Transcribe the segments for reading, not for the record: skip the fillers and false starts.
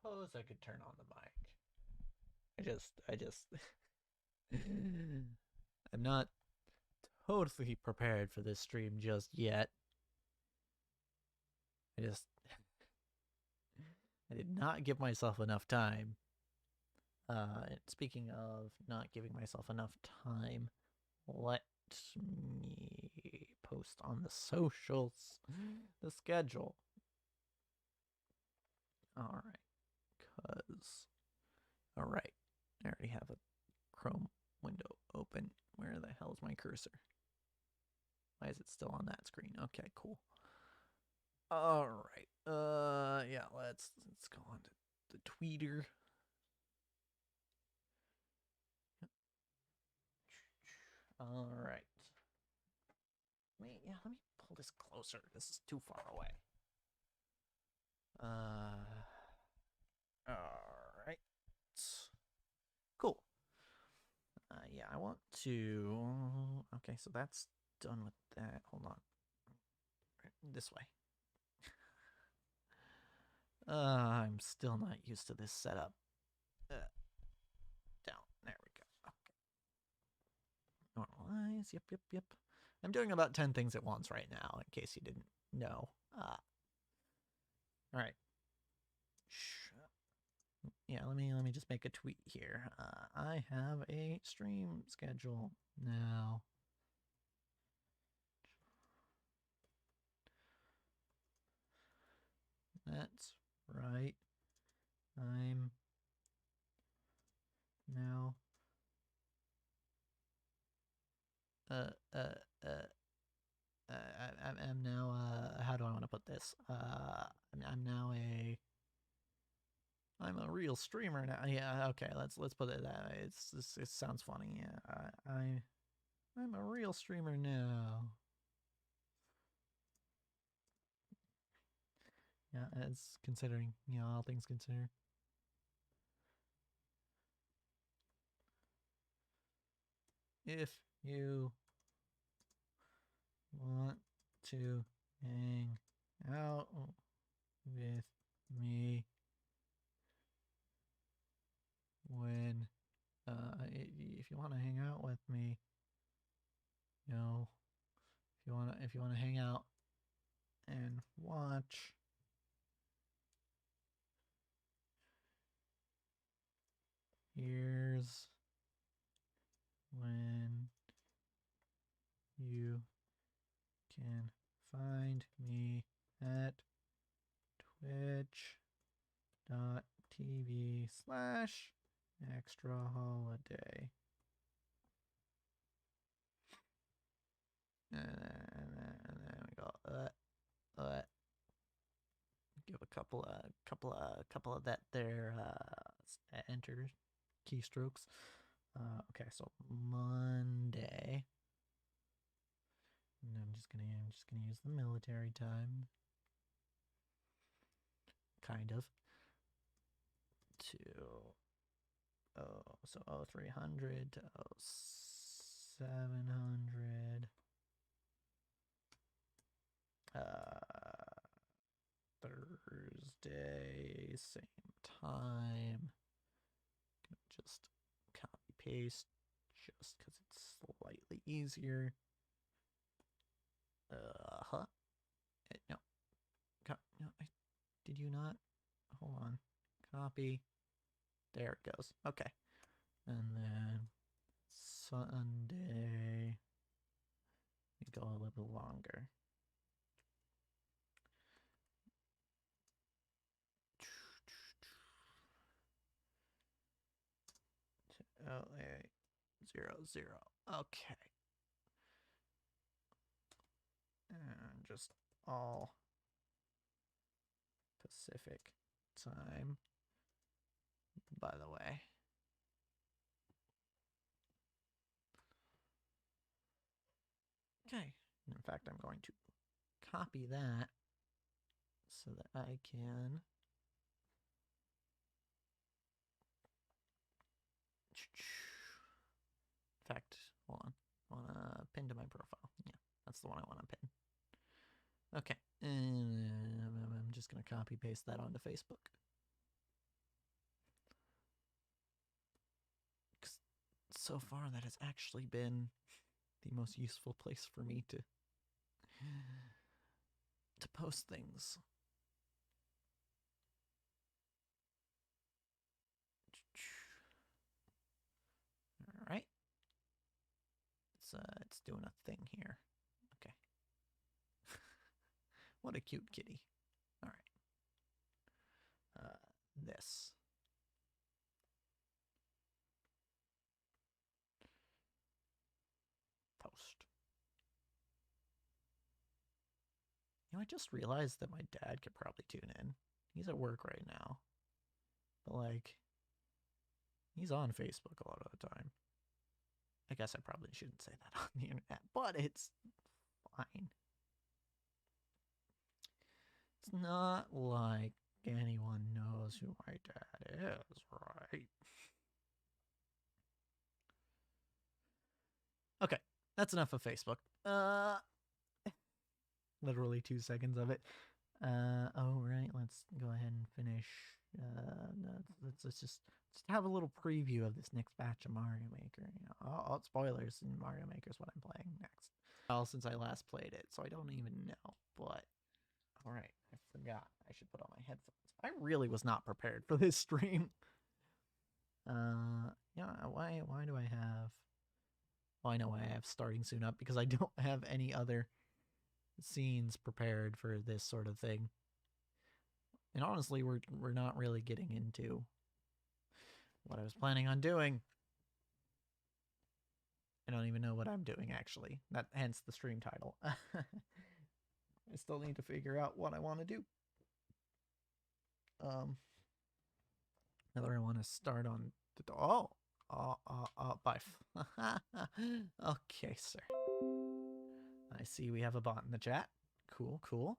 suppose I could turn on the mic. I just I'm not totally prepared for this stream just yet. I just I did not give myself enough time. Speaking of not giving myself enough time, let me post on the socials the schedule. All right. I already have a Chrome window open. Where the hell is my cursor? Why is it still on that screen? Okay, cool. All right. Yeah, let's go on to the tweeter. All right. Let me pull this closer. This is too far away. All right. Cool. Yeah, I want to. Okay, so that's done with that. Hold on. This way. I'm still not used to this setup. Down. There we go. Okay. Normalize. Yep. I'm doing about 10 things at once right now, in case you didn't know. All right. Yeah, let me just make a tweet here. I have a stream schedule now. That's right. I'm now I'm now how do I want to put this? I'm now I'm a real streamer now. Yeah, okay, let's put it that way. It sounds funny. Yeah, I'm a real streamer now. Yeah, as considering, all things considered. If you want to hang out with me when if you want to hang out with me, if you want to hang out and watch, here's when you can find me at twitch.tv/extra holiday. And then we go give a couple of that there enter keystrokes. Okay, so Monday. And I'm just gonna use the military time. Kind of. To so 0300 to 0700. Thursday, same time. Just copy paste just because it's slightly easier. No. No, did you not? Hold on. Copy. There it goes. Okay. And then Sunday, we go a little longer. LA00. Okay. And just all Pacific time, by the way. Okay. In fact, I'm going to copy that so that I can in fact, hold on. I want to pin to my profile. Yeah, that's the one I want to pin. Okay, and I'm just going to copy paste that onto Facebook. so far that has actually been the most useful place for me to post things. All right. It's doing a thing here. Okay. What a cute kitty. All right. This. Post. You know, I just realized that my dad could probably tune in. He's at work right now. But, like, he's on Facebook a lot of the time. I guess I probably shouldn't say that on the internet, but it's fine. It's not like anyone knows who my dad is, right? Okay, that's enough of Facebook. Literally 2 seconds of it. Oh, right, let's go ahead and finish. Let's just have a little preview of this next batch of Mario Maker. You know, spoilers in Mario Maker is what I'm playing next. Well, since I last played it, so I don't even know. But all right, I forgot. I should put on my headphones. I really was not prepared for this stream. Yeah. Why do I have? Well, I know why I have starting soon up, because I don't have any other scenes prepared for this sort of thing. And honestly, we're not really getting into what I was planning on doing. I don't even know what I'm doing, actually. Hence the stream title. I still need to figure out what I want to do. Whether I want to start on the bye. Okay, sir. I see we have a bot in the chat. Cool.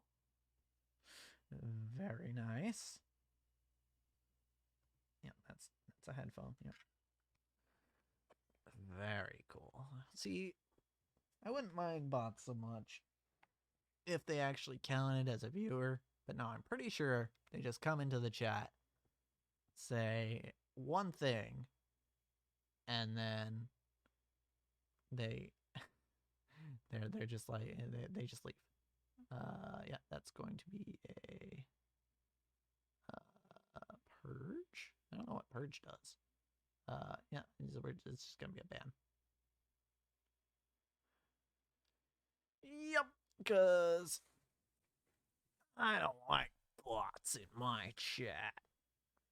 Very nice. Yeah, that's a headphone. Yeah. Very cool. See, I wouldn't mind bots so much if they actually counted as a viewer, but no, I'm pretty sure they just come into the chat, say one thing, and then they're just like they just leave. Yeah, that's going to be a purge. I don't know what purge does. Yeah, it's just gonna be a ban. Yep, because I don't like bots in my chat.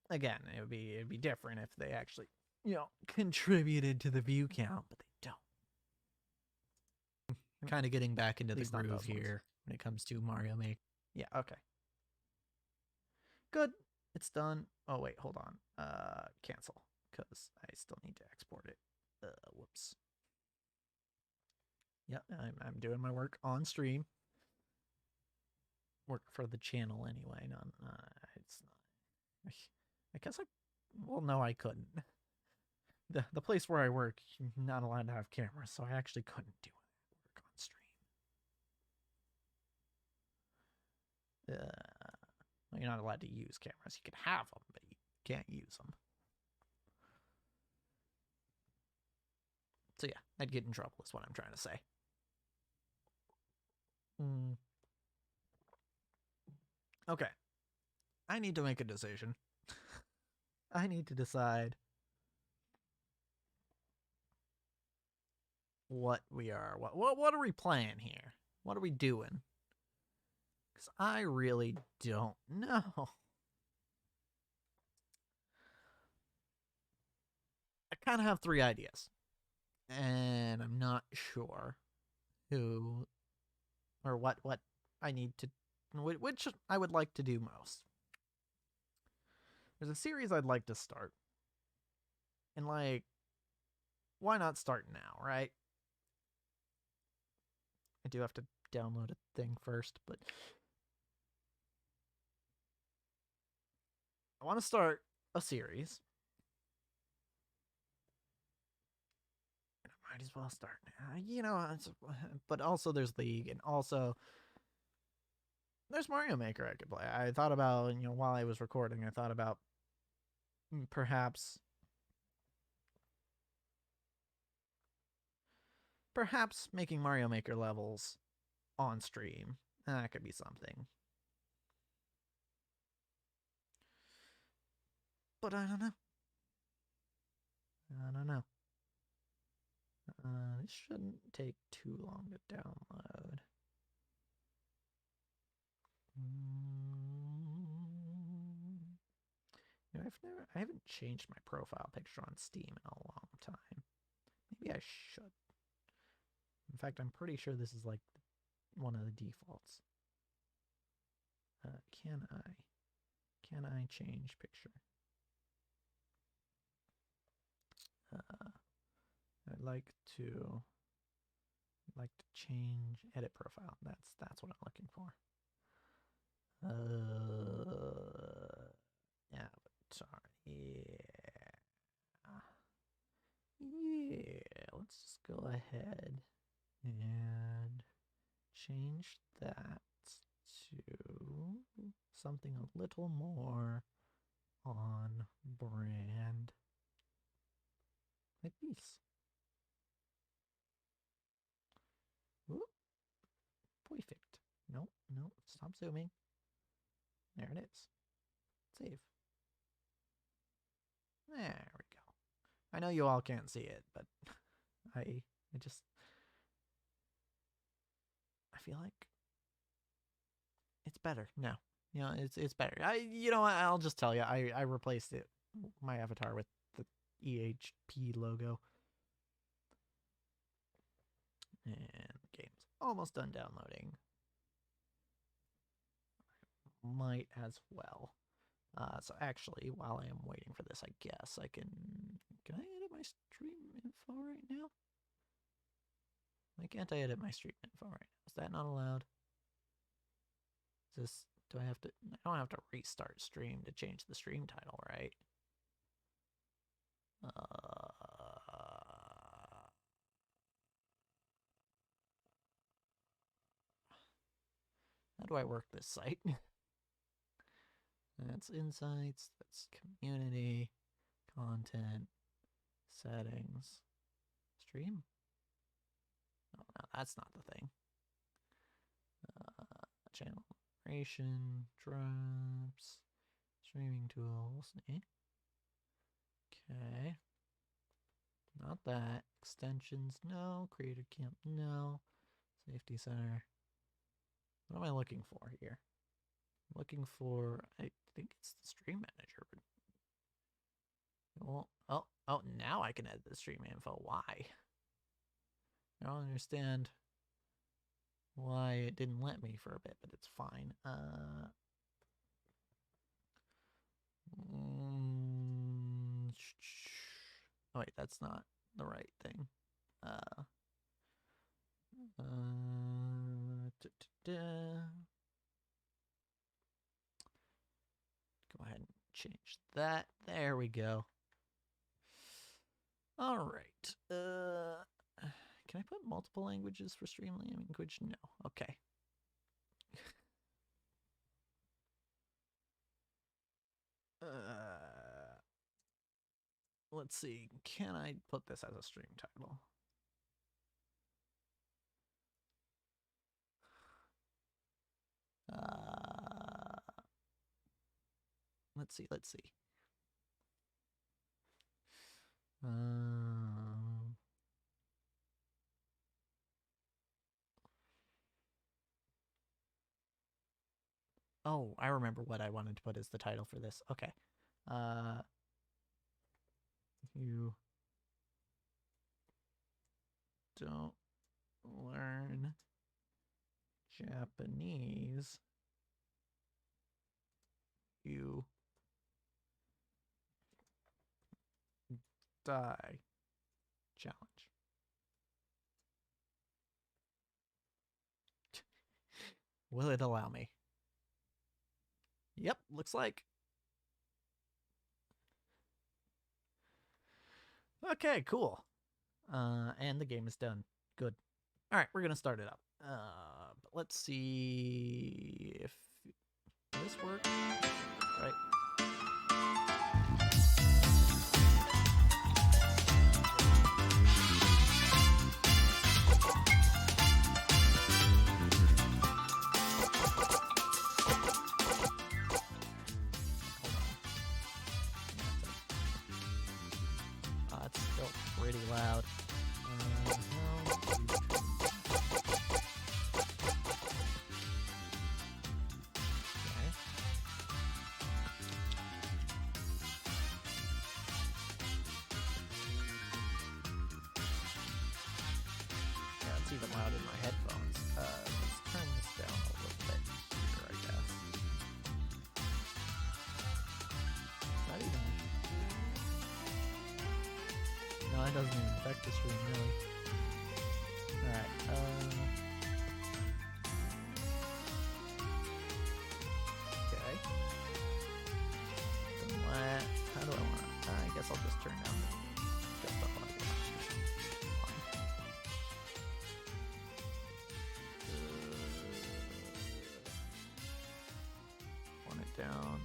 Again, it'd be different if they actually, you know, contributed to the view count, but they don't. I'm kind of getting back into the groove here when it comes to Mario Maker. Yeah, okay. Good. It's done. Oh, wait, hold on. Cancel, because I still need to export it. Whoops. Yeah, I'm doing my work on stream. Work for the channel anyway. No, it's not. I guess well, no, I couldn't. The place where I work, you're not allowed to have cameras, so I actually couldn't do work on stream. You're not allowed to use cameras. You can have them, but you can't use them. So yeah, I'd get in trouble is what I'm trying to say. Okay. I need to make a decision. I need to decide what we are. What are we playing here? What are we doing? Because I really don't know. I kind of have 3 ideas. And I'm not sure who or what I need to, which I would like to do most. There's a series I'd like to start. And, like, why not start now, right? I do have to download a thing first, but I want to start a series. And I might as well start now. You know, but also there's League, and also there's Mario Maker I could play. I thought about, you know, while I was recording, I thought about perhaps Perhaps making Mario Maker levels on stream. That could be something. But I don't know. This shouldn't take too long to download. I haven't changed my profile picture on Steam in a long time. Maybe I should. In fact, I'm pretty sure this is like one of the defaults. Can I change picture? I'd like to change edit profile. That's what I'm looking for. Avatar. Yeah. Let's just go ahead and change that to something a little more on brand. Like this. Ooh. Perfect. No, stop zooming. There it is. Save. There we go. I know you all can't see it, but I feel like it's better now. You know, it's better. I'll just tell you. I replaced my avatar with the EHP logo. And the game's almost done downloading. Might as well. So actually, while I am waiting for this, I guess I can I edit my stream info right now? Why can't I edit my stream info right now? Is that not allowed? I don't have to restart stream to change the stream title, right? How do I work this site? That's insights, that's community, content, settings, stream. Oh, no, that's not the thing. Channel moderation, drops, streaming tools. Okay. Not that. Extensions, no. Creator Camp, no. Safety Center. What am I looking for here? I'm looking for, I think it's the stream manager. Well, oh, now I can edit the stream info. Why? I don't understand why it didn't let me for a bit, but it's fine. Oh wait, that's not the right thing. Go ahead and change that. There we go. All right. Can I put multiple languages for stream language? No. Okay. Let's see. Can I put this as a stream title? Let's see. Oh, I remember what I wanted to put as the title for this. Okay. You don't learn Japanese, you die challenge. Will it allow me? Yep, looks like. Okay, cool. And the game is done. Good. All right, we're gonna start it up. But let's see if this works. Right. it's even loud in my headphones. Let's turn this down a little bit here, I guess. Is that even... No, that doesn't even affect the stream, really. Alright, okay. Then how do I want to... I guess I'll just turn down the desktop audio. Want it down,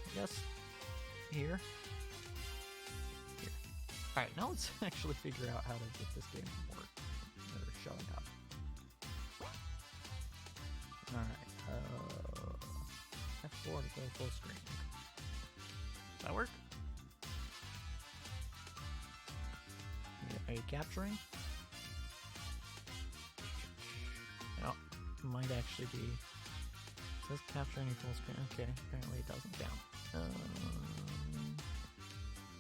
I guess, here. Alright, now let's actually figure out how to get this game to work. Or showing up. Alright, F4 to go full screen. Does that work? Are you capturing? No, it might actually be. It says capturing full screen. Okay, apparently it doesn't count.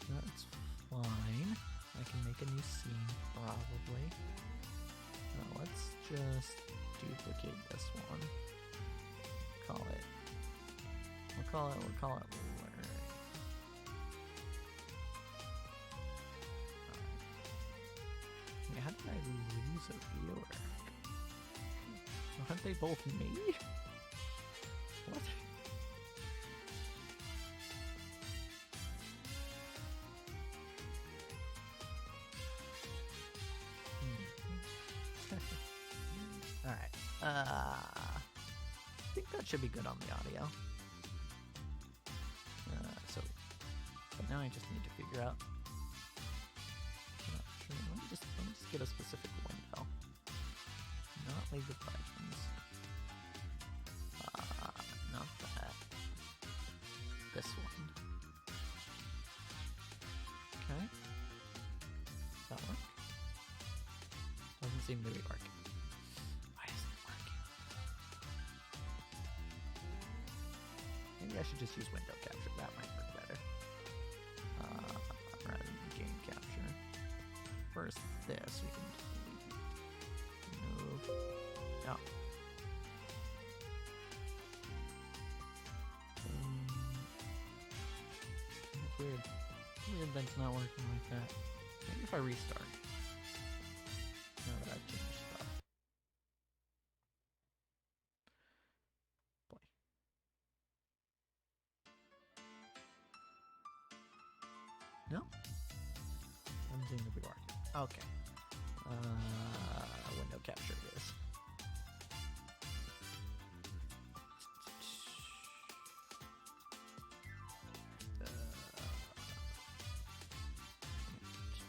That's fine. I can make a new scene, probably. Let's just duplicate this one. We'll call it learning. How did I lose a viewer? Aren't they both me? What? Alright. I think that should be good on the audio. But now I just need to figure out. Sure. Let me just get a specific window. Not League of Legends. Not that. This one. Okay. Does that work? Doesn't seem to be working. Why isn't it working? Maybe I should just use window capture. That might work better. Rather than game capture. First, this we can move. Oh. It's weird. Weird that it's not working like that. Maybe if I restart. Now that I've changed stuff. Play. No? Doesn't seem to be working. Okay. Window capture it is.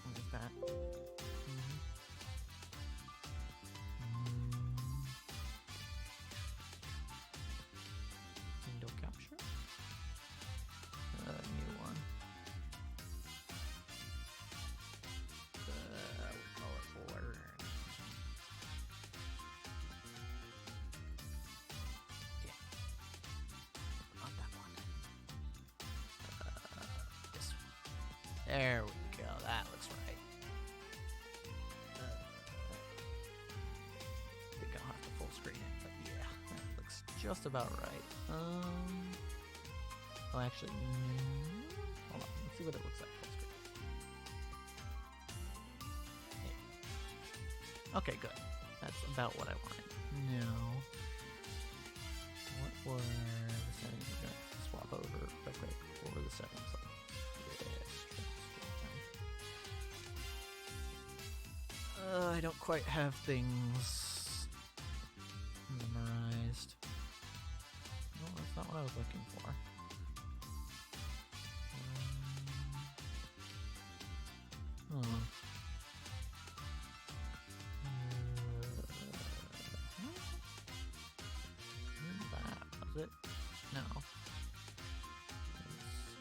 What is that? Window capture? New one. We'll call it learn. Yeah. Not that one. This one. There we go. That looks right. I think I'll have to full screen it, but yeah, that looks just about right. Oh, actually, hold on. Let's see what it looks like full screen. Yeah. Okay, good. That's about what I wanted. Now, what were the settings? We're gonna swap over real quick. What were the settings like? I don't quite have things memorized. No, that's not what I was looking for. That was it? No.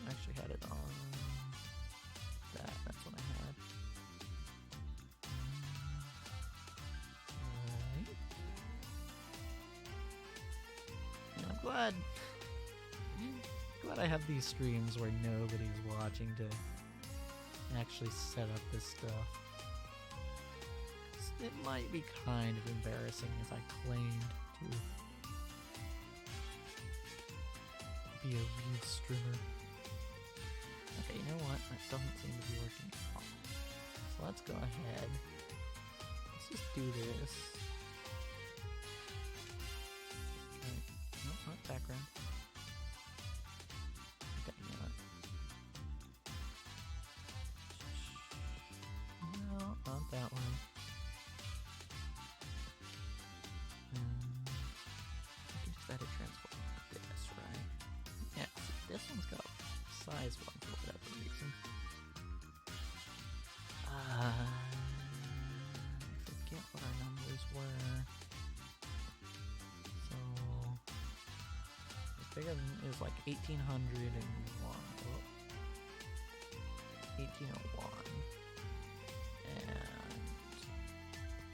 I actually had it on that. That's what I had. Right. And I'm glad I have these streams where nobody's watching to actually set up this stuff. it might be kind of embarrassing as I claimed to be a real streamer. Okay, you know what? That doesn't seem to be working at all. So let's go ahead. Let's just do this. Okay. No, not background. Okay, you know what? No, not that one. I can just add a transform to this, right? Yeah, see, this one's got size one for whatever reason. I forget what our numbers were. So as big as it was like 1801. 1801. And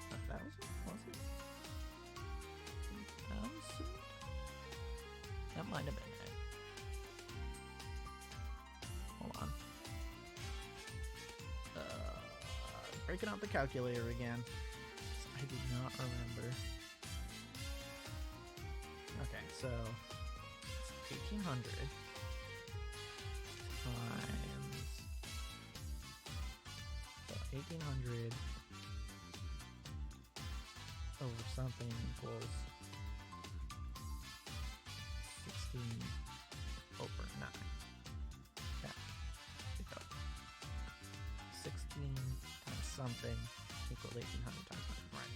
1,000, was it? 1,000? That might have been it. Hold on. Breaking out the calculator again. I do not remember. Okay, so it's 1,800 times. So 1,800 over something equals 16 over 9. Yeah. 16 times something equals 1,800 times 9. Right.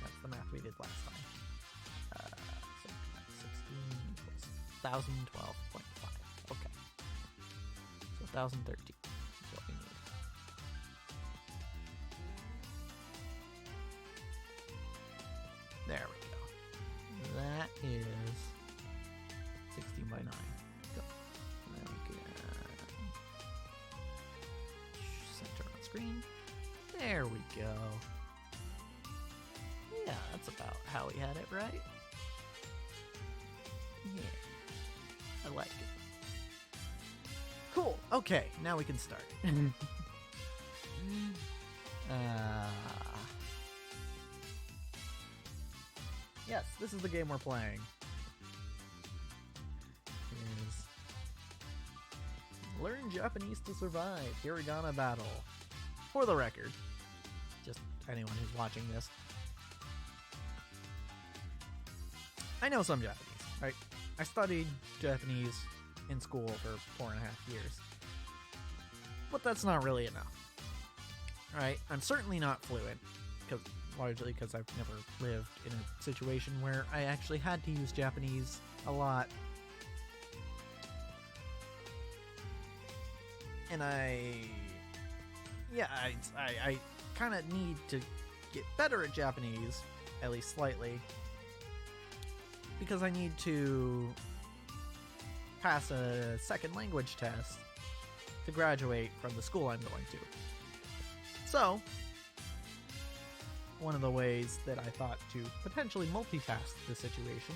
That's the math we did last time. So 16 equals 1,012.5. Okay. So 1,013 is what we need. There we go. That is 16 by 9. Go. And then we can center on screen. There we go. Yeah, that's about how we had it, right? Yeah. I like it. Cool. Okay, now we can start. Yes, this is the game we're playing. Here's Learn Japanese to Survive, Hiragana Battle. For the record, just anyone who's watching this, I know some Japanese, right? I studied Japanese in school for 4.5 years. But that's not really enough. Right? I'm certainly not fluent, largely because I've never lived in a situation where I actually had to use Japanese a lot. And I kind of need to get better at Japanese, at least slightly, because I need to pass a second language test to graduate from the school I'm going to. So, one of the ways that I thought to potentially multitask the situation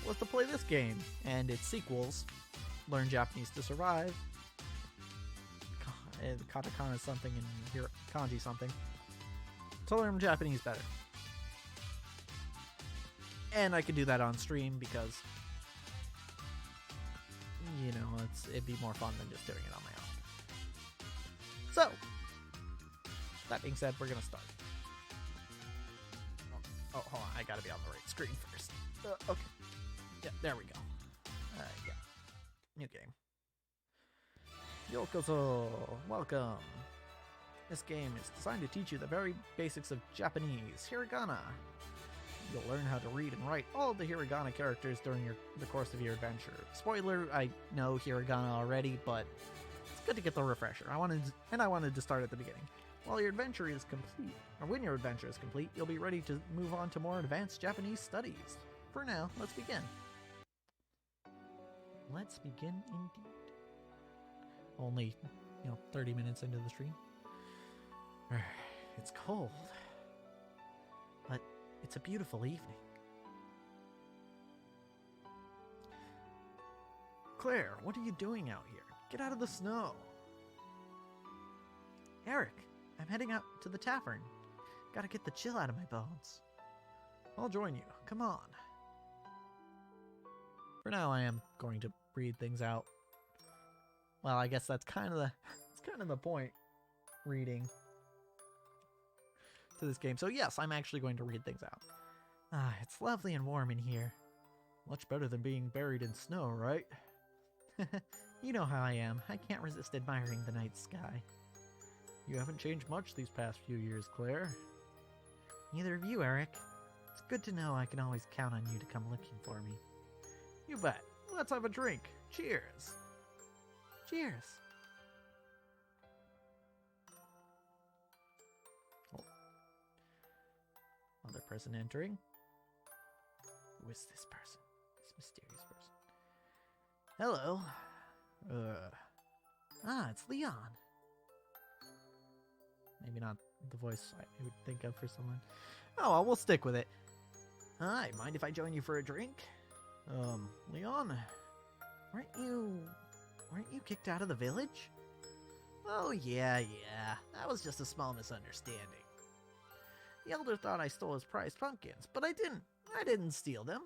was to play this game and its sequels, Learn Japanese to Survive, katakana something and kanji something, to learn Japanese better. And I could do that on stream because, you know, it'd be more fun than just doing it on my own. So, that being said, we're gonna start. Oh, hold on, I gotta be on the right screen first. Okay. Yeah, there we go. Yeah. New game. Yokozo! Welcome! This game is designed to teach you the very basics of Japanese, hiragana. You'll learn how to read and write all of the hiragana characters during the course of your adventure. Spoiler, I know hiragana already, but it's good to get the refresher. I wanted to start at the beginning. When your adventure is complete, you'll be ready to move on to more advanced Japanese studies. For now, let's begin. Let's begin indeed. Only, 30 minutes into the stream. It's cold, but it's a beautiful evening. Claire, what are you doing out here? Get out of the snow. Eric, I'm heading out to the tavern. Gotta get the chill out of my bones. I'll join you. Come on. For now, I am going to read things out. Well, I guess that's kind of the point. Reading to this game. So yes, I'm actually going to read things out. Ah, it's lovely and warm in here. Much better than being buried in snow, right? You know how I am. I can't resist admiring the night sky. You haven't changed much these past few years, Claire. Neither of you, Eric. It's good to know I can always count on you to come looking for me. You bet. Let's have a drink. Cheers. Cheers. Oh. Other person entering. Who is this person? This mysterious person. Hello. It's Leon. Maybe not the voice I would think of for someone. Oh, well, we'll stick with it. Hi, mind if I join you for a drink? Leon? Weren't you kicked out of the village? Oh, yeah. That was just a small misunderstanding. The elder thought I stole his prized pumpkins, but I didn't. I didn't steal them.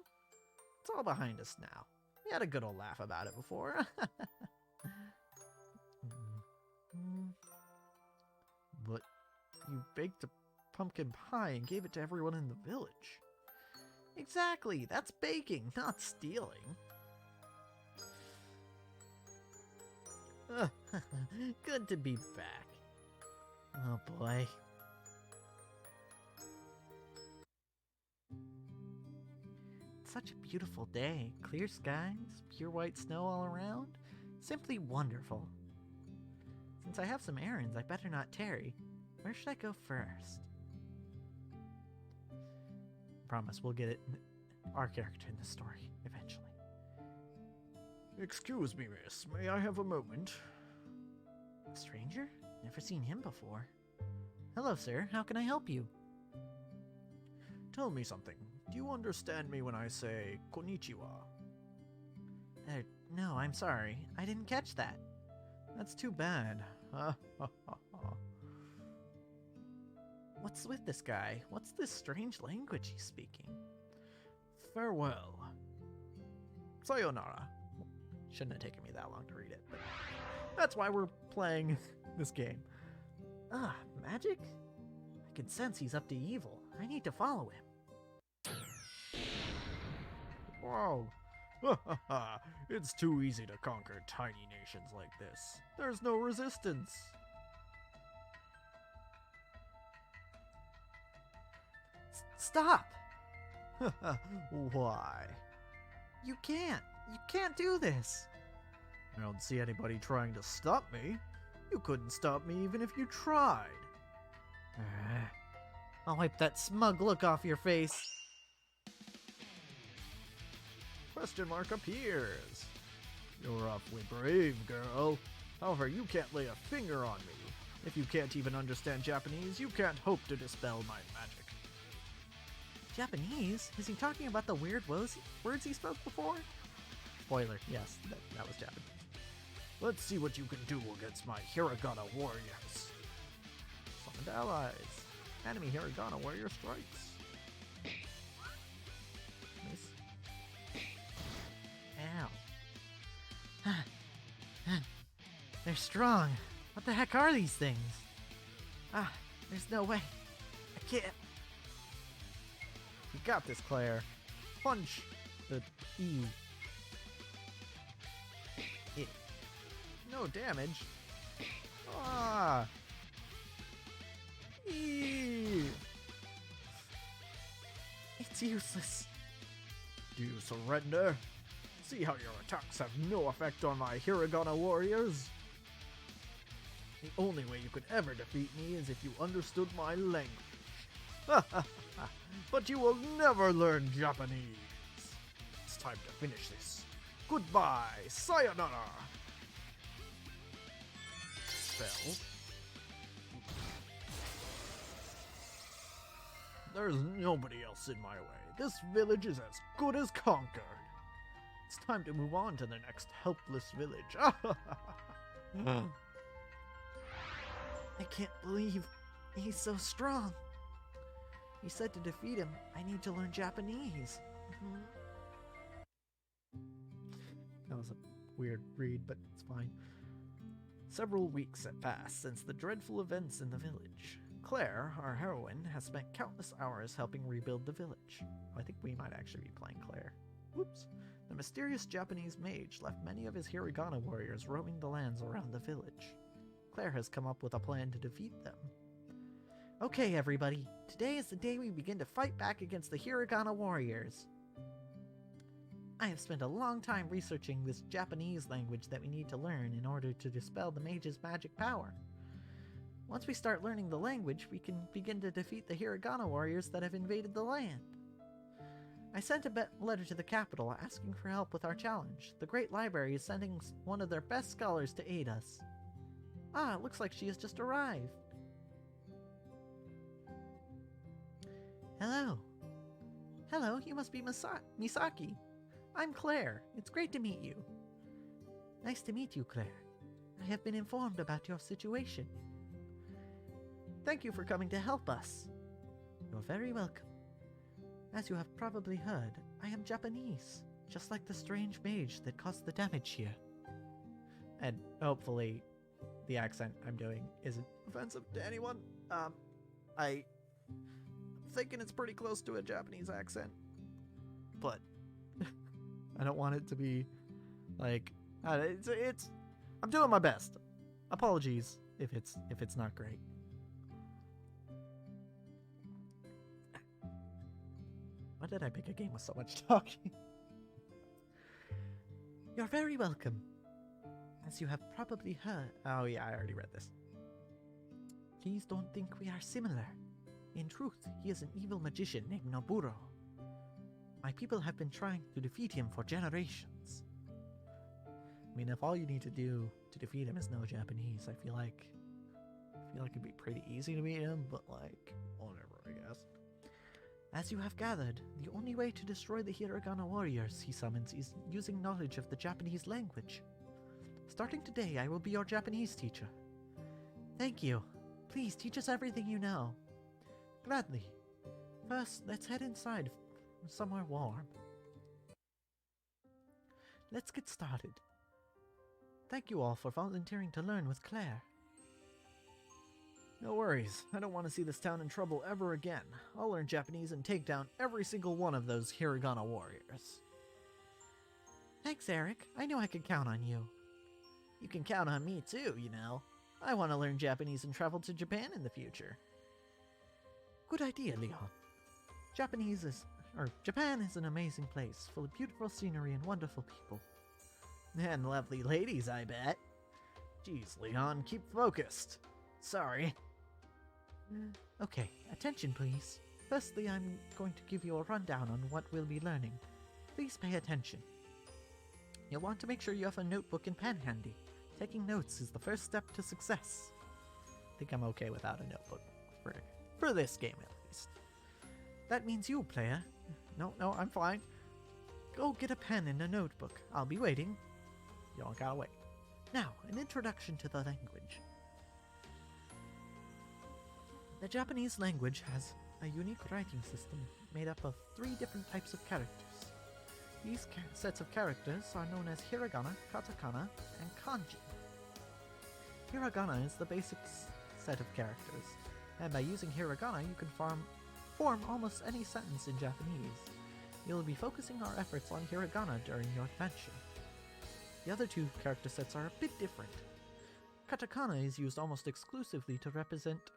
It's all behind us now. We had a good old laugh about it before. But you baked a pumpkin pie and gave it to everyone in the village. Exactly, that's baking, not stealing. Good to be back. Oh boy. It's such a beautiful day. Clear skies, pure white snow all around. Simply wonderful. Since I have some errands, I better not tarry. Where should I go first? Promise, we'll get it our character in the story eventually. Excuse me, miss. May I have a moment? A stranger? Never seen him before. Hello, sir. How can I help you? Tell me something. Do you understand me when I say konnichiwa? No, I'm sorry. I didn't catch that. That's too bad. What's with this guy? What's this strange language he's speaking? Farewell. Sayonara. Shouldn't have taken me that long to read it, but that's why we're playing this game. Magic? I can sense he's up to evil. I need to follow him. Whoa. It's too easy to conquer tiny nations like this. There's no resistance. Stop! Why? You can't do this. I don't see anybody trying to stop me. You couldn't stop me even if you tried. I'll wipe that smug look off your face. Question mark appears. You're awfully brave, girl. However, you can't lay a finger on me. If you can't even understand Japanese, you can't hope to dispel my magic. Japanese? Is he talking about the weird words he spoke before? Spoiler, yes, that was Japanese. Let's see what you can do against my Hiragana warriors. Summoned allies. Enemy Hiragana warrior strikes. Nice. Ow. They're strong. What the heck are these things? There's no way. I can't. You got this, Claire. Punch the E. No damage. E. It's useless. Do you surrender? See how your attacks have no effect on my Hiragana warriors? The only way you could ever defeat me is if you understood my language. But you will never learn Japanese. It's time to finish this. Goodbye, sayonara. Spell. There's nobody else in my way. This village is as good as conquered. It's time to move on to the next helpless village. I can't believe he's so strong. He said to defeat him, I need to learn Japanese. That was a weird read, but it's fine. Several weeks have passed since the dreadful events in the village. Claire, our heroine, has spent countless hours helping rebuild the village. I think we might actually be playing Claire. Whoops. The mysterious Japanese mage left many of his Hiragana warriors roaming the lands around the village. Claire has come up with a plan to defeat them. Okay, everybody. Today is the day we begin to fight back against the Hiragana warriors. I have spent a long time researching this Japanese language that we need to learn in order to dispel the mage's magic power. Once we start learning the language, we can begin to defeat the Hiragana warriors that have invaded the land. I sent a letter to the capital asking for help with our challenge. The Great Library is sending one of their best scholars to aid us. Ah, it looks like she has just arrived. Hello. Hello, you must be Misaki. I'm Claire. It's great to meet you. Nice to meet you, Claire. I have been informed about your situation. Thank you for coming to help us. You're very welcome. As you have probably heard, I am Japanese, just like the strange mage that caused the damage here. And hopefully the accent I'm doing isn't offensive to anyone. I'm thinking it's pretty close to a Japanese accent, but I don't want it to be like I'm doing my best. Apologies if it's not great. Why did I pick a game with so much talking? You're very welcome. As you have probably heard... Oh yeah, I already read this. Please don't think we are similar. In truth, he is an evil magician named Noburo. My people have been trying to defeat him for generations. I mean, if all you need to do to defeat him is know Japanese, I feel like it'd be pretty easy to beat him, but like, whatever, I guess. As you have gathered, the only way to destroy the Hiragana warriors he summons is using knowledge of the Japanese language. Starting today, I will be your Japanese teacher. Thank you. Please teach us everything you know. Gladly. First, let's head inside somewhere warm. Let's get started. Thank you all for volunteering to learn with Claire. No worries. I don't want to see this town in trouble ever again. I'll learn Japanese and take down every single one of those Hiragana warriors. Thanks, Eric. I knew I could count on you. You can count on me too, you know. I want to learn Japanese and travel to Japan in the future. Good idea, Leon. Japan is an amazing place, full of beautiful scenery and wonderful people. And lovely ladies, I bet. Jeez, Leon, keep focused. Sorry. Okay, attention please. Firstly, I'm going to give you a rundown on what we'll be learning. Please pay attention. You'll want to make sure you have a notebook and pen handy. Taking notes is the first step to success. I think I'm okay without a notebook for this game at least. That means you, player. No, I'm fine. Go get a pen and a notebook. I'll be waiting. You all gotta wait. Now, an introduction to the language. The Japanese language has a unique writing system made up of 3 different types of characters. These sets of characters are known as hiragana, katakana, and kanji. Hiragana is the basic set of characters, and by using hiragana you can form almost any sentence in Japanese. You'll be focusing our efforts on hiragana during your adventure. The other 2 character sets are a bit different. Katakana is used almost exclusively to represent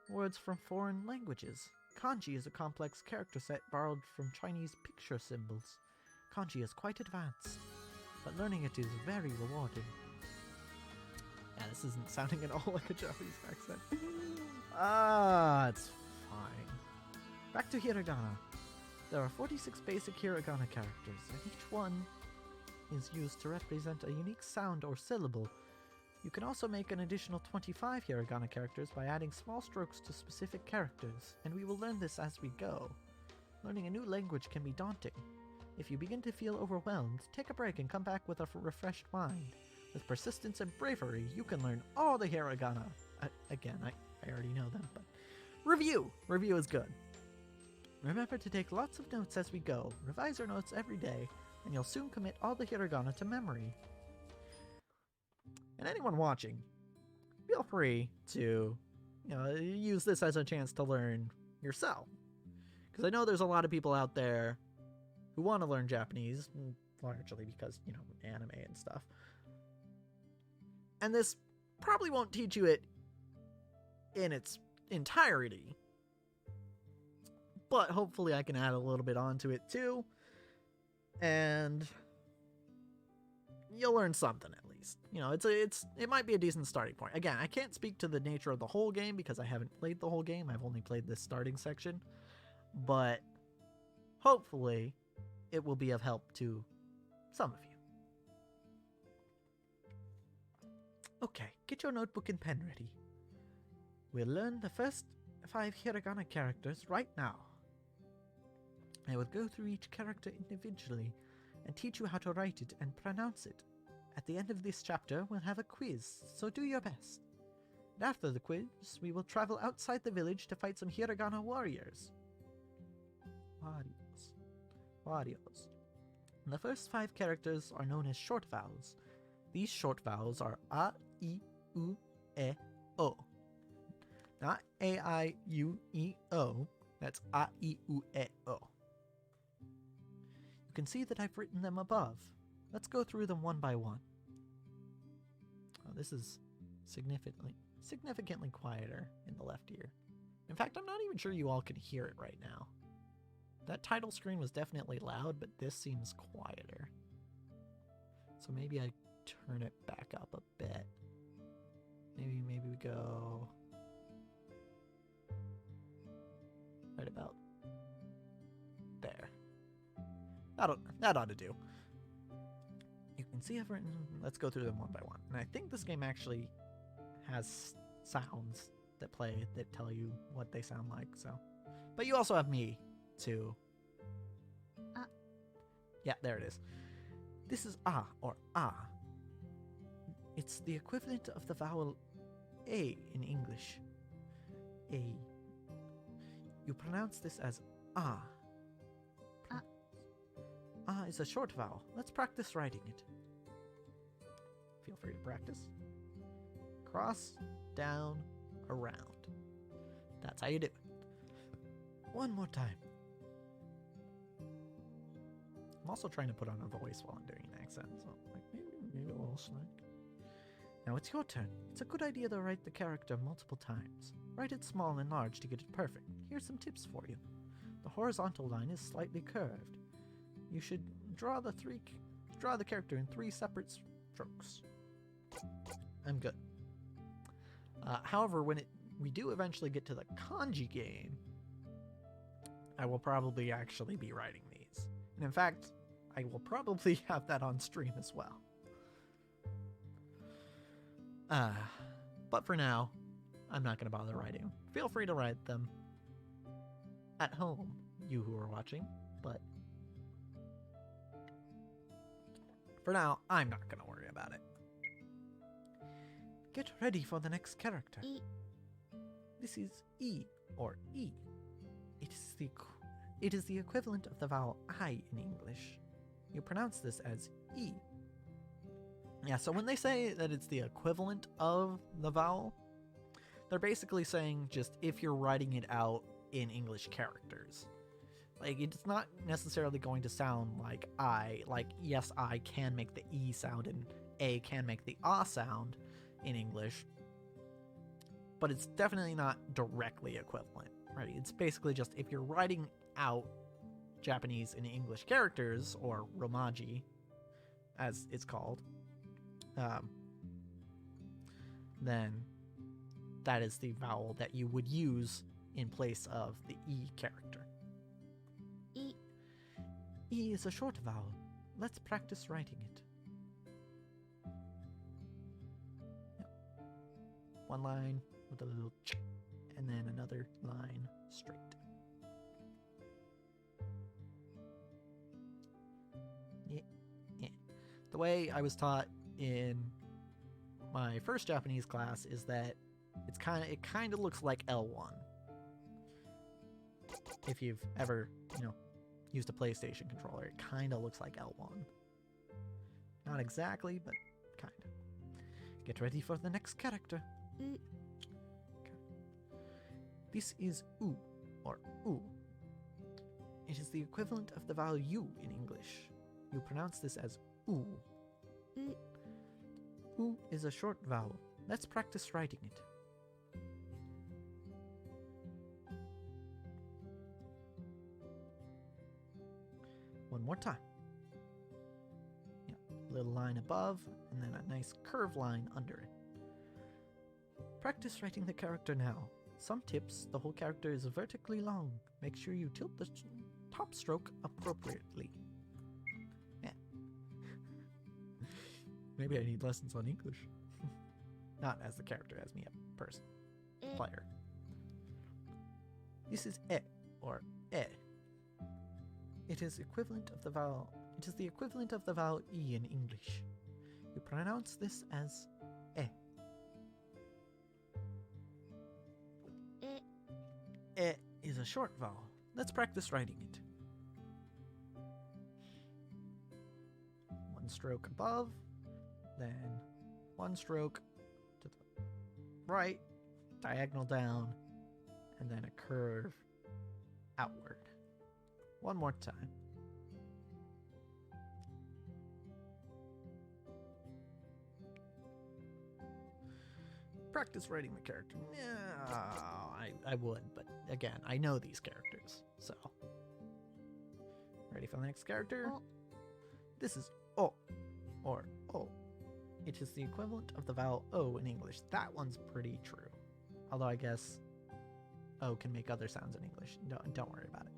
words from foreign languages. Kanji is a complex character set borrowed from Chinese picture symbols. Kanji is quite advanced, but learning it is very rewarding. Yeah, this isn't sounding at all like a Japanese accent. It's fine. Back to hiragana. There are 46 basic hiragana characters, and each one is used to represent a unique sound or syllable. You can also make an additional 25 hiragana characters by adding small strokes to specific characters, and we will learn this as we go. Learning a new language can be daunting. If you begin to feel overwhelmed, take a break and come back with a refreshed mind. With persistence and bravery, you can learn all the hiragana. Again, I already know them, but... Review is good. Remember to take lots of notes as we go. Revise your notes every day, and you'll soon commit all the hiragana to memory. And anyone watching, feel free to use this as a chance to learn yourself. Because I know there's a lot of people out there who want to learn Japanese, largely because, anime and stuff. And this probably won't teach you it in its entirety. But hopefully I can add a little bit onto it too. And you'll learn something at least. It might be a decent starting point. Again, I can't speak to the nature of the whole game because I haven't played the whole game. I've only played this starting section. But hopefully it will be of help to some of you. Okay, get your notebook and pen ready. We'll learn the first 5 hiragana characters right now. I will go through each character individually and teach you how to write it and pronounce it. At the end of this chapter, we'll have a quiz, so do your best. And after the quiz, we will travel outside the village to fight some hiragana warriors. Warriors. And the first 5 characters are known as short vowels. These short vowels are a, I, U, E, O. Not A, I, U, E, O. That's a, I, U, E, O. You can see that I've written them above. Let's go through them one by one. Oh, this is significantly quieter in the left ear. In fact, I'm not even sure you all can hear it right now. That title screen was definitely loud, but this seems quieter. So maybe I turn it back up a bit. Maybe we go right about there. That ought to do. You can see I've written. Let's go through them one by one. And I think this game actually has sounds that play that tell you what they sound like. So, but you also have me to. Yeah, there it is. This is a or a. It's the equivalent of the vowel a in English. A. You pronounce this as a. A is a short vowel. Let's practice writing it. Feel free to practice. Cross, down, around. That's how you do it. One more time. I'm also trying to put on a voice while I'm doing an accent, so maybe a little slight. Now it's your turn. It's a good idea to write the character multiple times. Write it small and large to get it perfect. Here's some tips for you. The horizontal line is slightly curved. You should draw the character in 3 separate strokes. I'm good. However, when we do eventually get to the kanji game, I will probably actually be writing these. And in fact, I will probably have that on stream as well. But for now, I'm not going to bother writing. Feel free to write them at home, you who are watching, but for now, I'm not going to worry about it. Get ready for the next character. This is I, or E. It is the equivalent of the vowel I in English. You pronounce this as E. Yeah, so when they say that it's the equivalent of the vowel, they're basically saying just if you're writing it out in English characters. Like, it's not necessarily going to sound like I. Like, yes, I can make the E sound and A can make the A sound in English, but it's definitely not directly equivalent, right? It's basically just if you're writing out Japanese in English characters, or romaji, as it's called, then that is the vowel that you would use in place of the E character. E. E is a short vowel. Let's practice writing it. Yep. One line with a little ch, and then another line straight. Yeah. The way I was taught in my first Japanese class is that it kind of looks like L1. If you've ever, used a PlayStation controller, it kind of looks like L1. Not exactly, but kind of. Get ready for the next character. Okay. This is U, or U. It is the equivalent of the vowel U in English. You pronounce this as U. U is a short vowel. Let's practice writing it. One more time. Yeah, little line above, and then a nice curved line under it. Practice writing the character now. Some tips: the whole character is vertically long. Make sure you tilt the top stroke appropriately. Yeah. Maybe I need lessons on English. Not as the character, as me, a person, player. This is E, or E. It is equivalent of the vowel. It is the equivalent of the vowel E in English. You pronounce this as E. E is a short vowel. Let's practice writing it. One stroke above, then one stroke to the right, diagonal down, and then a curve outward. One more time. Practice writing the character. No, I would, but again, I know these characters, so. Ready for the next character? Oh. This is O, or O. It is the equivalent of the vowel O in English. That one's pretty true. Although I guess O can make other sounds in English. Don't worry about it.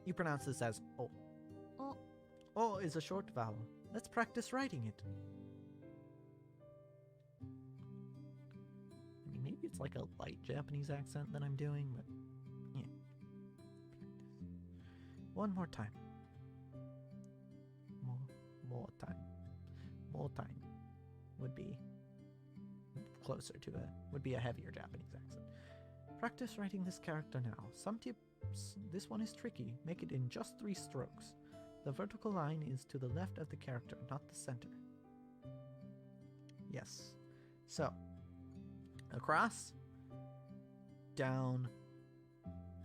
You pronounce this as O. O. O is a short vowel. Let's practice writing it. I mean, maybe it's like a light Japanese accent that I'm doing, but yeah. One more time. More time. More time would be closer to would be a heavier Japanese accent. Practice writing this character now. Some tips. This one is tricky. Make it in just 3 strokes. The vertical line is to the left of the character, not the center. Yes. So, across, down,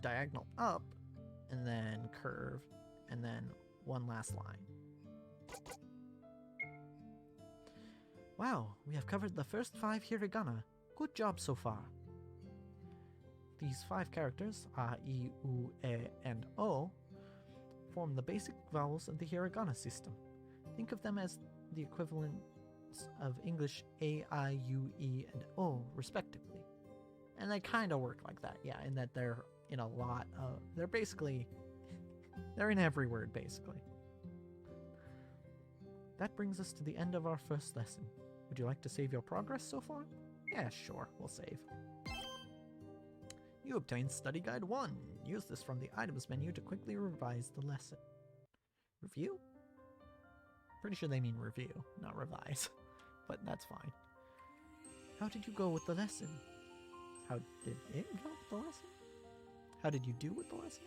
diagonal up, and then curve, and then one last line. Wow, we have covered the first 5 hiragana. Good job so far. These 5 characters, A, I, U, E, and O, form the basic vowels of the hiragana system. Think of them as the equivalents of English A, I, U, E, and O, respectively. And they kind of work like that, yeah, in that they're in a lot of... They're in every word, basically. That brings us to the end of our first lesson. Would you like to save your progress so far? Yeah, sure, we'll save. You obtained Study Guide 1. Use this from the items menu to quickly revise the lesson. Review? Pretty sure they mean review, not revise. But that's fine. How did you go with the lesson? How did it go with the lesson? How did you do with the lesson?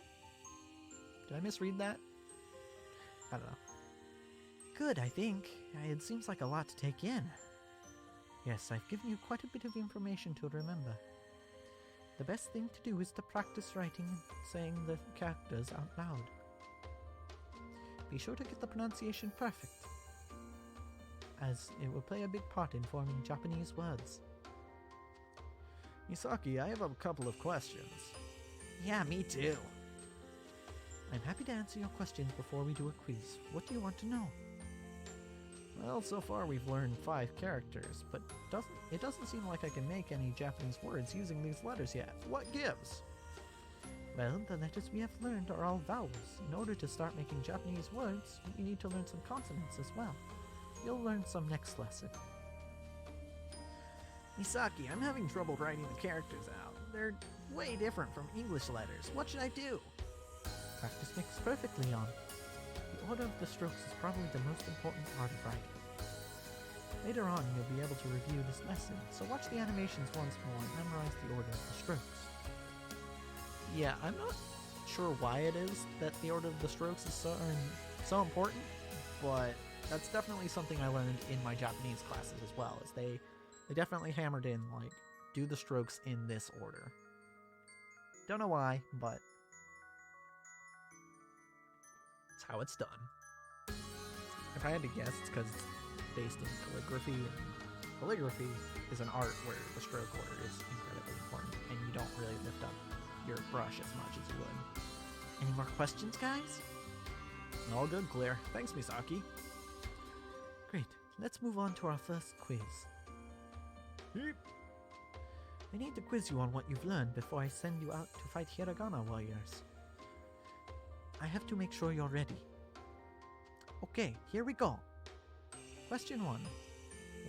Did I misread that? I don't know. Good, I think. It seems like a lot to take in. Yes, I've given you quite a bit of information to remember. The best thing to do is to practice writing and saying the characters out loud. Be sure to get the pronunciation perfect, as it will play a big part in forming Japanese words. Misaki, I have a couple of questions. Yeah, me too. I'm happy to answer your questions before we do a quiz. What do you want to know? Well, so far we've learned 5 characters, but it doesn't seem like I can make any Japanese words using these letters yet. What gives? Well, the letters we have learned are all vowels. In order to start making Japanese words, you need to learn some consonants as well. You'll learn some next lesson. Misaki, I'm having trouble writing the characters out. They're way different from English letters. What should I do? Practice makes perfect, Leon. The order of the strokes is probably the most important part of writing. Later on, you'll be able to review this lesson, so watch the animations once more and memorize the order of the strokes. Yeah, I'm not sure why it is that the Order of the Strokes is so important, but that's definitely something I learned in my Japanese classes as well, is they definitely hammered in, like, do the strokes in this order. Don't know why, but it's how it's done. If I had to guess, it's because it's based in calligraphy, and calligraphy is an art where the stroke order is incredibly important, and you don't really lift up your brush as much as you would. Any more questions, guys? All good, Claire. Thanks, Misaki. Great. Let's move on to our first quiz. I need to quiz you on what you've learned before I send you out to fight Hiragana warriors. I have to make sure you're ready. Okay, here we go. Question 1.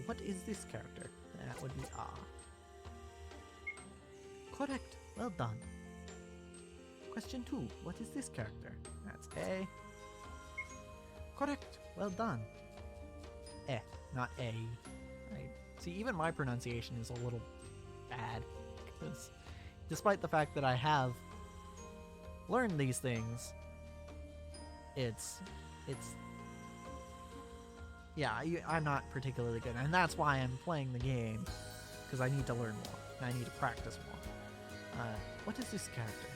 What is this character? That would be A. Correct. Well done. Question 2. What is this character? That's A. Correct. Well done. Not A. See, even my pronunciation is a little bad, because despite the fact that I have learned these things, I'm not particularly good, and that's why I'm playing the game, because I need to learn more, and I need to practice more. What is this character?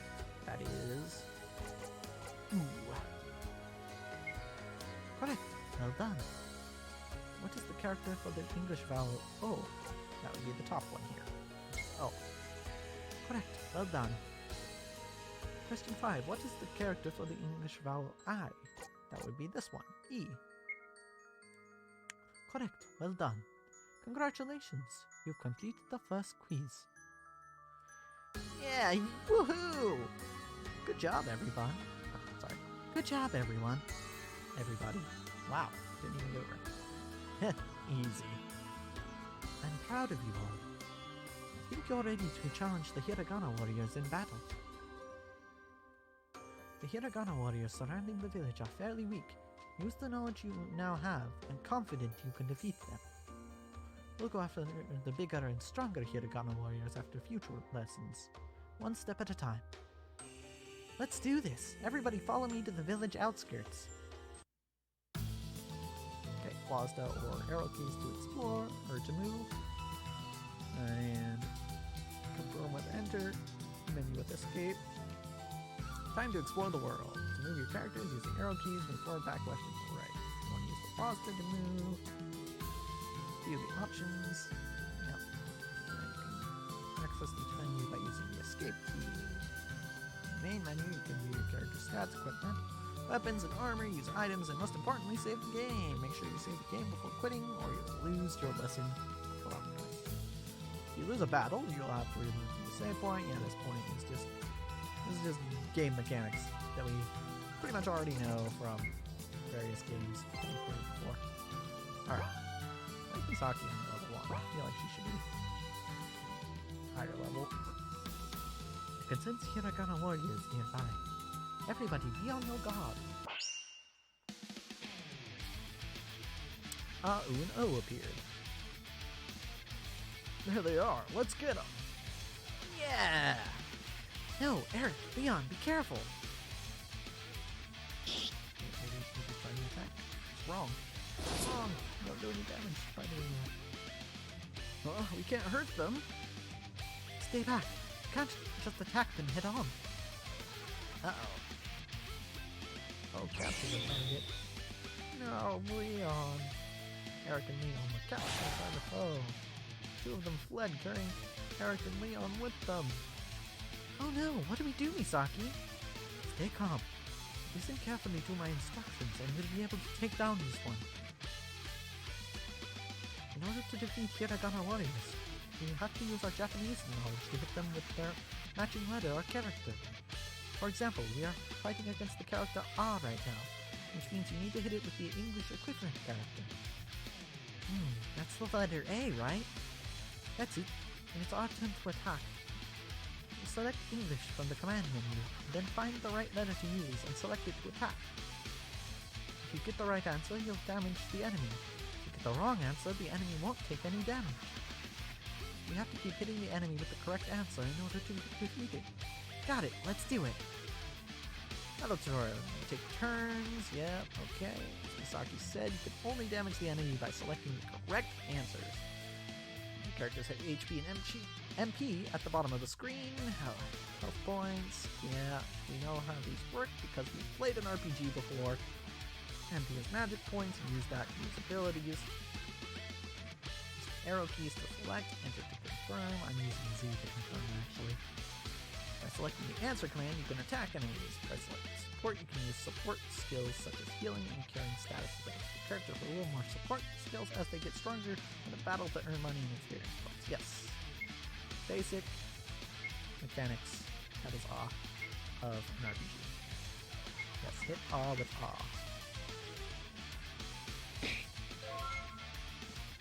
That is... Ooh. Correct. Well done. What is the character for the English vowel O? That would be the top one here. Oh. Correct. Well done. Question 5. What is the character for the English vowel I? That would be this one. E. Correct. Well done. Congratulations. You've completed the first quiz. Yeah! Woohoo! Good job, everyone. Oh, sorry. Good job, everyone. Everybody. Wow. Didn't even get it right. Easy. I'm proud of you all. I think you're ready to challenge the Hiragana warriors in battle. The Hiragana warriors surrounding the village are fairly weak. Use the knowledge you now have, and confident you can defeat them. We'll go after the bigger and stronger Hiragana warriors after future lessons, one step at a time. Let's do this! Everybody follow me to the village outskirts. Okay, WASD or arrow keys to explore, or to move. And confirm with enter, menu with escape. Time to explore the world. To move your characters, use the arrow keys, move forward, back, left, and right. You want to use the WASD to move. View the options. Yep. And you can access each menu by using the escape key. Main menu, you can view your character's stats, equipment, weapons, and armor, use items, and most importantly, save the game. Make sure you save the game before quitting, or you'll lose your lesson permanently. If you lose a battle, you'll have to remove the save point. Yeah, this point is just game mechanics that we pretty much already know from various games that we've played before. Alright. Misaki on level 1. I feel like she should be higher level. You can sense Hiragana warriors nearby. Everybody be on your guard. U and O appeared. There they are. Let's get them. Yeah! No, Eric, Leon, be careful. Maybe he's trying to attack. It's wrong. It's wrong. Don't do any damage by doing that. Well, we can't hurt them. Stay back. Can't just attack them head on. Uh-oh. Oh, capture the target. No, Leon. Eric and Leon were captured by the foe. Two of them fled, carrying Eric and Leon with them. Oh no, what do we do, Misaki? Stay calm. Listen carefully to my instructions and we'll be able to take down this one. In order to defeat Hiragana warriors, we have to use our Japanese knowledge to hit them with their matching letter or character. For example, we are fighting against the character A right now, which means you need to hit it with the English equivalent character. That's the letter A, right? That's it, and it's our turn to attack. Select English from the command menu, then find the right letter to use and select it to attack. If you get the right answer, you'll damage the enemy. If you get the wrong answer, the enemy won't take any damage. You have to keep hitting the enemy with the correct answer in order to defeat it. Got it, let's do it. Battle tutorial. Take turns. Yep, okay. As Misaki said, you can only damage the enemy by selecting the correct answers. The characters have HP and MP at the bottom of the screen. Health points. Yeah, we know how these work because we've played an RPG before. MP is magic points, and use that to use abilities. Arrow keys to select, enter to confirm. I'm using Z to confirm actually. By selecting the answer command, you can attack enemies. By selecting support, you can use support skills such as healing and carrying status items. The character for a little more support skills as they get stronger in the battle to earn money and experience points. Yes. Basic mechanics, that is awe, of an RPG. Yes, hit awe with awe.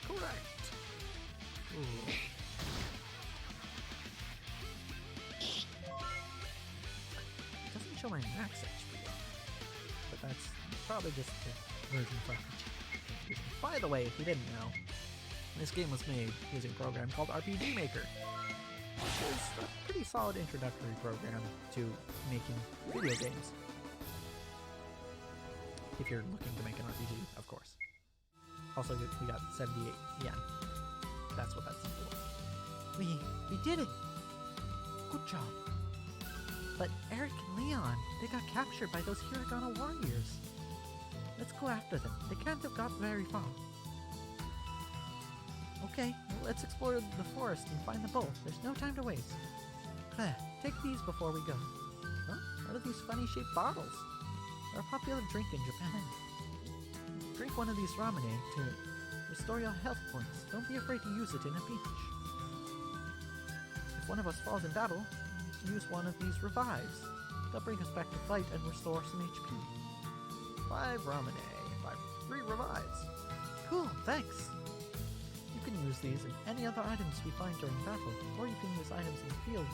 Correct. Ooh. Doesn't show my max HP, but that's probably just the version for RPG. By the way, if you didn't know, this game was made using a program called RPG Maker, which is a pretty solid introductory program to making video games. If you're looking to make an RPG, of course. Also, we got 78 yen. That's what that's for. We did it! Good job. But Eric and Leon, they got captured by those Hiragana warriors. Let's go after them. They can't have got very far. Okay, well, let's explore the forest and find the bowl. There's no time to waste. Claire, take these before we go. Huh? What are these funny shaped bottles? They're a popular drink in Japan. Drink one of these ramen to restore your health points. Don't be afraid to use it in a pinch. If one of us falls in battle, use one of these revives. They'll bring us back to fight and restore some HP. 5 ramen, 3 revives. Cool, thanks. You can use these and any other items we find during battle, or you can use items in the field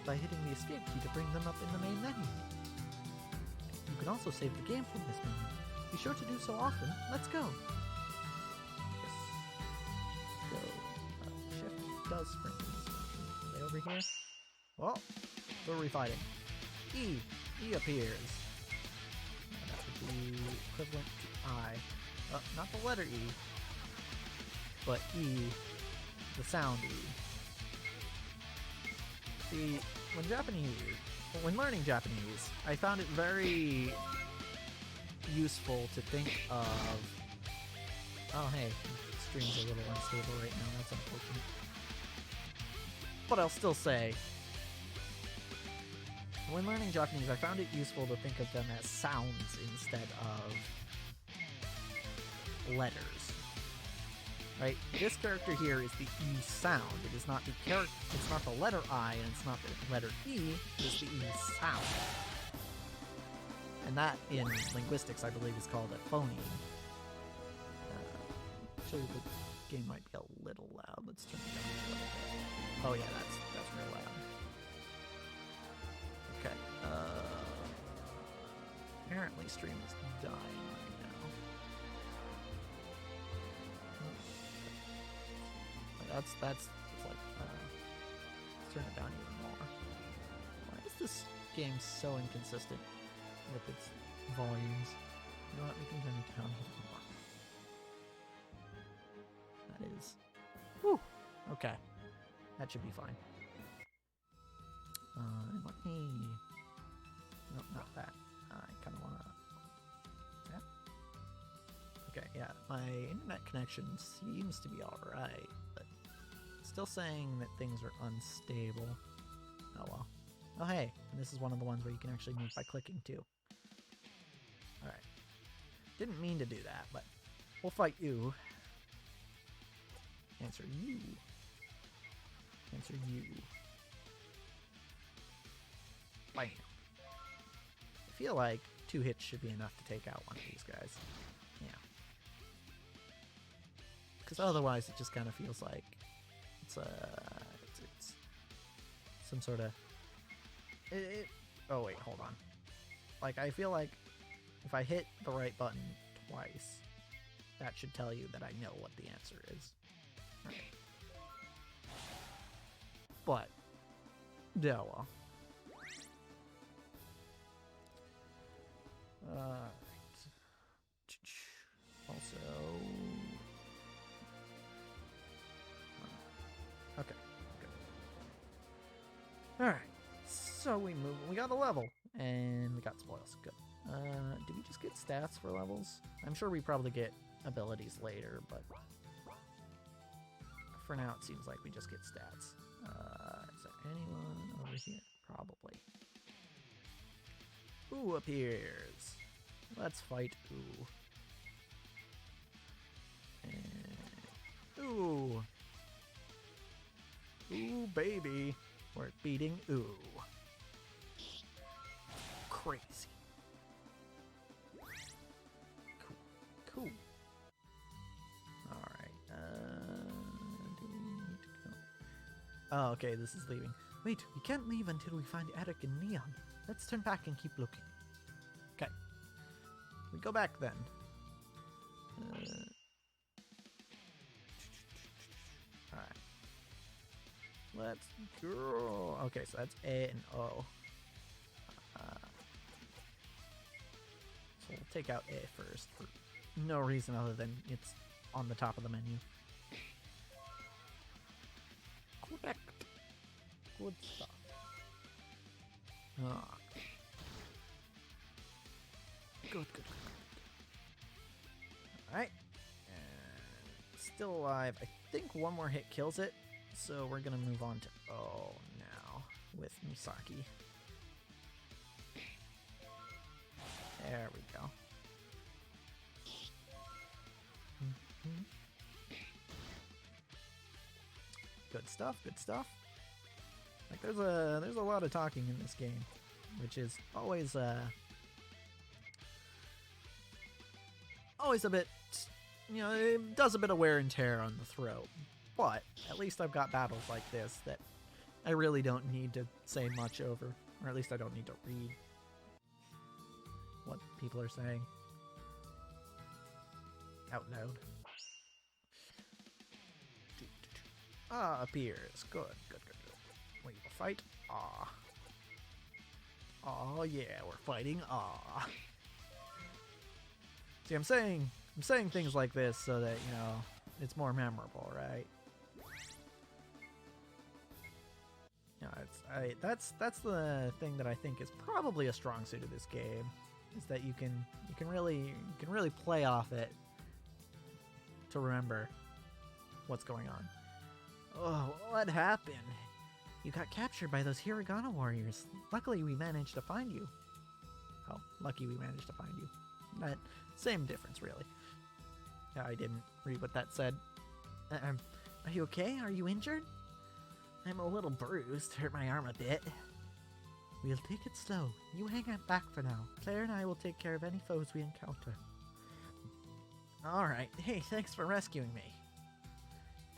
by hitting the escape key to bring them up in the main menu. You can also save the game from this menu. Be sure to do so often. Let's go. Yes. Go. Shift does spring this function. Are they over here? Well, who are we fighting? E. E appears. That would be equivalent to I. Not the letter E, but E, the sound E. See, when learning Japanese, I found it very useful to think of... Oh hey, the stream's a little unstable right now, that's unfortunate. But I'll still say, when learning Japanese, I found it useful to think of them as sounds instead of letters. Right? This character here is the E sound. It is not the it's not the letter I, and it's not the letter E, it is the E sound. And that, in linguistics, I believe is called a phoneme. Actually, the game might be a little loud. Let's turn it down a little bit. Oh yeah, that's real loud. Okay. Apparently stream is dying right now. That's like, let's turn it down even more. Why is this game so inconsistent with its volumes? You know what, we can turn it down even more. That is... Whew! Okay. That should be fine. Let me... Nope, not that. I kind of want to... Yeah? Okay, yeah. My internet connection seems to be alright, but it's still saying that things are unstable. Oh well. Oh hey, and this is one of the ones where you can actually move by clicking too. Alright. Didn't mean to do that, but we'll fight you. Answer you. Answer you. Bam. I feel like 2 hits should be enough to take out one of these guys. Yeah. Because otherwise it just kind of feels like it's some sort of... Oh wait, hold on. Like, I feel like if I hit the right button twice, that should tell you that I know what the answer is. Right. But, yeah, well. Alright. Also... Okay. Good. Alright. So we move. We got a level. And we got spoils. Good. Do we just get stats for levels? I'm sure we probably get abilities later, but... For now, it seems like we just get stats. Is there anyone over here? Probably. Ooh appears. Let's fight Ooh. And Ooh. Ooh, baby. We're beating Ooh. Crazy. Cool. Cool. Alright. Do we need to go? Oh, okay, this is leaving. Wait, we can't leave until we find Eric and Neon. Let's turn back and keep looking. Okay. We go back then. Alright. Let's go. Okay, so that's A and O. So we'll take out A first for no reason other than it's on the top of the menu. Correct. Good stuff. Oh. Good. Alright. Still alive. I think one more hit kills it. So we're gonna move on to O now with Misaki. There we go. Good stuff, good stuff. Like there's a lot of talking in this game, which is always a bit, you know, it does a bit of wear and tear on the throat. But at least I've got battles like this that I really don't need to say much over, or at least I don't need to read what people are saying out loud. Ah, appears. Good. We will fight. Ah. Oh yeah, we're fighting. Ah. See, I'm saying things like this so that, you know, it's more memorable, right? You know, that's the thing that I think is probably a strong suit of this game, is that you can really play off it to remember what's going on. Oh, what happened? You got captured by those Hiragana warriors. Luckily, we managed to find you. Oh, lucky we managed to find you. That same difference, really. Yeah, I didn't read what that said. Are you okay? Are you injured? I'm a little bruised. Hurt my arm a bit. We'll take it slow. You hang out back for now. Claire and I will take care of any foes we encounter. Alright. Hey, thanks for rescuing me.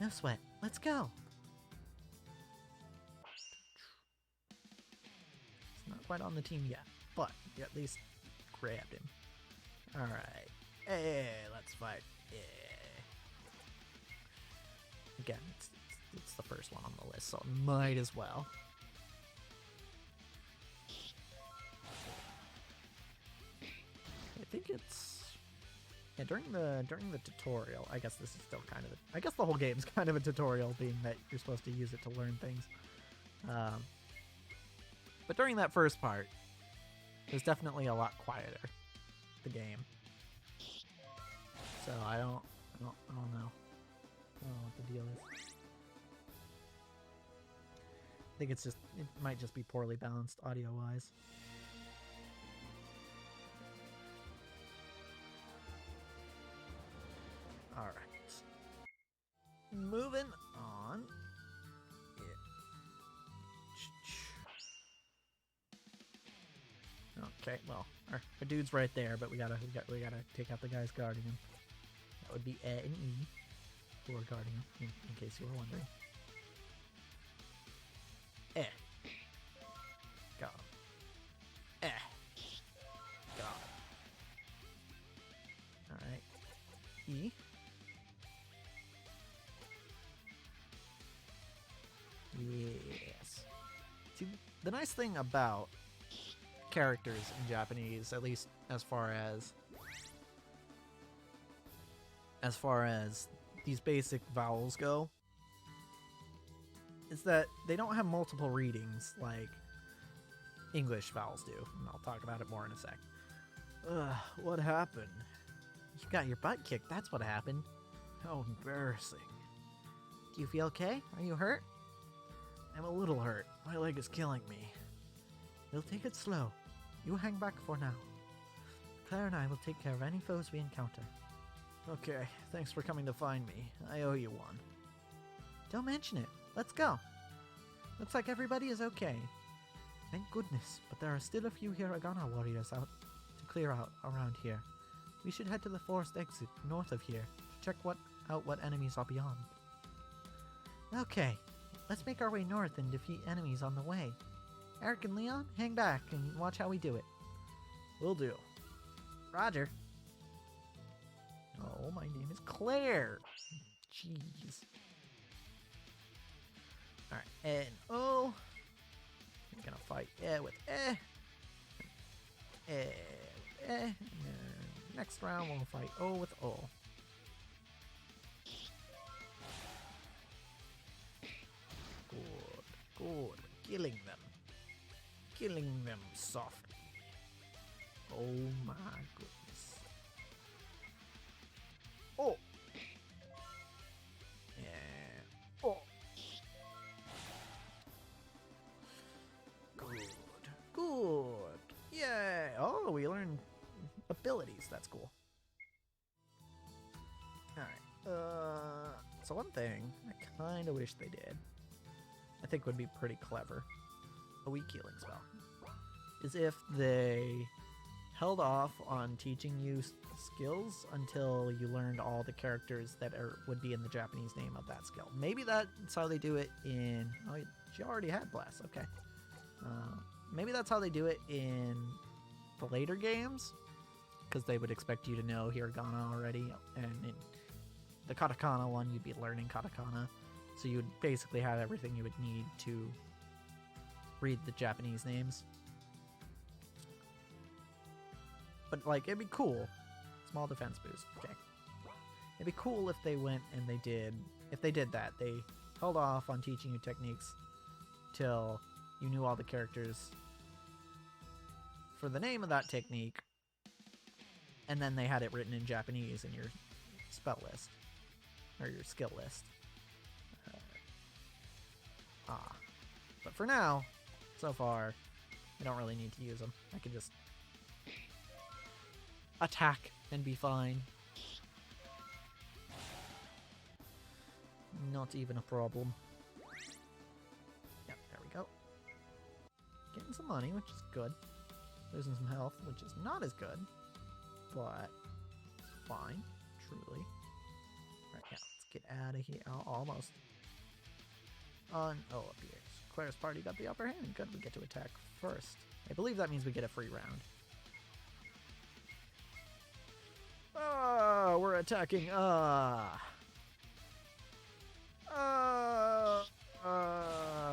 No sweat. Let's go. It's not quite on the team yet, but you at least grabbed him. Alright. Hey, let's fight. Yeah. Again, it's the first one on the list, so might as well. I think it's... Yeah, during the tutorial, I guess this is still kind of... I guess the whole game's kind of a tutorial, being that you're supposed to use it to learn things. But during that first part, it was definitely a lot quieter, the game. So I don't know. I don't know what the deal is. I think it might just be poorly balanced audio-wise. Alright. Moving on. Okay, well, our dude's right there, but we gotta take out the guys guarding him. That would be A and E, who are guarding him, in case you were wondering. Eh. Got him. Eh. Got him. Alright. E. Yes. See, the nice thing about characters in Japanese, at least as far as these basic vowels go is that they don't have multiple readings like English vowels do, and I'll talk about it more in a sec. What happened? You got your butt kicked, that's what happened. How embarrassing. Do you feel okay? Are you hurt? I'm a little hurt. My leg is killing me. We'll take it slow. You hang back for now. Claire and I will take care of any foes we encounter. Okay, thanks for coming to find me. I owe you one. Don't mention it. Let's go. Looks like everybody is okay. Thank goodness, but there are still a few Hiragana warriors out to clear out around here. We should head to the forest exit north of here to check out what enemies are beyond. Okay, let's make our way north and defeat enemies on the way. Eric and Leon, hang back and watch how we do it. Will do. Roger. Oh, my name is Claire. Jeez. Alright, and O. We're gonna fight with next round we'll fight O with O. Good. We're killing them softly. Oh my goodness. Oh. Yeah. Oh. Good. Yay. Oh, we learned abilities. That's cool. Alright. So one thing I kind of wish they did, I think would be pretty clever, a weak healing spell, is if they held off on teaching you skills until you learned all the characters that would be in the Japanese name of that skill. Maybe that's how they do it in... Oh, she already had Blast. Okay. Maybe that's how they do it in the later games, because they would expect you to know Hiragana already, and in the Katakana one, you'd be learning Katakana, so you would basically have everything you would need to read the Japanese names. But, like, it'd be cool. Small defense boost. Okay. It'd be cool if they went and they did... If they did that, they held off on teaching you techniques till you knew all the characters for the name of that technique, and then they had it written in Japanese in your spell list, or your skill list. But for now, so far, I don't really need to use them. I can just attack and be fine. Not even a problem. Yep, there we go. Getting some money, which is good. Losing some health, which is not as good, but fine, truly. Right, yeah, let's get out of here. Oh, almost. Up here. Claire's party got the upper hand. Good, we get to attack first. I believe that means we get a free round. Oh, we're attacking.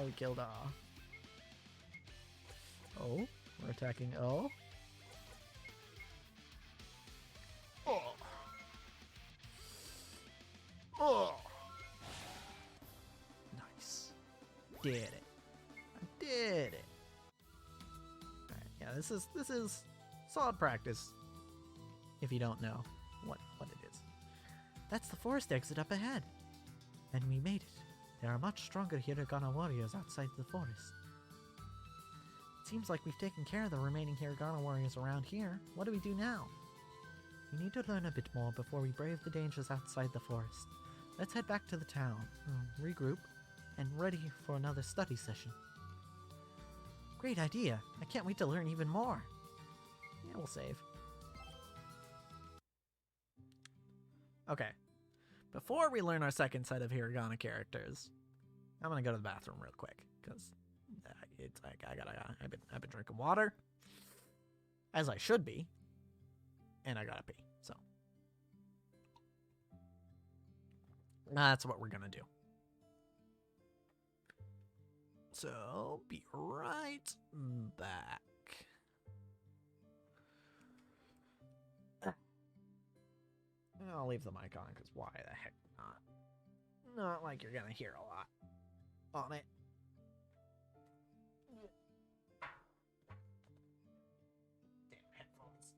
We killed Oh, we're attacking O. Oh. Oh. Nice. Did it. I did it. Alright, yeah, this is solid practice. If you don't know what it is. That's the forest exit up ahead. And we made it. There are much stronger Hiragana warriors outside the forest. It seems like we've taken care of the remaining Hiragana warriors around here. What do we do now? We need to learn a bit more before we brave the dangers outside the forest. Let's head back to the town, regroup, and ready for another study session. Great idea. I can't wait to learn even more. Yeah, we'll save. Okay. Before we learn our second set of Hiragana characters, I'm gonna go to the bathroom real quick, because it's like I've been drinking water, as I should be, and I gotta pee. So that's what we're gonna do. So be right back. I'll leave the mic on, because why the heck not? Not like you're gonna hear a lot on it. Damn headphones.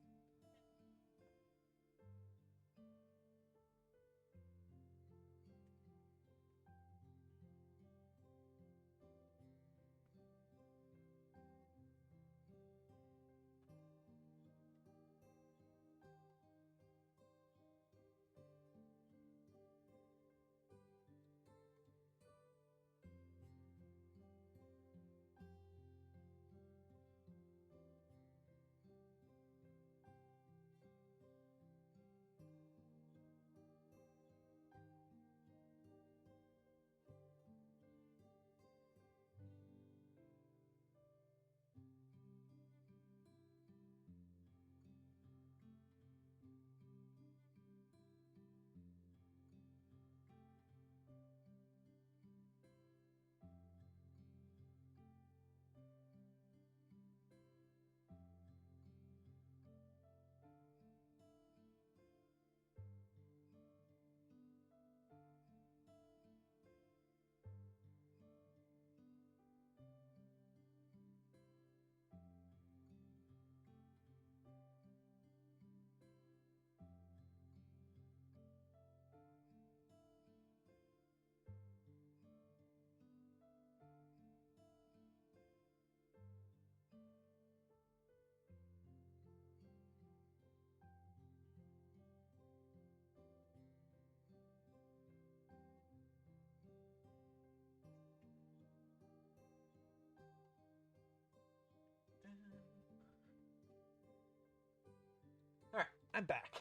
Alright, I'm back.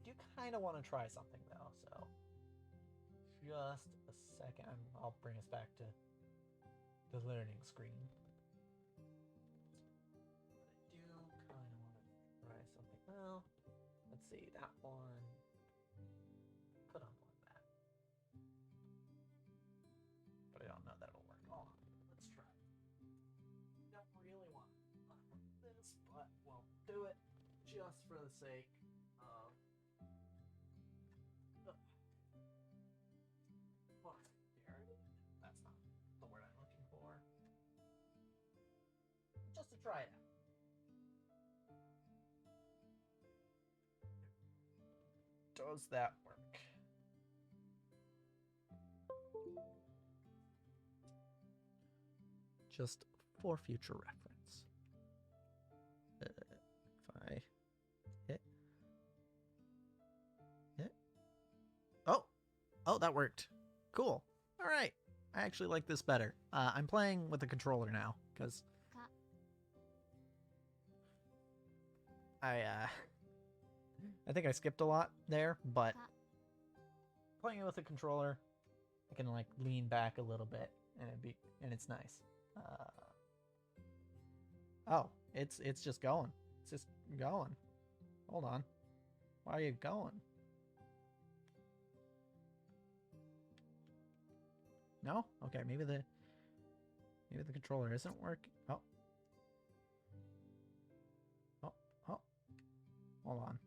Do kind of want to try something though, so just a second. I'll bring us back to the learning screen. But I do kind of want to try something. Well, let's see, that one could unplug that, but I don't know that it'll work. Oh, let's try. Don't really want to unplug this, but we'll do it just for the sake of posterity. That's not the word I'm looking for. Just to try it out. Does that work? Just for future reference. If I hit. Oh, that worked. Cool. All right. I actually like this better. I'm playing with the controller now because I think I skipped a lot there, but playing it with a controller, I can like lean back a little bit and it's nice. Oh, it's just going. It's just going. Hold on. Why are you going? No? Okay, maybe the controller isn't working. Oh. Hold on.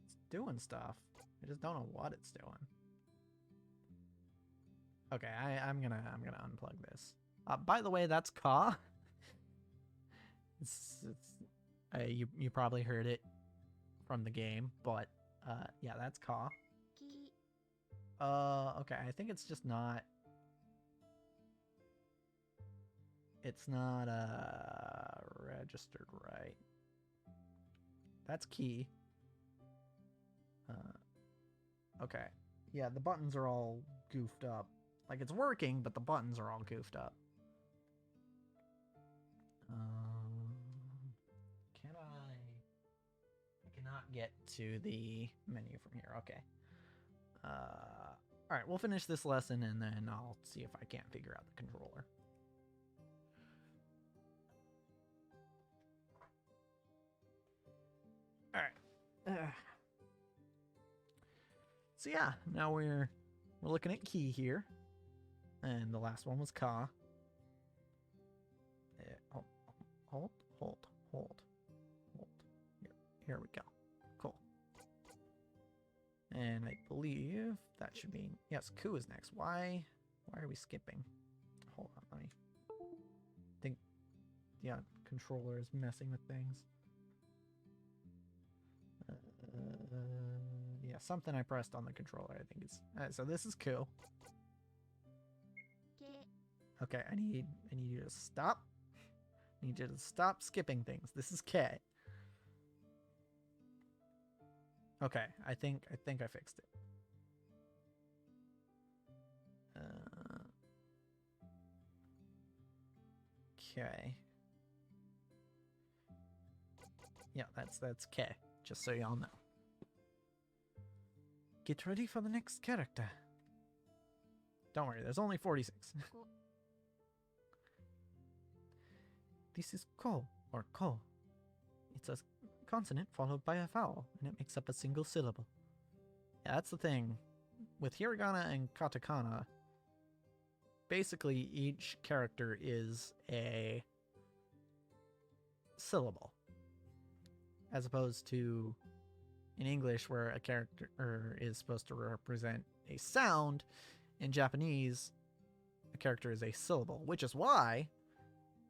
It's doing stuff. I just don't know what it's doing. Okay, I'm gonna unplug this. By the way, that's Caw. You probably heard it from the game, but yeah, that's Caw. Okay, I think it's just not. It's not registered right. That's Key. Okay. Yeah, the buttons are all goofed up. Like, it's working, but the buttons are all goofed up. Can I cannot get to the menu from here. Okay. Alright, we'll finish this lesson and then I'll see if I can't figure out the controller. Alright. So yeah, now we're looking at Key here. And the last one was Caw. Hold. Here we go. Cool. And I believe that should be... Yes, Ku is next. Why are we skipping? Hold on, let me... think... Yeah, controller is messing with things. Yeah, something I pressed on the controller, I think it's... so this is Ku. Okay, I need you to stop. I need you to stop skipping things. This is K. Okay, I think I fixed it. Okay. Yeah, that's K. Just so y'all know. Get ready for the next character. Don't worry, there's only 46. This is ko, or ko. It's a consonant followed by a vowel, and it makes up a single syllable. Yeah, that's the thing. With hiragana and katakana, basically each character is a syllable. As opposed to in English, where a character is supposed to represent a sound, in Japanese, a character is a syllable, which is why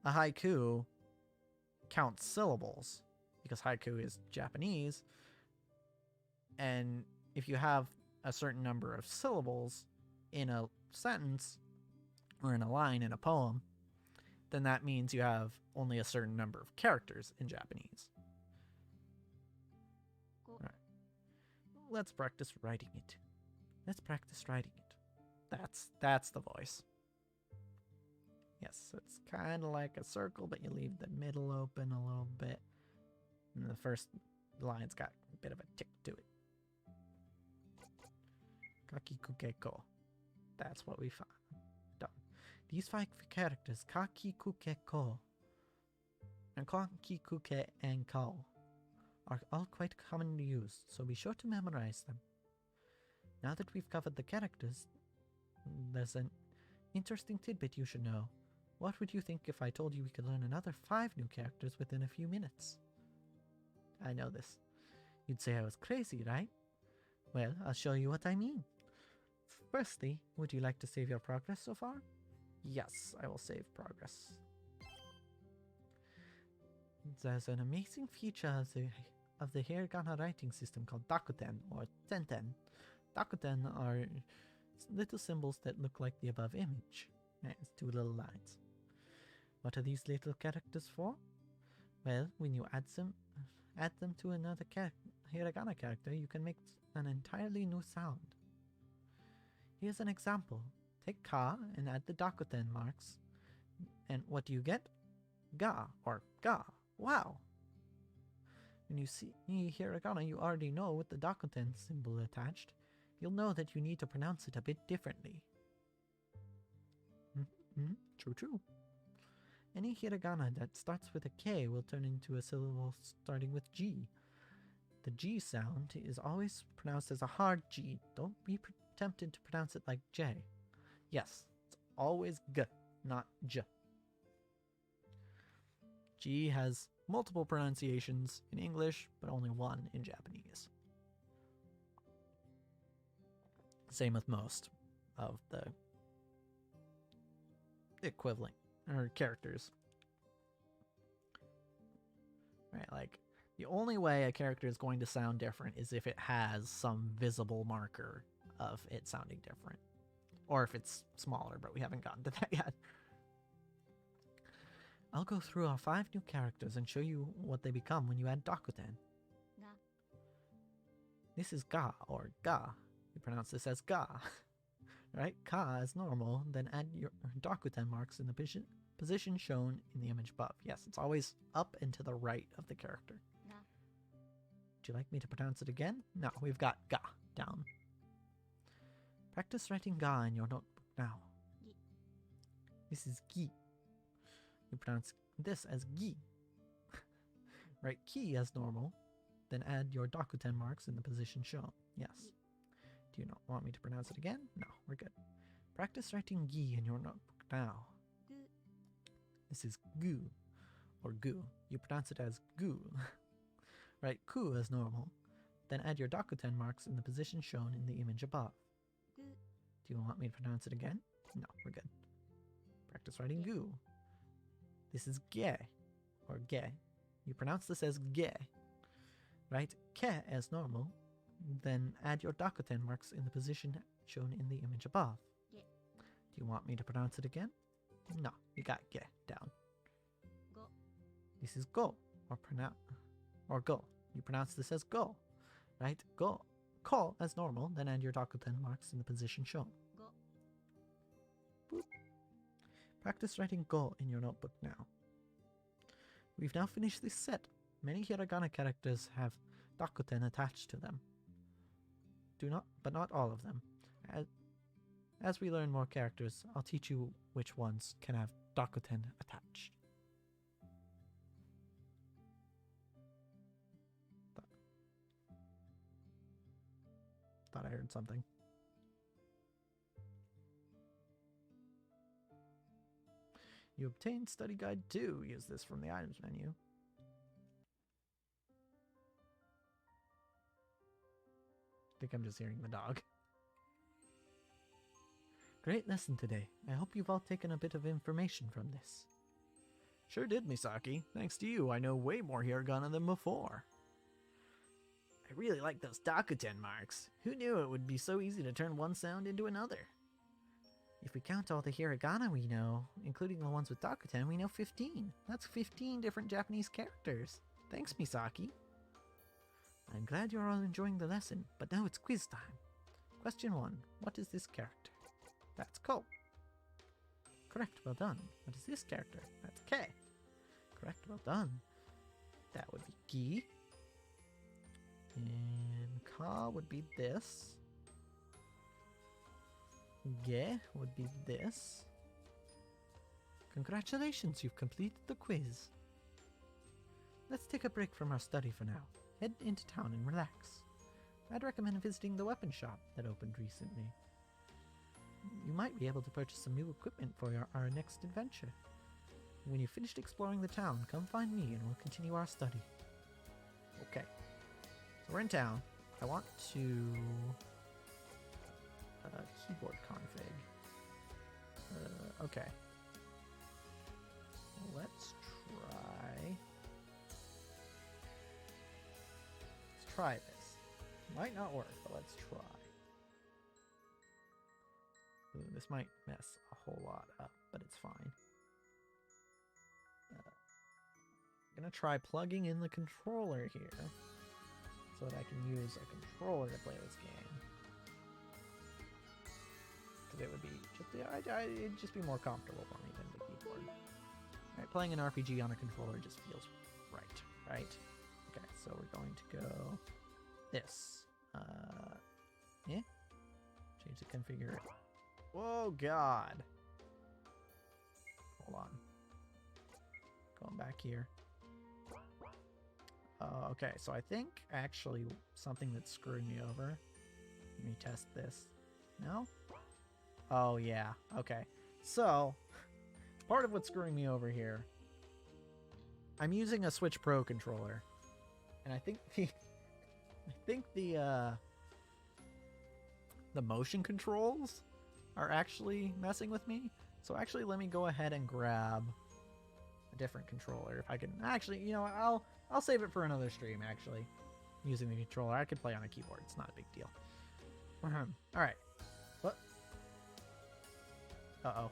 a haiku counts syllables, because haiku is Japanese, and if you have a certain number of syllables in a sentence or in a line in a poem, then that means you have only a certain number of characters in Japanese. All right. Let's practice writing it. Let's practice writing it. That's the voice. Yes, it's kind of like a circle, but you leave the middle open a little bit. And the first line's got a bit of a tick to it. Kakikukeko. That's what we found. Done. These 5 characters, kakikukeko, and kakikuke and ko, are all quite common to use, so be sure to memorize them. Now that we've covered the characters, there's an interesting tidbit you should know. What would you think if I told you we could learn another 5 new characters within a few minutes? I know this. You'd say I was crazy, right? Well, I'll show you what I mean. Firstly, would you like to save your progress so far? Yes, I will save progress. There's an amazing feature of the hiragana writing system called Dakuten or Tenten. Dakuten are little symbols that look like the above image. It's 2 little lines. What are these little characters for? Well, when you add them to another hiragana character, you can make an entirely new sound. Here's an example. Take ka and add the Dakuten marks. And what do you get? Ga or ga. Wow! When you see hiragana you already know with the Dakuten symbol attached, you'll know that you need to pronounce it a bit differently. True. Any hiragana that starts with a K will turn into a syllable starting with G. The G sound is always pronounced as a hard G. Don't be tempted to pronounce it like J. Yes, it's always G, not J. G has multiple pronunciations in English, but only one in Japanese. Same with most of the equivalent or characters. Right, like the only way a character is going to sound different is if it has some visible marker of it sounding different. Or if it's smaller, but we haven't gotten to that yet. I'll go through our 5 new characters and show you what they become when you add Dakuten. Ga. This is Ga or Ga. You pronounce this as Ga. Right? Ka as normal, then add your Dakuten marks in the position shown in the image above. Yes, it's always up and to the right of the character. Ga. Would you like me to pronounce it again? No, we've got Ga down. Practice writing Ga in your notebook now. Gi. This is Gi. You pronounce this as Gi. Write Ki as normal, then add your Dakuten marks in the position shown. Yes. Do you not want me to pronounce it again? No, we're good. Practice writing Gi in your notebook now. Gu. This is Gu, or Gu. You pronounce it as Gu. Write Ku as normal, then add your Dakuten marks in the position shown in the image above. Gu. Do you want me to pronounce it again? No, we're good. Practice writing gu. This is ge, or ge. You pronounce this as ge. Write ke as normal, then add your Dakuten marks in the position shown in the image above. Ge. Do you want me to pronounce it again? No, you got ge down. Go. This is go, or go. You pronounce this as go, right? Go. Ko as normal, then add your Dakuten marks in the position shown. Go. Boop. Practice writing go in your notebook now. We've now finished this set. Many hiragana characters have Dakuten attached to them. But not all of them. As we learn more characters, I'll teach you which ones can have Dakuten attached. Thought I heard something. You obtained Study Guide 2. Use this from the items menu. I think I'm just hearing the dog. Great lesson today. I hope you've all taken a bit of information from this. Sure did, Misaki. Thanks to you, I know way more hiragana than before. I really like those Dakuten marks. Who knew it would be so easy to turn one sound into another? If we count all the hiragana we know, including the ones with Dakuten, we know 15. That's 15 different Japanese characters. Thanks, Misaki. I'm glad you're all enjoying the lesson, but now it's quiz time. Question 1. What is this character? That's Ko. Correct, well done. What is this character? That's Ke. Correct, well done. That would be Gi. And Ka would be this. Ge would be this. Congratulations, you've completed the quiz. Let's take a break from our study for now. Head into town and relax. I'd recommend visiting the weapon shop that opened recently. You might be able to purchase some new equipment for our next adventure. When you've finished exploring the town, come find me and we'll continue our study. Okay. So we're in town. I want to... keyboard config. Okay. Let's try this. Might not work, but let's try. Ooh, this might mess a whole lot up, but it's fine. I'm gonna try plugging in the controller here so that I can use a controller to play this game. Because it would be just it'd just be more comfortable for me than the keyboard. Alright, playing an RPG on a controller just feels right? Okay, so we're going to go this. Yeah. Change the configure. Whoa, God. Hold on. Going back here. Okay, so I think actually something that's screwing me over. Let me test this. No? Oh, yeah. Okay. So, part of what's screwing me over here, I'm using a Switch Pro controller. And I think the motion controls are actually messing with me. So actually, let me go ahead and grab a different controller. If I can actually, you know, I'll save it for another stream. Actually, using the controller, I could play on a keyboard. It's not a big deal. All right. What? Uh-oh.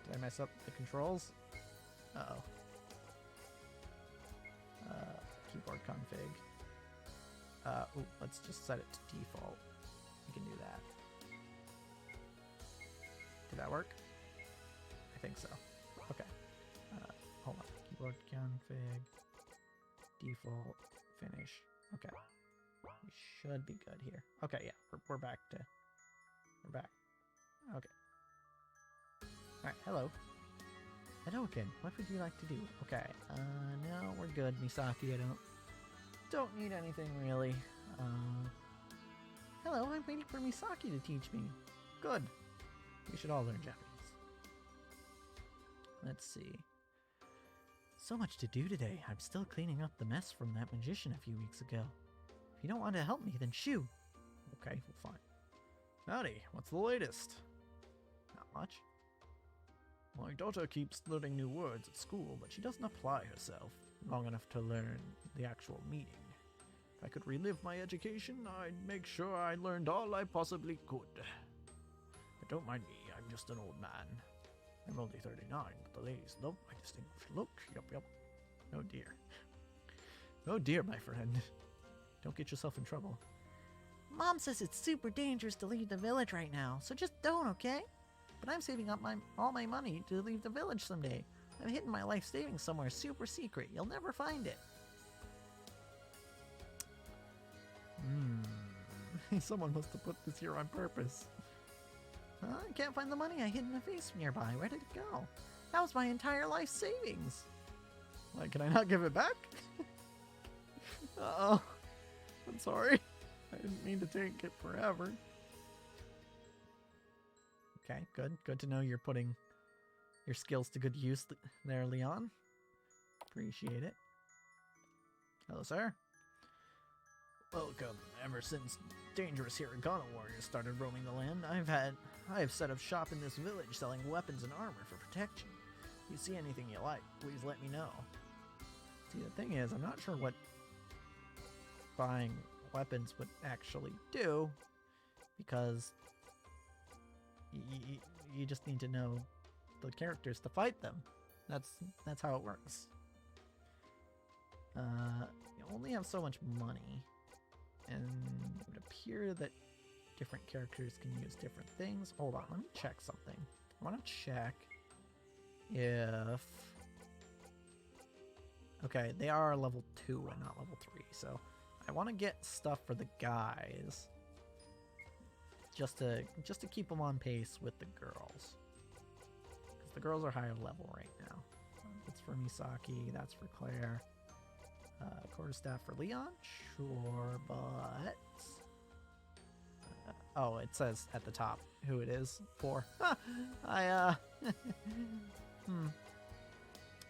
Did I mess up the controls? Uh-oh. Keyboard config. Ooh, let's just set it to default. We can do that. Did that work? I think so. Okay. Hold on. Keyboard config. Default. Finish. Okay. We should be good here. Okay, yeah. We're back to... We're back. Okay. Alright, hello. Hello again. What would you like to do? Okay. No, we're good, Misaki. I don't need anything really. Hello, I'm waiting for Misaki to teach me. Good. We should all learn Japanese. Let's see. So much to do today. I'm still cleaning up the mess from that magician a few weeks ago. If you don't want to help me, then shoo. Okay, well, fine. Howdy, what's the latest? Not much. My daughter keeps learning new words at school, but she doesn't apply herself long enough to learn the actual meaning. If I could relive my education, I'd make sure I learned all I possibly could. But don't mind me, I'm just an old man. I'm only 39, but the ladies love my distinguished look. Yup. Oh dear. Oh dear, my friend. Don't get yourself in trouble. Mom says it's super dangerous to leave the village right now, so just don't, okay? But I'm saving up all my money to leave the village someday. I'm hidden my life savings somewhere super secret. You'll never find it. Someone must have put this here on purpose. I can't find the money I hid in a vase nearby. Where did it go? That was my entire life savings. Why, can I not give it back? Uh-oh. I'm sorry. I didn't mean to take it forever. Okay, good. Good to know you're putting your skills to good use there, Leon. Appreciate it. Hello, sir. Welcome. Ever since dangerous Hiragana warriors started roaming the land, I have set up shop in this village selling weapons and armor for protection. If you see anything you like, please let me know. See, the thing is, I'm not sure what buying weapons would actually do, because you just need to know the characters to fight them. That's how it works. You only have so much money, and it would appear that different characters can use different things. Hold on, let me check something. I want to check if... Okay, they are level 2 and not level 3, so I want to get stuff for the guys just to keep them on pace with the girls, because the girls are higher level right now. That's for Misaki, that's for Claire. Quarterstaff for Leon, sure, but oh, it says at the top who it is for.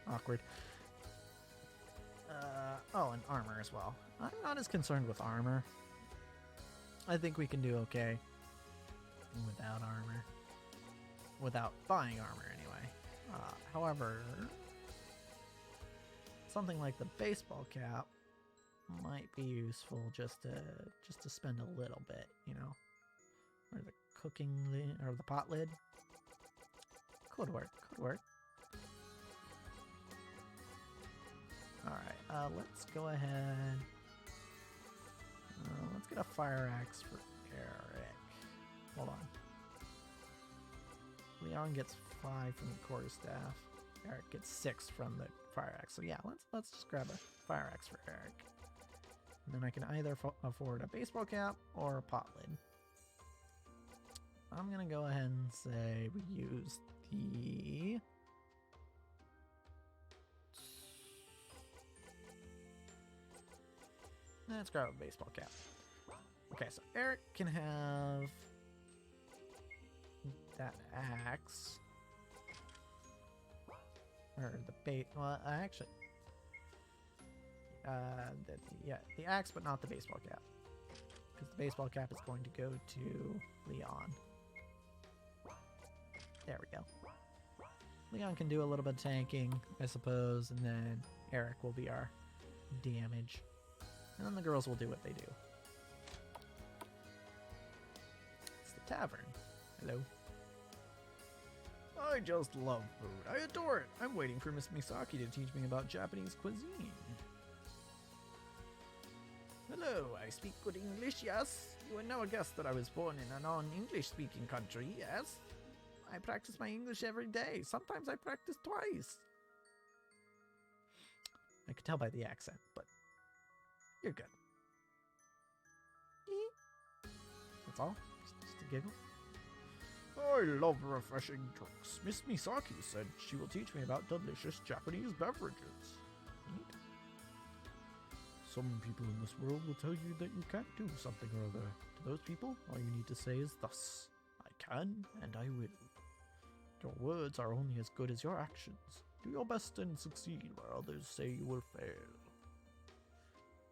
Awkward. Oh, and armor as well. I'm not as concerned with armor. I think we can do okay without armor. Without buying armor, anyway. However, something like the baseball cap might be useful just to spend a little bit, you know. Or the cooking lid, or the pot lid. Could work. Alright, let's go ahead. Let's get a fire axe for Eric. Hold on. Leon gets 5 from the quarterstaff. Eric gets 6 from the fire axe. So yeah, let's just grab a fire axe for Eric. And then I can either afford a baseball cap or a pot lid. I'm gonna go ahead and say we use the... Let's grab a baseball cap. Okay, so Eric can have that axe. Or the bait. Well, actually, the axe, but not the baseball cap, because the baseball cap is going to go to Leon. There we go. Leon can do a little bit of tanking, I suppose, and then Eric will be our damage, and then the girls will do what they do. It's the tavern. Hello. I just love food. I adore it. I'm waiting for Miss Misaki to teach me about Japanese cuisine. Hello, I speak good English, yes? You would never guess that I was born in a non-English speaking country, yes? I practice my English every day. Sometimes I practice twice. I could tell by the accent, but you're good. That's all? Just a giggle? I love refreshing drinks. Miss Misaki said she will teach me about delicious Japanese beverages. Neat. Some people in this world will tell you that you can't do something or other. To those people, all you need to say is thus. I can, and I will. Your words are only as good as your actions. Do your best and succeed where others say you will fail.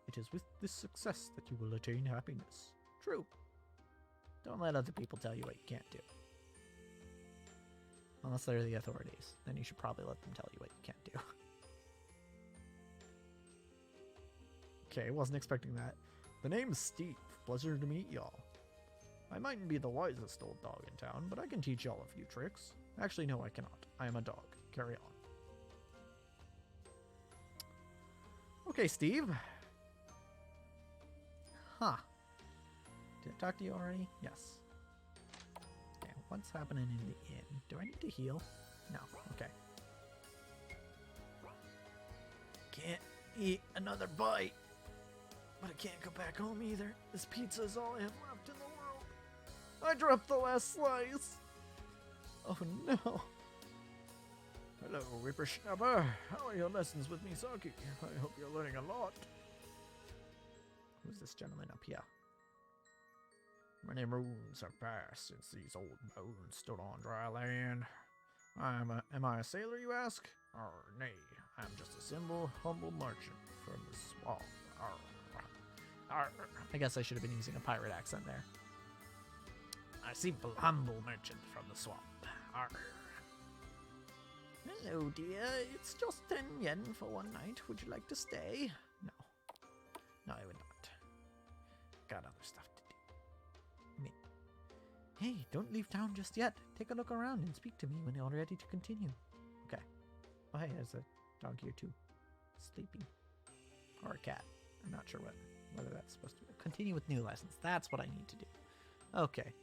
It is with this success that you will attain happiness. True. Don't let other people tell you what you can't do. Unless they're the authorities. Then you should probably let them tell you what you can't do. Okay, wasn't expecting that. The name's Steve. Pleasure to meet y'all. I mightn't be the wisest old dog in town, but I can teach y'all a few tricks. Actually, no, I cannot. I am a dog. Carry on. Okay, Steve. Huh. Did I talk to you already? Yes. Okay, what's happening in the inn? Do I need to heal? No. Okay. Can't eat another bite. But I can't go back home either. This pizza is all I have left in the world. I dropped the last slice. Oh no. Hello, whippersnapper. How are your lessons with Misaki? I hope you're learning a lot. Who's this gentleman up here? Many moons have passed since these old bones stood on dry land. Am I a sailor, you ask? Nay, I'm just a simple, humble merchant from the swamp. I guess I should have been using a pirate accent there. A simple, humble merchant from the swamp. Hello, dear. It's just 10 yen for one night. Would you like to stay? No. No, I would not. Got other stuff to do. Hey, don't leave town just yet. Take a look around and speak to me when you're ready to continue. Okay. Oh, hey, there's a dog here too. Sleeping. Or a cat. I'm not sure whether that's supposed to be. Continue with new lessons. That's what I need to do. Okay.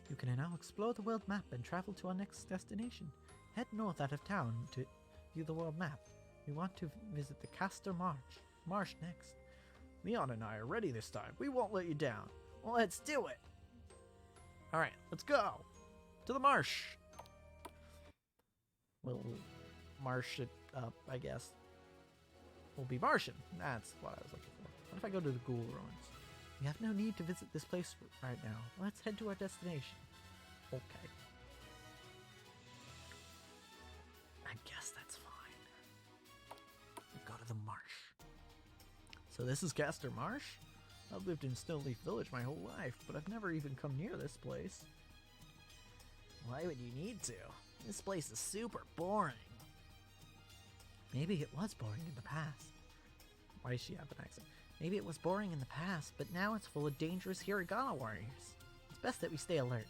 You can now explore the world map and travel to our next destination. Head north out of town to view the world map. We want to visit the Castor Marsh next. Leon and I are ready this time. We won't let you down. Well, let's do it. Alright, let's go. To the marsh. We'll marsh it up, I guess. We'll be Martian. That's what I was looking for. What if I go to the Ghoul Ruins? We have no need to visit this place right now. Let's head to our destination. Okay. I guess that's fine. We go to the marsh. So this is Castor Marsh? I've lived in Snowleaf Village my whole life, but I've never even come near this place. Why would you need to? This place is super boring. Maybe it was boring in the past. Why does she have an accent? Maybe it was boring in the past, but now it's full of dangerous Hiragana warriors. It's best that we stay alert.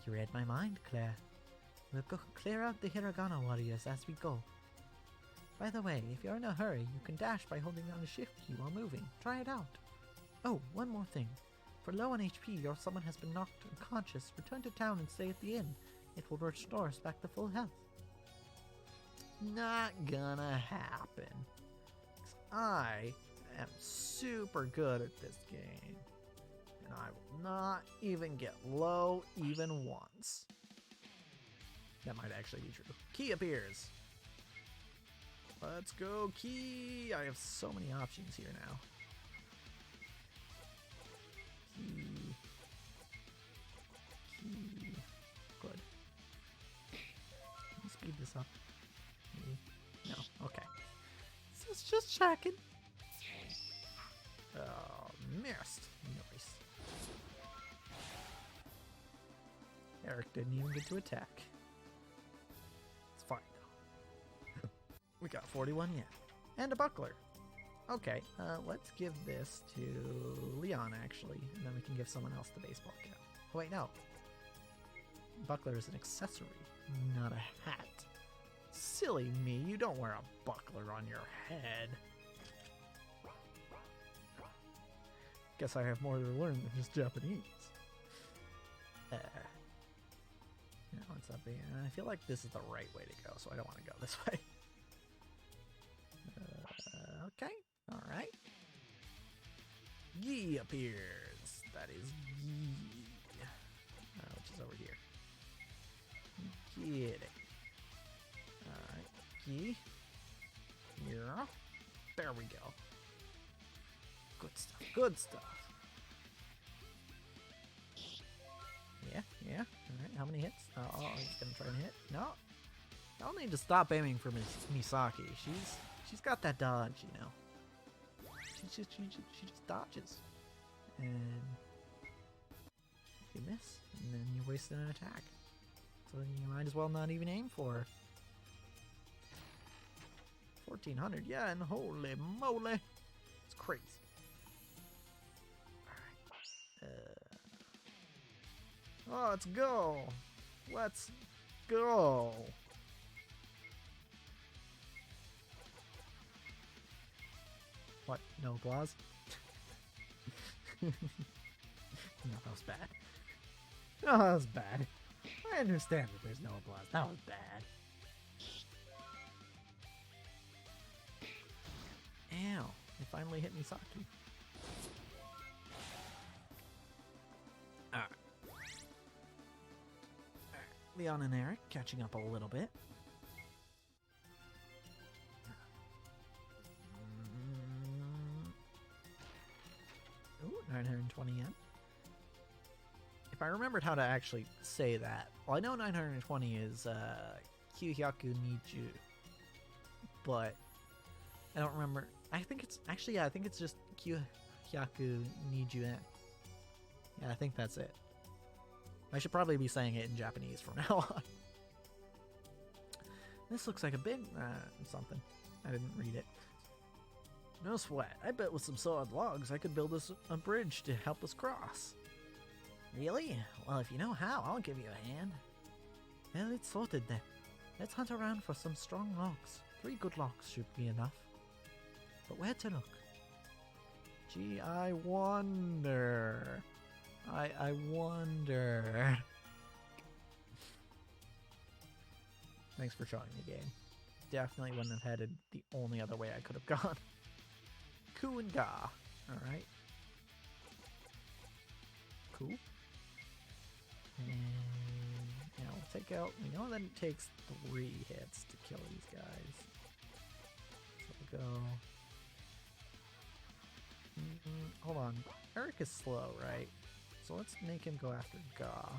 You read my mind, Claire. We'll go clear out the Hiragana warriors as we go. By the way, if you're in a hurry, you can dash by holding down the shift key while moving. Try it out. Oh, one more thing. For low on HP or someone has been knocked unconscious, return to town and stay at the inn. It will restore us back to full health. Not gonna happen. 'Cause I am super good at this game. And I will not even get low even once. That might actually be true. Key appears. Let's go, key. I have so many options here now. Key. Key. Good. Let me speed this up. Maybe. No, okay. So it's just checking. Oh, missed. Nice. Eric didn't even get to attack. It's fine though. We got 41 yen. And a buckler. Okay, let's give this to Leon actually, and then we can give someone else the baseball cap. Oh wait, no. Buckler is an accessory, not a hat. Silly me, you don't wear a buckler on your head. Guess I have more to learn than just Japanese. What's up here? I feel like this is the right way to go, so I don't want to go this way. Okay, alright. Yi appears. That is Yi. Which is over here. Get it. Alright, Yi. Yeah. There we go. Good stuff, good stuff. Yeah. Alright, how many hits? Oh, he's gonna try and hit. No. I'll need to stop aiming for Misaki. She's got that dodge, you know. she just dodges. And you miss, and then you wasted an attack. So you might as well not even aim for her. 1400, yeah, and holy moly, it's crazy. Alright. Let's go. Let's go. What? No applause? No, that was bad. No, that was bad. I understand that there's no applause. That was bad. Ow. It finally hit Misaki. Alright. Leon and Eric catching up a little bit. Ooh, 920 yen. If I remembered how to actually say that, well, I know 920 is Kyuhyaku Niju, but I don't remember. I think it's actually, yeah, I think it's just Kyuhyaku Niju En. Yeah, I think that's it. I should probably be saying it in Japanese from now on. This looks like a big something. I didn't read it. No sweat. I bet with some solid logs I could build us a bridge to help us cross. Really? Well, if you know how, I'll give you a hand. Well, it's sorted then. Let's hunt around for some strong logs. 3 good logs should be enough. But where to look? Gee, I wonder. I wonder. Thanks for showing the game. Definitely wouldn't have headed the only other way I could have gone. Ku and Ga. Alright. Cool. And yeah, we'll take out. We know that it takes 3 hits to kill these guys. So we'll go. Hold on. Eric is slow, right? So let's make him go after Ga.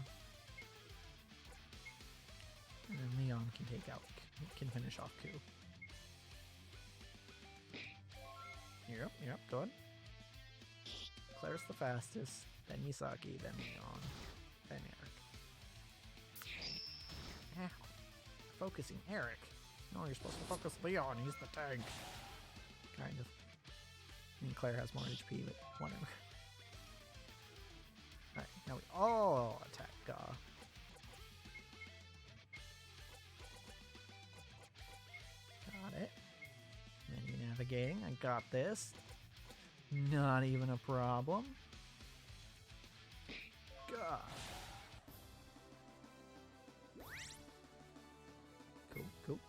And then Leon can can finish off Ku. Yep, good. Claire's the fastest, then Misaki, then Leon, then Eric. Focusing Eric. No, you're supposed to focus Leon, he's the tank. Kind of. I mean, Claire has more HP, but whatever. Alright, now we all attack Ga. Got it. Menu navigating, I got this. Not even a problem. God. Cool.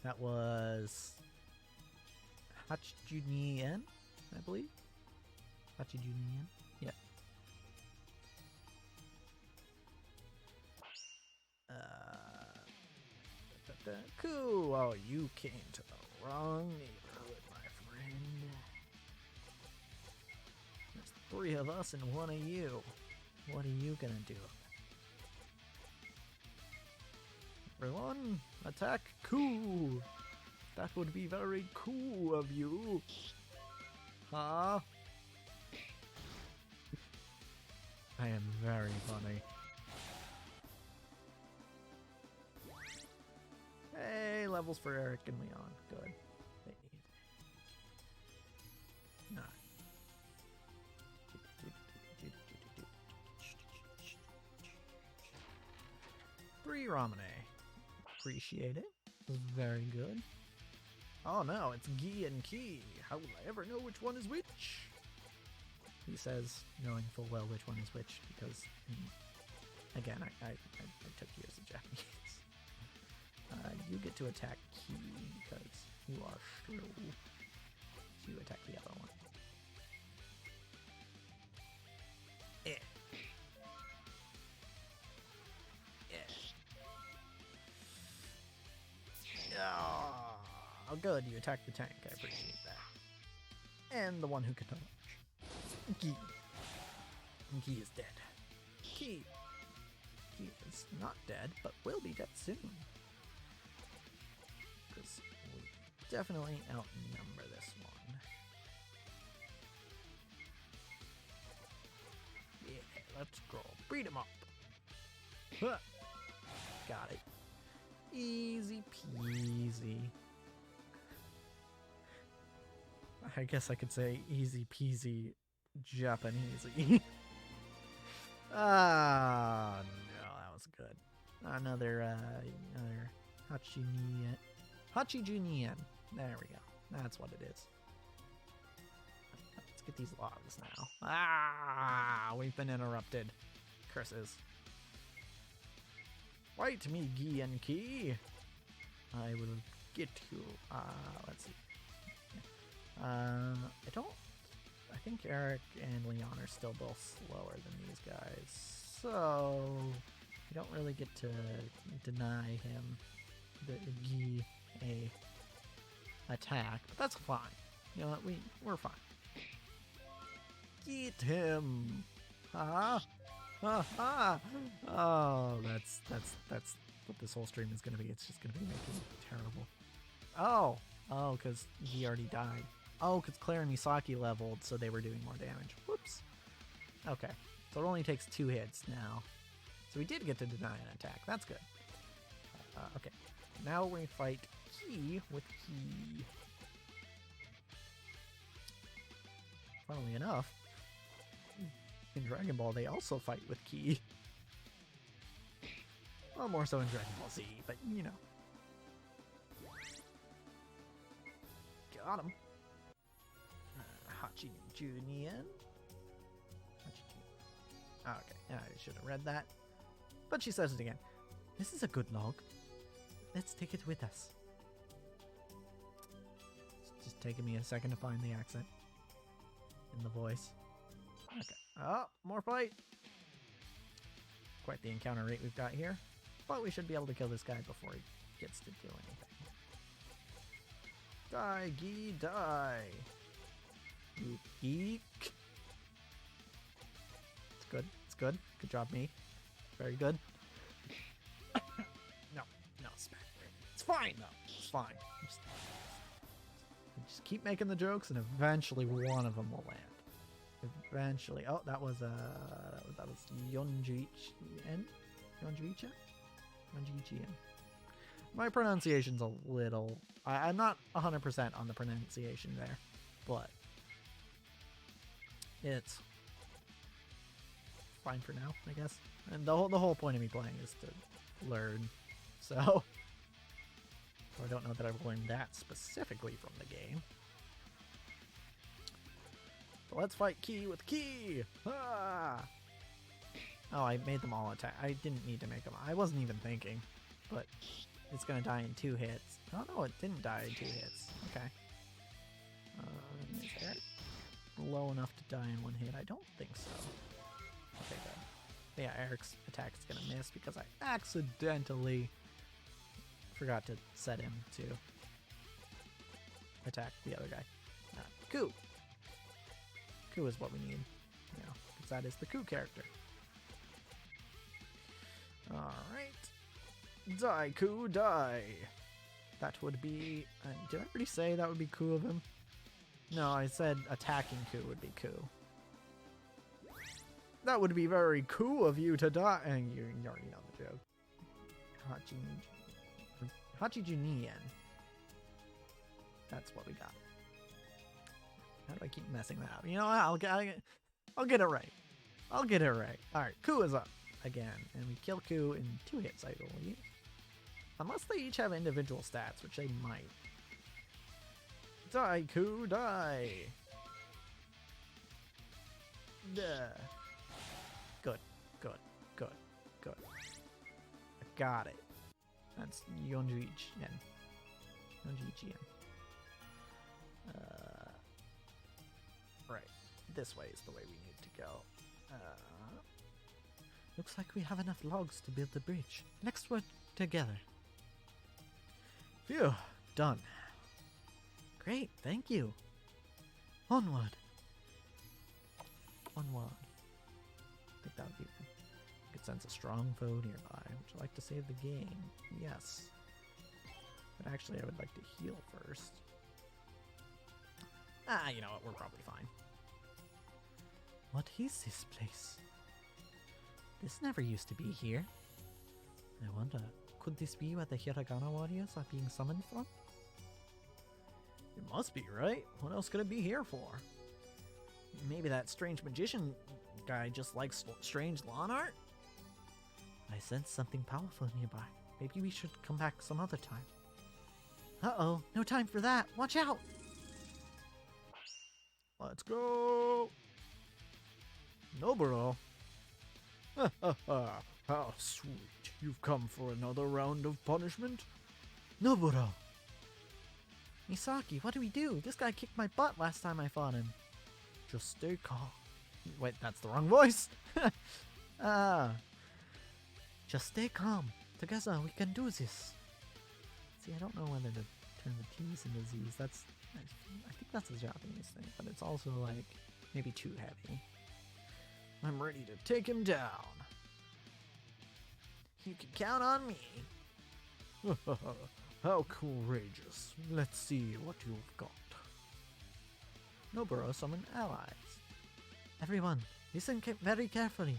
That was Hachijunien, I believe. Hachijunien? Yeah. Cool. Oh, you came to the wrong neighborhood, my friend. There's 3 of us and 1 of you. What are you gonna do? Everyone, attack Ku! That would be very cool of you. Huh? I am very funny. Hey, levels for Eric and Leon. Good. They need it. Nah. 3 Ramune. Appreciate it. Very good. Oh no, it's Gi and Ki. How will I ever know which one is which? He says, knowing full well which one is which, because, again, I took years of Japanese. You get to attack Ki because you are slow. So you attack the other one. Oh, good, you attacked the tank. I appreciate that. And the one who can dodge. Ki. Ki is dead. Ki is not dead, but will be dead soon. Because we definitely outnumber this one. Yeah, let's go. Beat him up. Huh. Got it. Easy peasy. I guess I could say easy peasy Japanesey. Ah, no, that was good. Another Hachijunian. Hachijunian. There we go. That's what it is. Let's get these logs now. Ah, we've been interrupted. Curses. Fight me, Gienki. I will get you. Let's see. I think Eric and Leon are still both slower than these guys, so you don't really get to deny him the Gi a attack, but that's fine. You know what? We're fine. Get him! Ha ha ha! Oh, that's what this whole stream is gonna be. It's just gonna be making it terrible. Oh, because he already died. Oh, because Claire and Misaki leveled, so they were doing more damage. Whoops. Okay, so it only takes 2 hits now. So we did get to deny an attack. That's good. Okay, now we fight Ki with Ki. Funnily enough, in Dragon Ball, they also fight with Ki. Well, more so in Dragon Ball Z, but you know. Got him. Hachijunian. Okay, I should have read that. But she says it again. This is a good log. Let's take it with us. It's just taking me a second to find the accent in the voice. Okay. Oh, more fight. Quite the encounter rate we've got here. But we should be able to kill this guy before he gets to do anything. Die, Gi, die. You geek. It's good. It's good. Good job, me. Very good. No, it's bad. It's fine, though. It's fine. Just keep making the jokes, and eventually one of them will land. Eventually. Oh, that was Yonjuichian? Yonjuichian? Yonjuichian. My pronunciation's a little... I'm not 100% on the pronunciation there, but it's fine for now, I guess. And the whole point of me playing is to learn, so I don't know that I've learned that specifically from the game. But let's fight Ki with Ki! Ah! Oh, I made them all attack. I didn't need to make them. I wasn't even thinking, but it's gonna die in 2 hits. Oh no, it didn't die in 2 hits. Okay. Is Eric low enough to die in 1 hit? I don't think so. Okay, good. Yeah, Eric's attack is gonna miss because I accidentally forgot to set him to attack the other guy. Ku! Ku is what we need. You know, because that is the Ku character. Alright. Die, Ku, die! That would be... did I already say that would be Ku of him? No, I said attacking Ku would be Ku. That would be very Ku of you to die... And you already know the joke. Hachijunian. That's what we got. How do I keep messing that up? You know what? I'll get it right. I'll get it right. Alright, Ku is up again. And we kill Ku in 2 hits, I believe. Unless they each have individual stats, which they might. Die, Ku, die! Duh. Good. I got it. That's Yonjuichian. Right. This way is the way we need to go. Looks like we have enough logs to build the bridge. Let's work together. Phew, done. Great, thank you. Onward. I think that would be... I could sense a strong foe nearby. Would you like to save the game? Yes. But actually, I would like to heal first. You know what? We're probably fine. What is this place? This never used to be here. I wonder, could this be where the Hiragana warriors are being summoned from? It must be, right? What else could it be here for? Maybe that strange magician guy just likes strange lawn art? I sense something powerful nearby. Maybe we should come back some other time. Uh-oh, no time for that. Watch out! Let's go! Noburo! Ha ha ha! How sweet. You've come for another round of punishment? Noburo! Misaki, what do we do? This guy kicked my butt last time I fought him. Just stay calm. Wait, that's the wrong voice! Just stay calm. Together we can do this. See, I don't know whether to turn the T's into Z's. I think that's a Japanese thing, but it's also like maybe too heavy. I'm ready to take him down. You can count on me. How courageous. Let's see what you've got. Noburo summoned allies. Everyone, listen very carefully.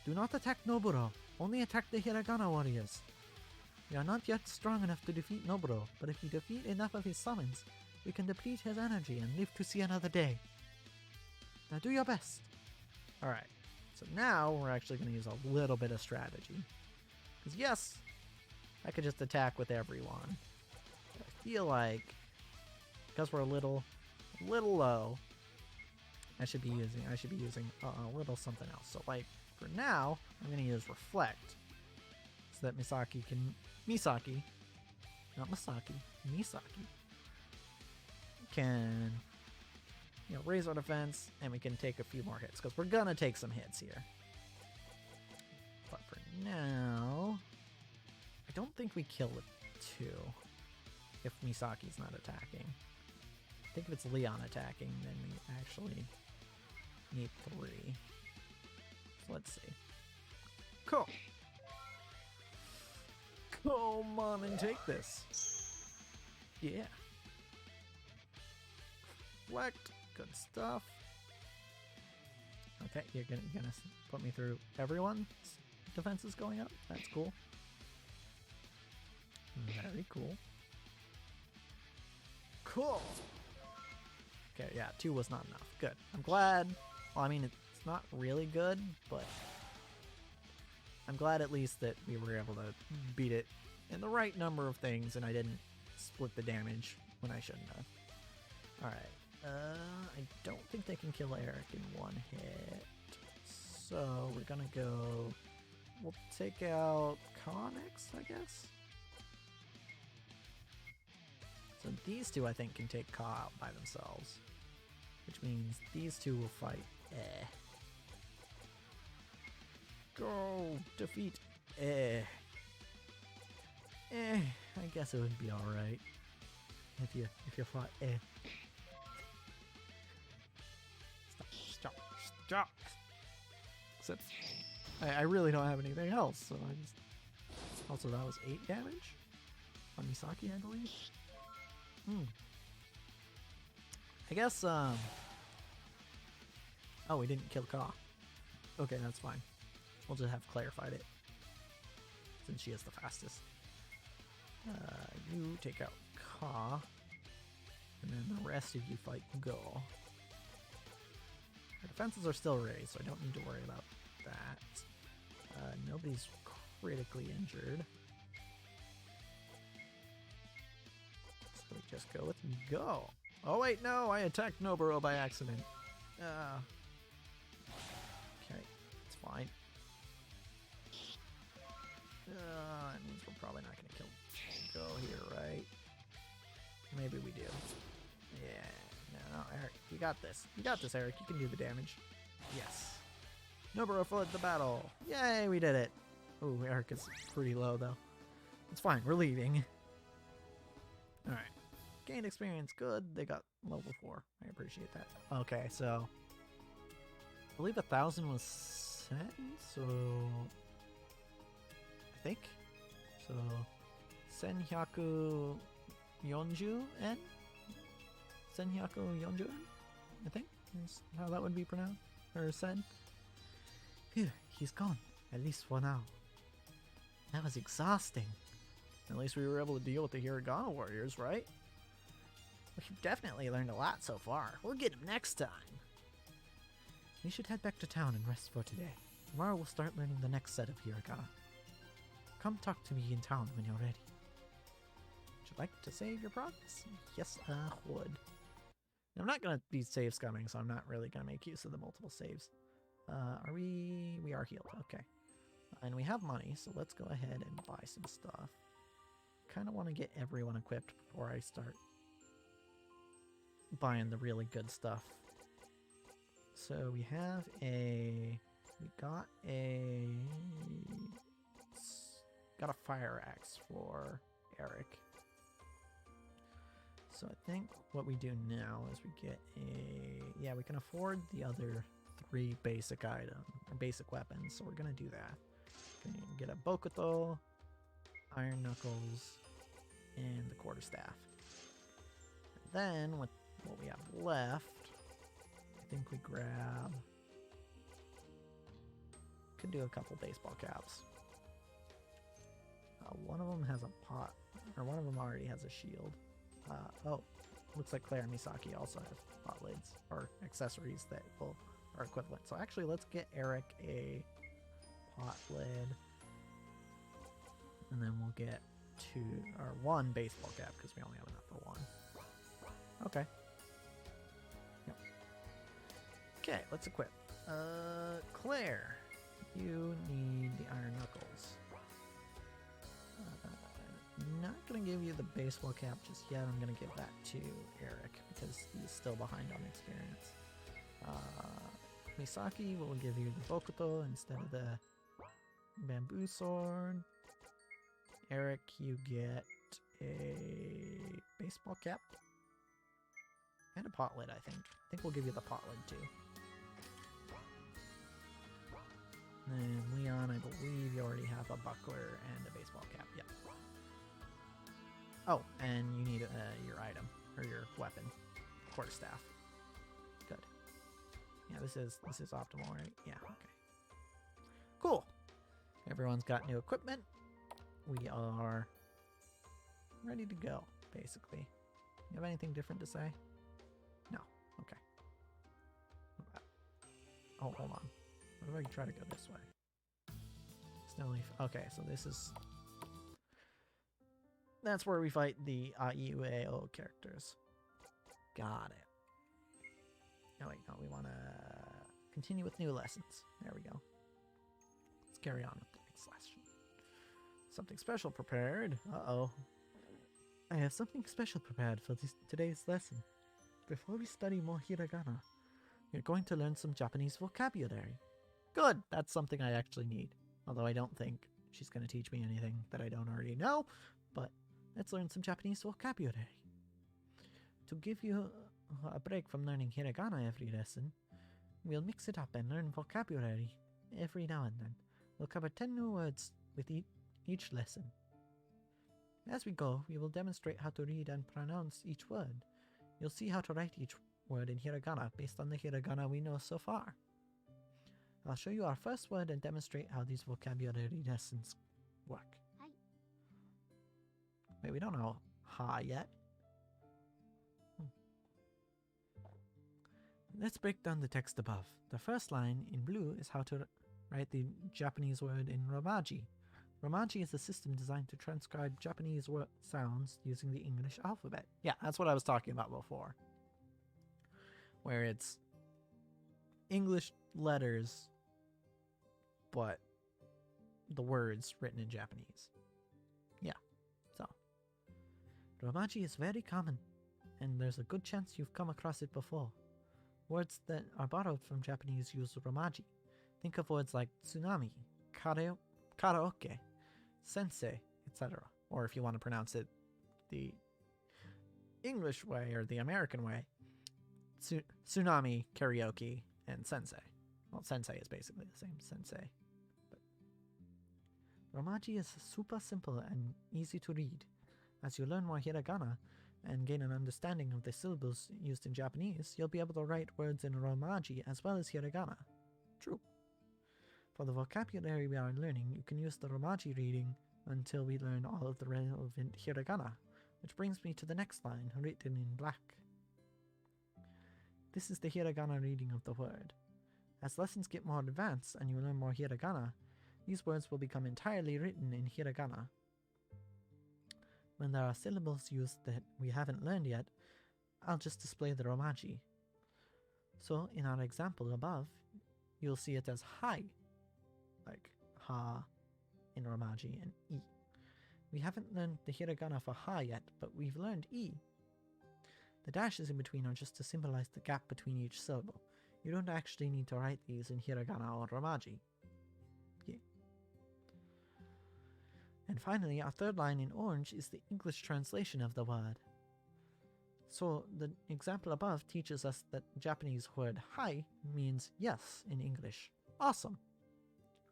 Do not attack Noburo. Only attack the Hiragana warriors. We are not yet strong enough to defeat Noburo, but if we defeat enough of his summons, we can deplete his energy and live to see another day. Now do your best. Alright, so now we're actually going to use a little bit of strategy. Because yes, I could just attack with everyone. But I feel like, because we're a little low, I should be using a little something else. So like, for now, I'm going to use Reflect. So that Misaki, can, raise our defense, and we can take a few more hits, because we're gonna take some hits here. But for now, I don't think we kill with 2, if Misaki's not attacking. I think if it's Leon attacking, then we actually need 3. So let's see. Cool. Come on and take this. Yeah. Reflect. Good stuff. Okay, you're gonna put me through everyone's defenses going up. That's cool. Very cool. Cool. Okay, yeah, 2 was not enough. Good. I'm glad. Well, I mean, it's not really good, but I'm glad at least that we were able to beat it in the right number of things, and I didn't split the damage when I shouldn't have. Alright. I don't think they can kill Eric in 1 hit. So we're gonna go... We'll take out Connix, I guess? So these 2, I think, can take Ka out by themselves. Which means these 2 will fight Go! Defeat I guess it would be alright. If you fought Stop! Except I really don't have anything else, so I just... Also, that was 8 damage? On Misaki, I believe? I guess, Oh, we didn't kill Ka. Okay, that's fine. We'll just have clarified it. Since she is the fastest. You take out Ka. And then the rest of you fight Go. Our defenses are still raised, so I don't need to worry about that. Nobody's critically injured. So we just go with Go. Oh wait, no, I attacked Noburo by accident. Okay, it's fine. That means we're probably not going to kill Go here, right? Maybe we do. Yeah, no, Eric, you got this. You got this, Eric. You can do the damage. Yes. Noburo fled the battle. Yay, we did it. Ooh, Eric is pretty low, though. It's fine. We're leaving. Alright. Gained experience. Good. They got level 4. I appreciate that. Okay, so... I believe 1,000 was sent, so... I think. So... Senhyaku Yonju En? Senhyaku Yonju En? I think is how that would be pronounced or said. Phew, he's gone. At least for now. That was exhausting. At least we were able to deal with the Hiragana warriors, right? We've definitely learned a lot so far. We'll get him next time. We should head back to town and rest for today. Tomorrow we'll start learning the next set of Hiragana. Come talk to me in town when you're ready. Would you like to save your progress? Yes, I would. I'm not going to be save scumming, so I'm not really going to make use of the multiple saves. Are we? We are healed. Okay. And we have money, so let's go ahead and buy some stuff. Kind of want to get everyone equipped before I start buying the really good stuff. So we have got a fire axe for Eric. So I think what we do now is we get we can afford the other 3 basic basic weapons, so we're gonna do that. Gonna get a Bokuto, Iron Knuckles, and the Quarterstaff. Then with what we have left, I think we could do a couple baseball caps. One of them has a pot, or one of them already has a shield. Looks like Claire and Misaki also have pot lids, or accessories that are equivalent. So actually, let's get Eric a pot lid, and then we'll get 1 baseball cap, because we only have enough for 1. Okay. Yep. Okay, let's equip. Claire, you need the Iron Knuckles. Not gonna give you the baseball cap just yet. I'm gonna give that to Eric because he's still behind on experience. Misaki will give you the Bokuto instead of the bamboo sword. Eric, you get a baseball cap and a pot lid, I think. I think we'll give you the pot lid too. And Leon, I believe you already have a buckler and a baseball cap. Yep. Oh, and you need your item, or your weapon, Quarterstaff. Good. Yeah, this is optimal, right? Yeah, okay. Cool. Everyone's got new equipment. We are ready to go, basically. You have anything different to say? No. Okay. Oh, hold on. What if I try to go this way? Snowleaf. Okay, so this is... That's where we fight the IUAO characters. Got it. Oh wait, no, we want to continue with new lessons. There we go. Let's carry on with the next lesson. Something special prepared. Uh-oh. I have something special prepared for today's lesson. Before we study more hiragana, we're going to learn some Japanese vocabulary. Good! That's something I actually need. Although I don't think she's going to teach me anything that I don't already know, but let's learn some Japanese vocabulary. To give you a break from learning hiragana every lesson, we'll mix it up and learn vocabulary every now and then. We'll cover 10 new words with each lesson. As we go, we will demonstrate how to read and pronounce each word. You'll see how to write each word in hiragana based on the hiragana we know so far. I'll show you our first word and demonstrate how these vocabulary lessons work. Hi. Wait, we don't know ha yet. Let's break down the text above. The first line in blue is how to write the Japanese word in Romaji. Romaji is a system designed to transcribe Japanese sounds using the English alphabet. Yeah, that's what I was talking about before. Where it's English letters, but the words written in Japanese. Yeah, so. Romaji is very common, and there's a good chance you've come across it before. Words that are borrowed from Japanese use Romaji. Think of words like tsunami, karaoke, sensei, etc. Or if you want to pronounce it the English way or the American way, tsunami, karaoke, and sensei. Well, sensei is basically the same, sensei. Romaji is super simple and easy to read. As you learn more hiragana and gain an understanding of the syllables used in Japanese, you'll be able to write words in Romaji as well as hiragana. True. For the vocabulary we are learning, you can use the Romaji reading until we learn all of the relevant hiragana, which brings me to the next line, written in black. This is the hiragana reading of the word. As lessons get more advanced and you learn more hiragana, these words will become entirely written in hiragana. When there are syllables used that we haven't learned yet, I'll just display the Romaji. So, in our example above, you'll see it as hai, like ha in Romaji, and i. We haven't learned the hiragana for ha yet, but we've learned i. The dashes in between are just to symbolize the gap between each syllable. You don't actually need to write these in hiragana or Romaji. Yeah. And finally, our third line in orange is the English translation of the word. So the example above teaches us that the Japanese word hai means yes in English. Awesome.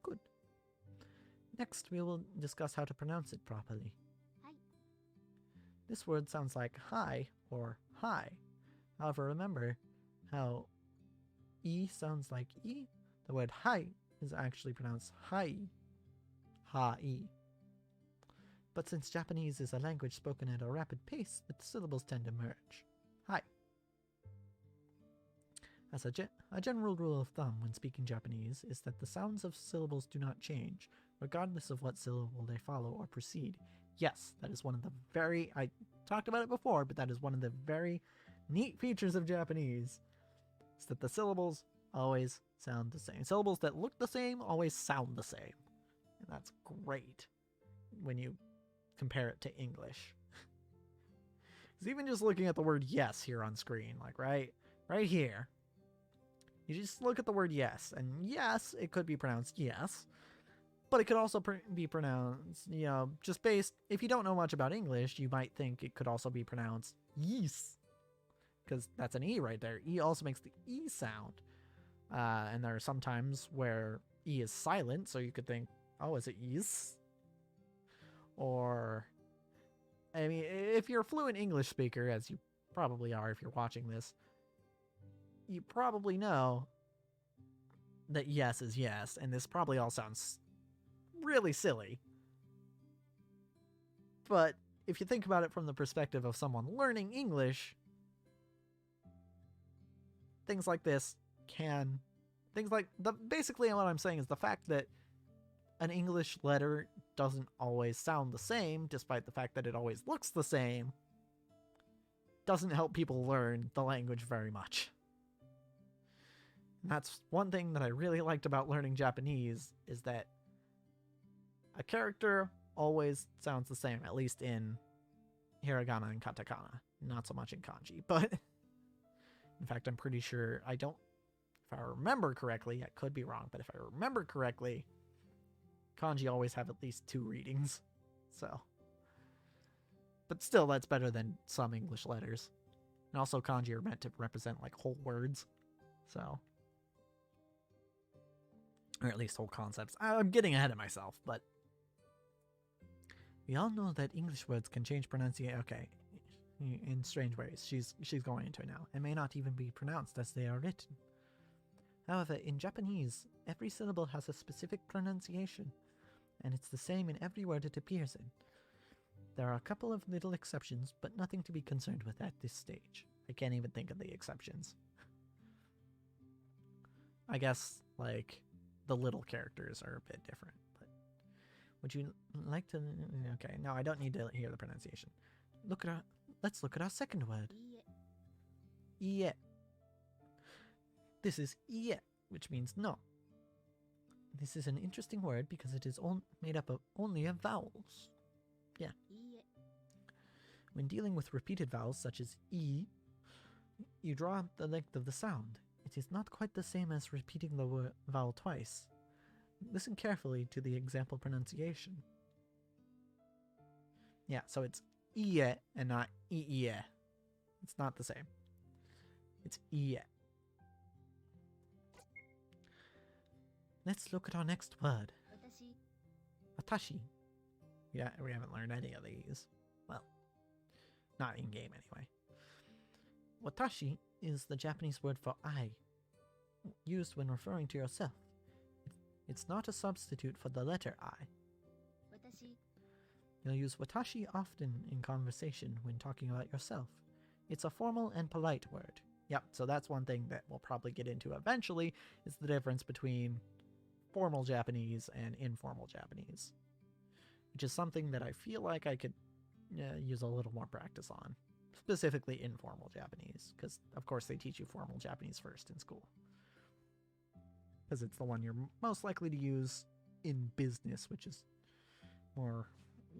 Good. Next, we will discuss how to pronounce it properly. Hai. This word sounds like hi or hi. However, remember how e sounds like e? The word hai is actually pronounced hai. Ha-i. But since Japanese is a language spoken at a rapid pace, the syllables tend to merge. Hai. As a general rule of thumb when speaking Japanese is that the sounds of syllables do not change, regardless of what syllable they follow or precede. Yes, that is one of the I talked about it before, but that is one of the very neat features of Japanese, is that the syllables always sound the same. Syllables that look the same always sound the same. And that's great when you compare it to English. Because even just looking at the word yes here on screen, like right here, you just look at the word yes, and yes, it could be pronounced yes, but it could also be pronounced, just based, if you don't know much about English, you might think it could also be pronounced yes, because that's an E right there. E also makes the E sound. And there are some times where E is silent, so you could think, oh, is it yes? Or, I mean, if you're a fluent English speaker, as you probably are if you're watching this, you probably know that yes is yes, and this probably all sounds really silly. But if you think about it from the perspective of someone learning English, things like this basically what I'm saying is the fact that an English letter doesn't always sound the same, despite the fact that it always looks the same, doesn't help people learn the language very much. And that's one thing that I really liked about learning Japanese, is that a character always sounds the same, at least in hiragana and katakana. Not so much in kanji, but in fact, I'm pretty sure if I remember correctly, I could be wrong, but if I remember correctly, kanji always have at least 2 readings. So, but still, that's better than some English letters. And also, kanji are meant to represent like whole words. So, or at least whole concepts. I'm getting ahead of myself, but we all know that English words can change pronunciation. Okay, in strange ways. She's going into it now. And may not even be pronounced as they are written. However, in Japanese, every syllable has a specific pronunciation, and it's the same in every word it appears in. There are a couple of little exceptions, but nothing to be concerned with at this stage. I can't even think of the exceptions. I guess, like, the little characters are a bit different, but would you like to... Okay, no, I don't need to hear the pronunciation. Let's look at our second word. Ie. This is ie, which means no. This is an interesting word because it is made up of only of vowels. Yeah. When dealing with repeated vowels such as e, you draw out the length of the sound. It is not quite the same as repeating the vowel twice. Listen carefully to the example pronunciation. Yeah, so it's ie and not ie. It's not the same. It's ie. Let's look at our next word. A watashi. Yeah, we haven't learned any of these. Well, not in game anyway. Watashi is the Japanese word for I, used when referring to yourself. It's not a substitute for the letter I. 私 You'll use watashi often in conversation when talking about yourself. It's a formal and polite word. Yep, so that's one thing that we'll probably get into eventually, is the difference between formal Japanese and informal Japanese, which is something that I feel like I could use a little more practice on, specifically informal Japanese, because of course they teach you formal Japanese first in school, because it's the one you're most likely to use in business, which is more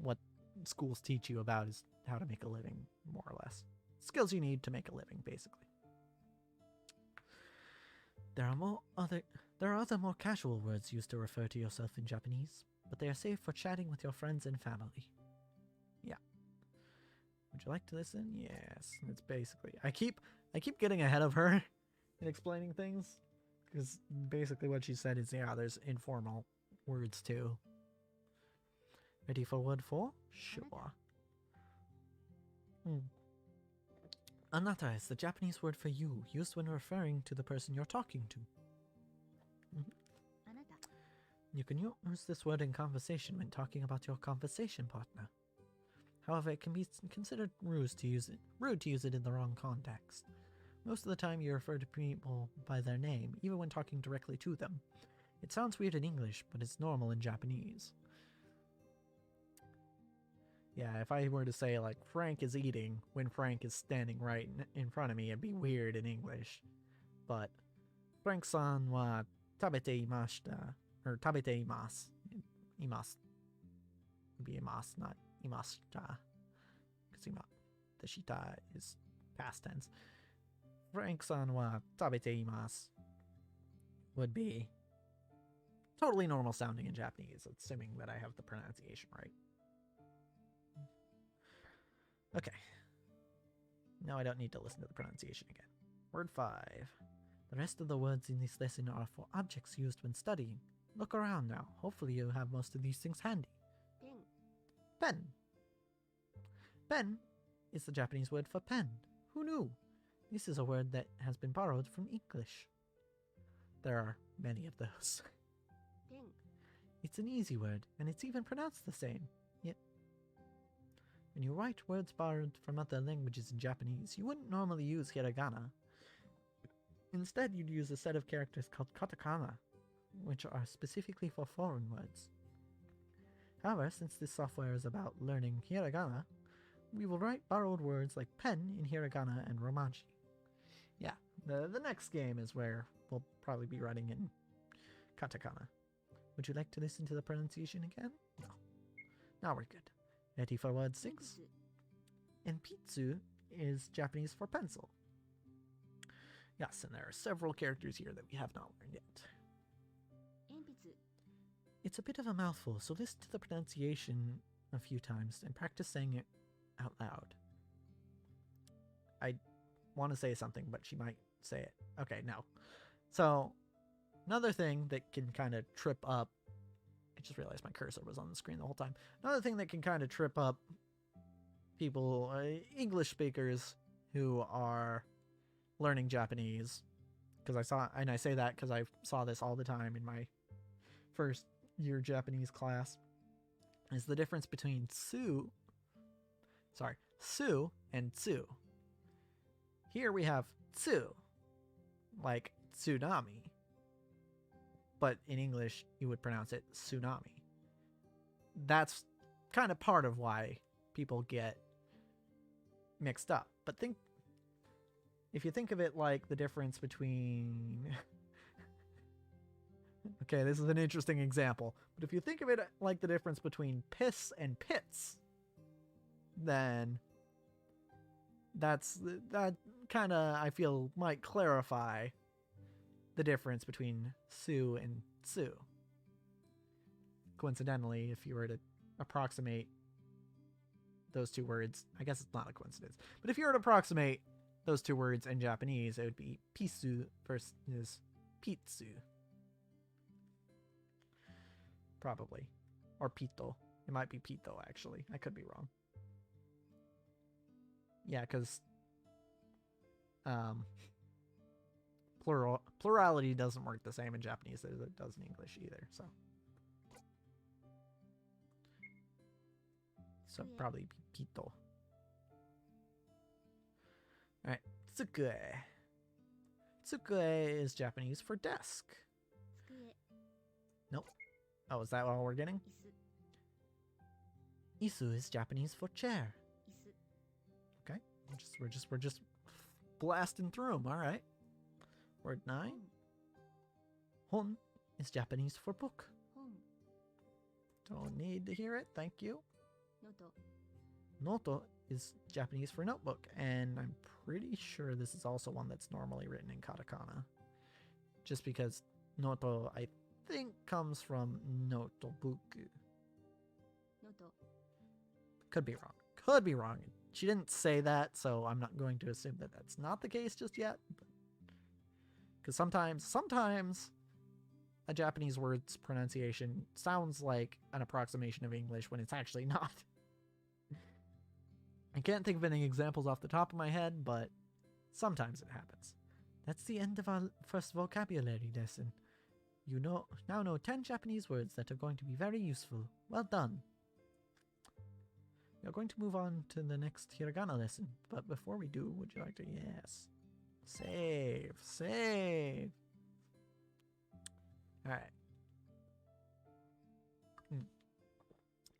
what schools teach you about, is how to make a living, more or less. Skills you need to make a living, basically. There are other more casual words used to refer to yourself in Japanese, but they are safe for chatting with your friends and family. Yeah. Would you like to listen? Yes. It's basically, I keep getting ahead of her in explaining things, because basically what she said is, yeah, there's informal words too. Ready for word 4? Sure. Anata is the Japanese word for you, used when referring to the person you're talking to. あなた You can use this word in conversation when talking about your conversation partner. However, it can be considered rude to use it in the wrong context. Most of the time, you refer to people by their name, even when talking directly to them. It sounds weird in English, but it's normal in Japanese. Yeah, if I were to say, like, Frank is eating when Frank is standing right in front of me, it'd be weird in English. But, Frank-san wa tabete imashita, or tabete imasu. Imasu would be imasu, not imashita. Because the shita is past tense. Frank-san wa tabete imasu would be totally normal sounding in Japanese, assuming that I have the pronunciation right. Okay. Now I don't need to listen to the pronunciation again. Word 5. The rest of the words in this lesson are for objects used when studying. Look around now. Hopefully you have most of these things handy. ペン Pen. Pen is the Japanese word for pen. Who knew? This is a word that has been borrowed from English. There are many of those. ペン It's an easy word, and it's even pronounced the same. Yet, when you write words borrowed from other languages in Japanese, you wouldn't normally use hiragana. Instead, you'd use a set of characters called katakana, which are specifically for foreign words. However, since this software is about learning hiragana, we will write borrowed words like pen in hiragana and romaji. Yeah, the next game is where we'll probably be writing in katakana. Would you like to listen to the pronunciation again? No. Now we're good. Ready for word 鉛 6? 筆 And pitsu is Japanese for pencil. Yes, and there are several characters here that we have not learned yet. 鉛筆 It's a bit of a mouthful, so listen to the pronunciation a few times and practice saying it out loud. I want to say something, but she might say it. Okay, no. So, another thing that can kind of trip up, I just realized my cursor was on the screen the whole time. Another thing that can kind of trip up people, English speakers who are learning Japanese, because I say that because I saw this all the time in my first year Japanese class, is the difference between su and tsu. Here we have tsu, like tsunami, but in English you would pronounce it tsunami. That's kind of part of why people get mixed up. But if you think of it like the difference between okay, this is an interesting example, but if you think of it like the difference between piss and pits, then that kind of, I feel, might clarify the difference between Sue and Sue. Coincidentally, if you were to approximate those two words, I guess it's not a coincidence, but if you were to approximate those two words in Japanese, it would be pisu versus pitsu. Probably. Or pito. It might be pito, actually. I could be wrong. Yeah, because plurality doesn't work the same in Japanese as it does in English either, so. So probably pito. Alright, tsukue. Tsukue is Japanese for desk. 机 Oh, is that all we're getting? 椅子 Isu is Japanese for chair. 椅子 Okay, we're just blasting through them. All right. Word 9. 本 Hon is Japanese for book. 本 Don't need to hear it. Thank you. ノート Noto is Japanese for notebook, and I'm pretty sure this is also one that's normally written in katakana. Just because noto, I think, comes from notobuku. ノート Could be wrong. Could be wrong. She didn't say that, so I'm not going to assume that that's not the case just yet. Because sometimes a Japanese word's pronunciation sounds like an approximation of English when it's actually not. I can't think of any examples off the top of my head, but sometimes it happens. That's the end of our first vocabulary lesson. You now know 10 Japanese words that are going to be very useful. Well done. We are going to move on to the next hiragana lesson, but before we do, would you like to... Yes. Save. Alright.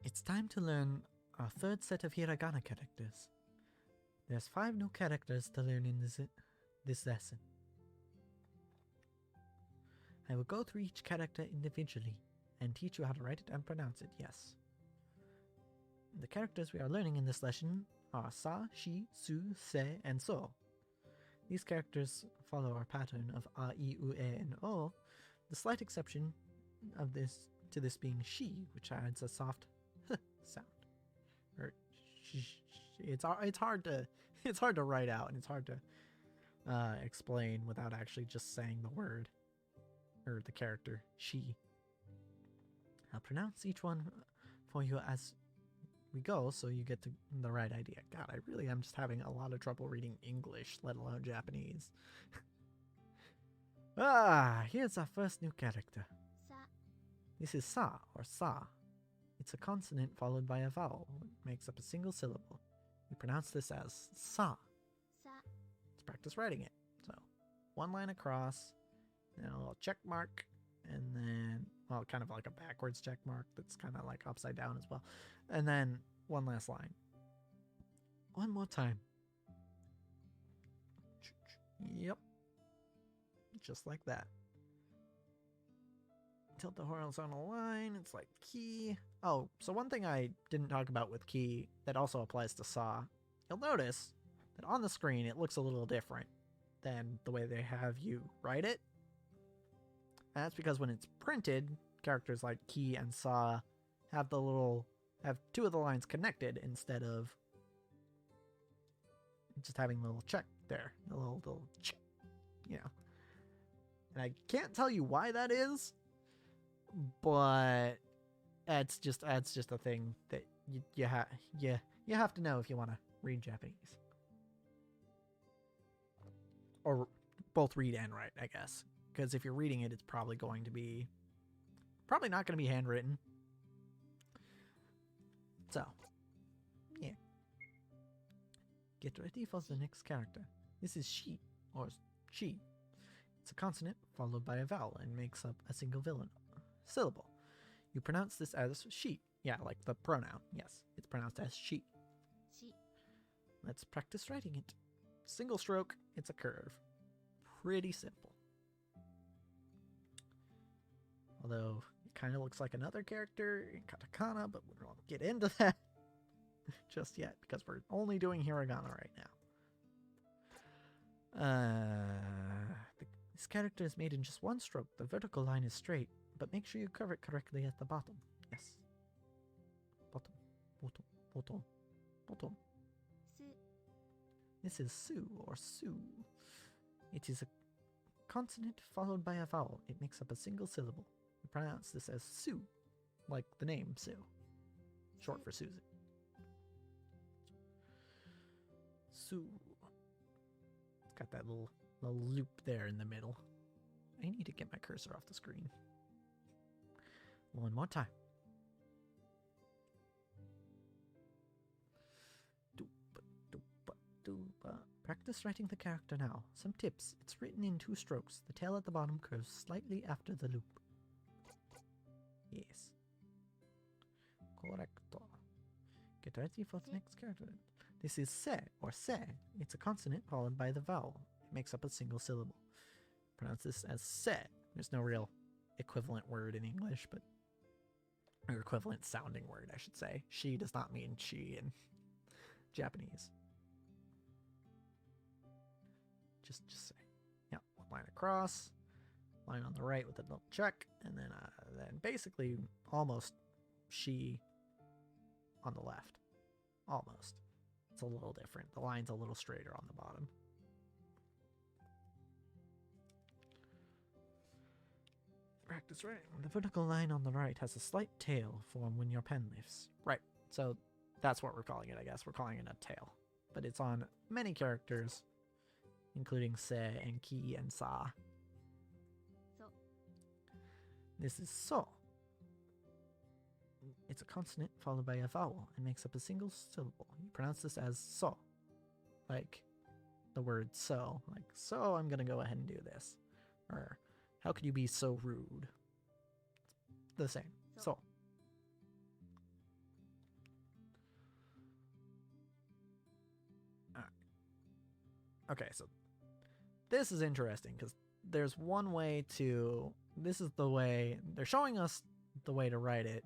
It's time to learn our third set of hiragana characters. There's 5 new characters to learn in this lesson. I will go through each character individually and teach you how to write it and pronounce it, yes. The characters we are learning in this lesson are Sa, Shi, Su, Se, and So. These characters follow our pattern of A, I, U, E, and O, the slight exception of to this being Shi, which adds a soft H sound. Or it's hard to write out, and it's hard to explain without actually just saying the word or the character Shi. I'll pronounce each one for you as we go, so you get the right idea. God, I really am just having a lot of trouble reading English, let alone Japanese. Here's our first new character. さ This is Sa, or Sa. It's a consonant followed by a vowel. It makes up a single syllable. We pronounce this as Sa. さ Let's practice writing it. So, one line across, then a little check mark, and then, well, kind of like a backwards check mark that's kind of like upside down as well. And then one last line. One more time. Yep. Just like that. Tilt the horizontal line. It's like key. Oh, so one thing I didn't talk about with key that also applies to Sa. You'll notice that on the screen it looks a little different than the way they have you write it. And that's because when it's printed, characters like Ki and Sa have two of the lines connected instead of just having the little check there, the little check, you know. And I can't tell you why that is, but it's just a thing that you have to know if you want to read Japanese, or both read and write, I guess. Because if you're reading it, it's probably not going to be handwritten. So, yeah. Get ready for the next character. This is Shi, or Shi. It's a consonant followed by a vowel and makes up a single syllable. You pronounce this as Shi. Yeah, like the pronoun. Yes, it's pronounced as Shi. し Let's practice writing it. Single stroke, it's a curve. Pretty simple. Although it kind of looks like another character in katakana, but we won't get into that just yet because we're only doing hiragana right now. This character is made in just one stroke. The vertical line is straight, but make sure you curve it correctly at the bottom. Yes. Bottom, bottom, bottom, bottom. す This is Su, or Su. It is a consonant followed by a vowel. It makes up a single syllable. We pronounce this as Su. like the name Sue, short for Susie. Sue. It's got that little loop there in the middle. I need to get my cursor off the screen. One more time. Practice writing the character now. Some tips. It's written in 2 strokes. The tail at the bottom curves slightly after the loop. Yes. Correcto. Get ready for the next character. This is se or se. It's a consonant followed by the vowel. It makes up a single syllable. Pronounce this as se. There's no real equivalent word in English, but or equivalent sounding word, I should say. She does not mean she in Japanese. Just say. Yeah, one line across, line on the right with a little check, and then basically almost she on the left. Almost. It's a little different. The line's a little straighter on the bottom. Practice writing. The vertical line on the right has a slight tail formed when your pen lifts. Right. So that's what we're calling it, I guess. We're calling it a tail. But it's on many characters, including se and ki and sa. So. This is so. It's a consonant followed by a vowel and makes up a single syllable. You pronounce this as so. Like the word so. Like, so I'm going to go ahead and do this. Or, how could you be so rude? It's the same. So. Alright. Okay, so this is interesting because there's one way to... This is the way... They're showing us the way to write it,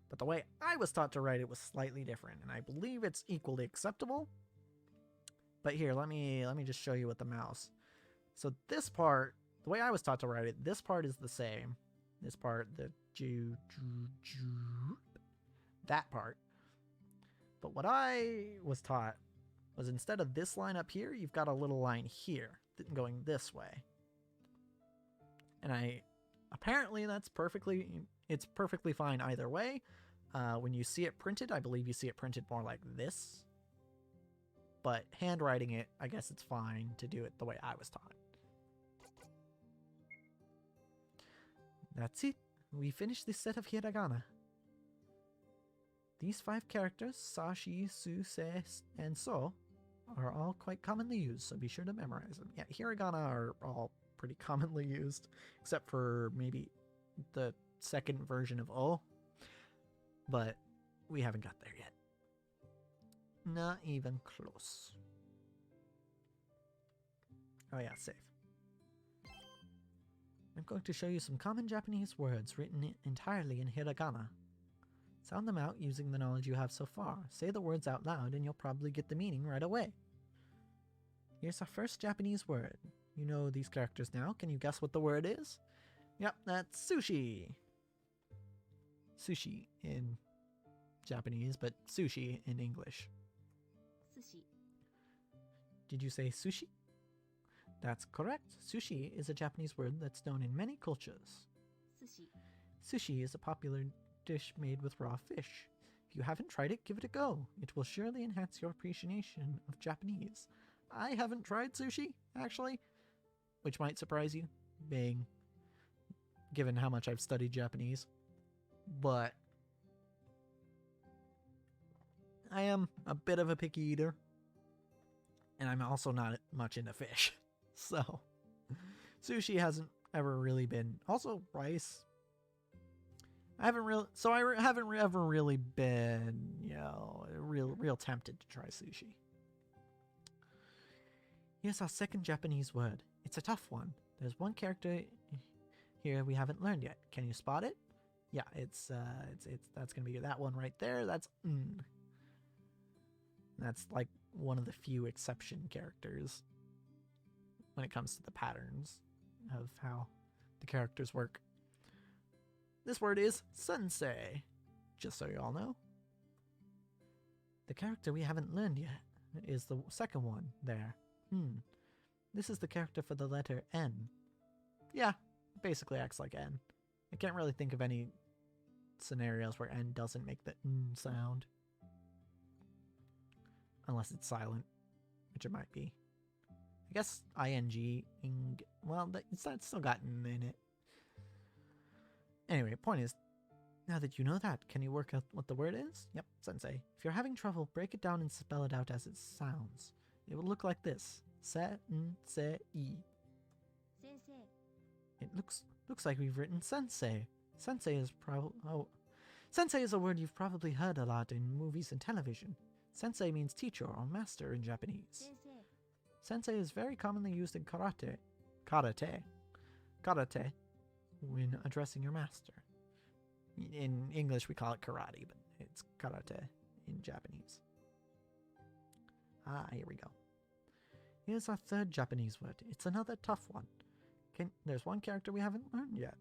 but the way I was taught to write it was slightly different, and I believe it's equally acceptable. But here, let me just show you with the mouse. So this part, the way I was taught to write it, this part is the same. This part, the ju, that part. But what I was taught was instead of this line up here, you've got a little line here going this way. And apparently that's it's perfectly fine either way. When you see it printed, I believe you see it printed more like this. But handwriting it, I guess it's fine to do it the way I was taught. That's it. We finished this set of hiragana. These 5 characters, sa, shi, su, se, and so, are all quite commonly used, so be sure to memorize them. Yeah, hiragana are all pretty commonly used, except for maybe the second version of O, but we haven't got there yet. Not even close. Oh yeah, save. I'm going to show you some common Japanese words written entirely in hiragana. Sound them out using the knowledge you have so far. Say the words out loud and you'll probably get the meaning right away. Here's our first Japanese word. You know these characters now. Can you guess what the word is? Yep, that's sushi. Sushi in Japanese, but sushi in English. Sushi. Did you say sushi? That's correct. Sushi is a Japanese word that's known in many cultures. Sushi. Sushi is a popular dish made with raw fish. If you haven't tried it, give it a go. It will surely enhance your appreciation of Japanese. I haven't tried sushi, actually, which might surprise you, given how much I've studied Japanese. But I am a bit of a picky eater, and I'm also not much into fish. So, sushi hasn't ever really been. Also, rice. I haven't ever really been, real tempted to try sushi. Here's our second Japanese word. It's a tough one. There's one character here we haven't learned yet. Can you spot it? Yeah, it's that's gonna be that one right there. That's That's like one of the few exception characters when it comes to the patterns of how the characters work. This word is sensei, just so you all know. The character we haven't learned yet is the second one there. This is the character for the letter N. Yeah, basically acts like N. I can't really think of any scenarios where N doesn't make the N sound. Unless it's silent, which it might be. I guess ing, well, that's still got N in it. Anyway, point is, now that you know that, can you work out what the word is? Yep, sensei. If you're having trouble, break it down and spell it out as it sounds. It will look like this. Se-n-se-i. Sensei. It looks like we've written sensei. Sensei is sensei is a word you've probably heard a lot in movies and television. Sensei means teacher or master in Japanese. Sensei. Sensei is very commonly used in karate, when addressing your master. In English, we call it karate, but it's karate in Japanese. Here we go. Here's our third Japanese word. It's another tough one. There's one character we haven't learned yet.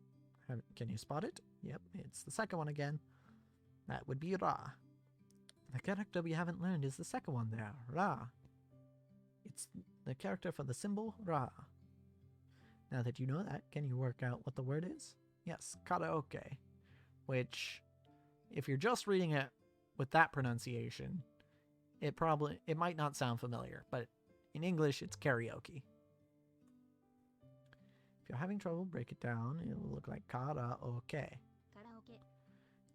Can you spot it? Yep, it's the second one again. That would be Ra. The character we haven't learned is the second one there, Ra. It's the character for the symbol Ra. Now that you know that, can you work out what the word is? Yes, karaoke. Which, if you're just reading it with that pronunciation, it might not sound familiar, but in English, it's karaoke. If you're having trouble, break it down. It will look like karaoke. Karaoke.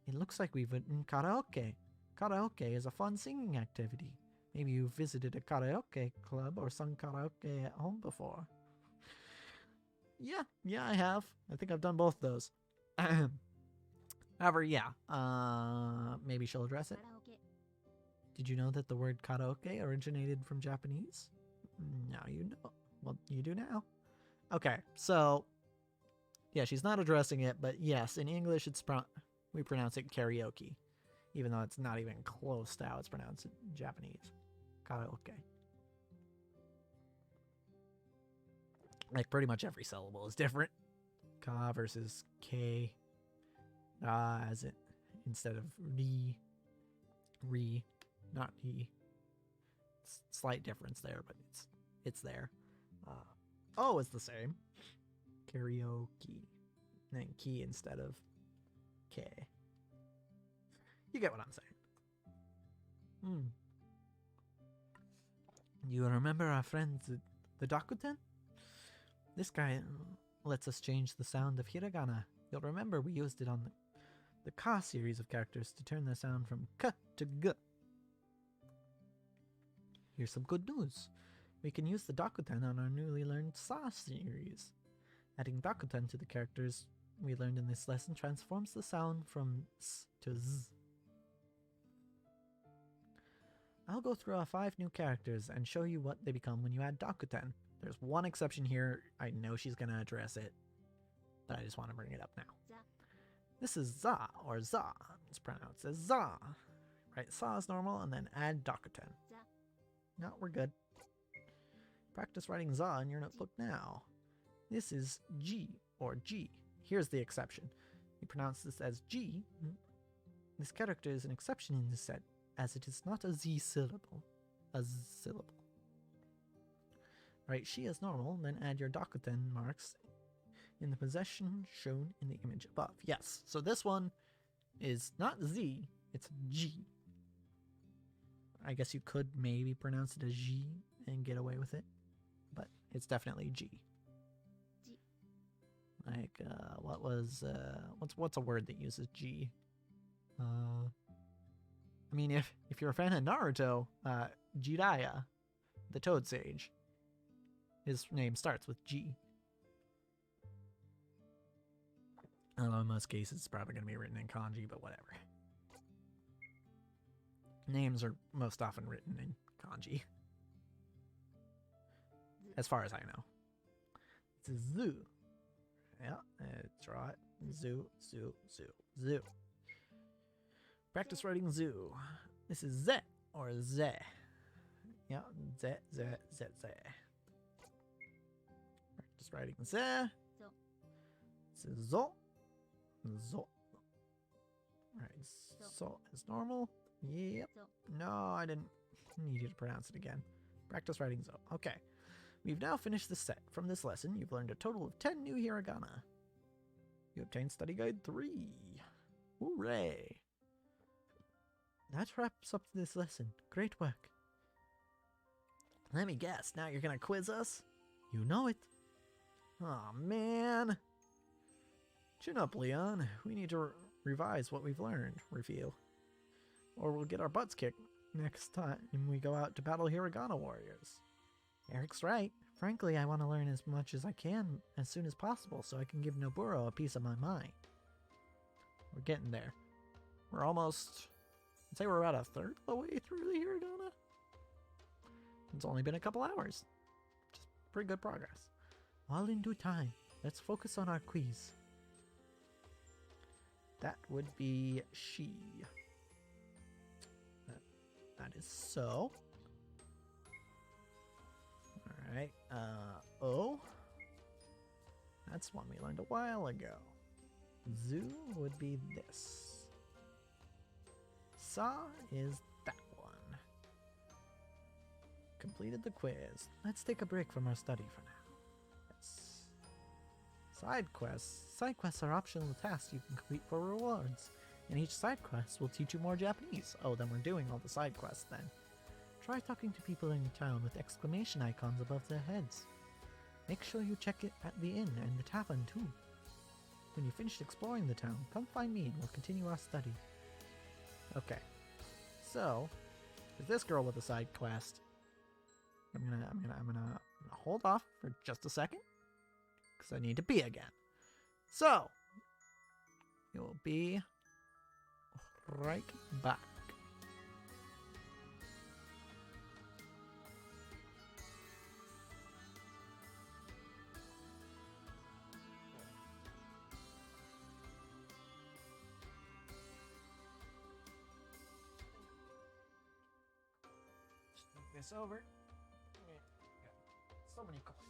It looks like we've written karaoke. Karaoke is a fun singing activity. Maybe you've visited a karaoke club or sung karaoke at home before. Yeah, I have. I think I've done both those. However, yeah, maybe she'll address it. Karaoke. Did you know that the word karaoke originated from Japanese? Now you know. Well, you do now. Okay, so, yeah, she's not addressing it, but yes, in English, we pronounce it karaoke, even though it's not even close to how it's pronounced in Japanese. Karaoke. Like, pretty much every syllable is different. Ka versus K. As it instead of re, not he. Slight difference there, but it's there. O is the same. Karaoke. And then key instead of K. You get what I'm saying. You remember our friend the Dakuten? This guy lets us change the sound of hiragana. You'll remember we used it on the Ka series of characters to turn the sound from K to G. Here's some good news. We can use the Dakuten on our newly learned Sa series. Adding Dakuten to the characters we learned in this lesson transforms the sound from S to Z. I'll go through our 5 new characters and show you what they become when you add Dakuten. There's one exception here. I know she's going to address it, but I just want to bring it up now. Za. This is Za, or Za. It's pronounced as Za. Right, Sa is normal, and then add Dakuten. Za. No, we're good. Practice writing Za in your notebook now. This is G, or G. Here's the exception. You pronounce this as G. This character is an exception in this set, as it is not a Z syllable. A Z syllable. Right, she is normal, then add your Dakuten marks in the position shown in the image above. Yes, so this one is not Z, it's G. I guess you could maybe pronounce it as G and get away with it, but it's definitely G. G. Like, what's a word that uses G? I mean, if you're a fan of Naruto, Jiraiya, the Toad Sage, his name starts with G. Although in most cases it's probably going to be written in kanji, but whatever. Names are most often written in kanji. As far as I know. It's Zoo. Yeah, that's right. Zoo, zoo, zoo, zoo. Practice writing Zoo. This is Z or Z. Yeah, Z, Z, Z, Z. Practice writing Z. Zo. This is Zo. Zo. Alright, so is normal. Yep. Zo. No, I didn't need you to pronounce it again. Practice writing Zo. Okay. We've now finished the set. From this lesson, you've learned a total of 10 new hiragana. You obtained Study Guide 3. Hooray! That wraps up this lesson. Great work. Let me guess, now you're gonna quiz us? You know it. Aw, man. Chin up, Leon. We need to revise what we've learned, reveal. Or we'll get our butts kicked next time we go out to battle Hiragana warriors. Eric's right. Frankly, I want to learn as much as I can as soon as possible so I can give Noburo a piece of my mind. We're getting there. We're almost... I'd say we're about a third of the way through the Hiragana. It's only been a couple hours. Just pretty good progress. All in due time. Let's focus on our quiz. That would be she. That is so. Alright, O. That's one we learned a while ago. Zoo would be this. Sa is that one. Completed the quiz. Let's take a break from our study for now. Yes. Side quests. Side quests are optional tasks you can complete for rewards, and each side quest will teach you more Japanese. Oh, then we're doing all the side quests then. Try talking to people in the town with exclamation icons above their heads. Make sure you check it at the inn and the tavern too. When you finish exploring the town, come find me and we'll continue our study. Okay. So, there's this girl with a side quest. I'm gonna hold off for just a second, because I need to pee again. So, it will be right back. Just move this over. So many coins.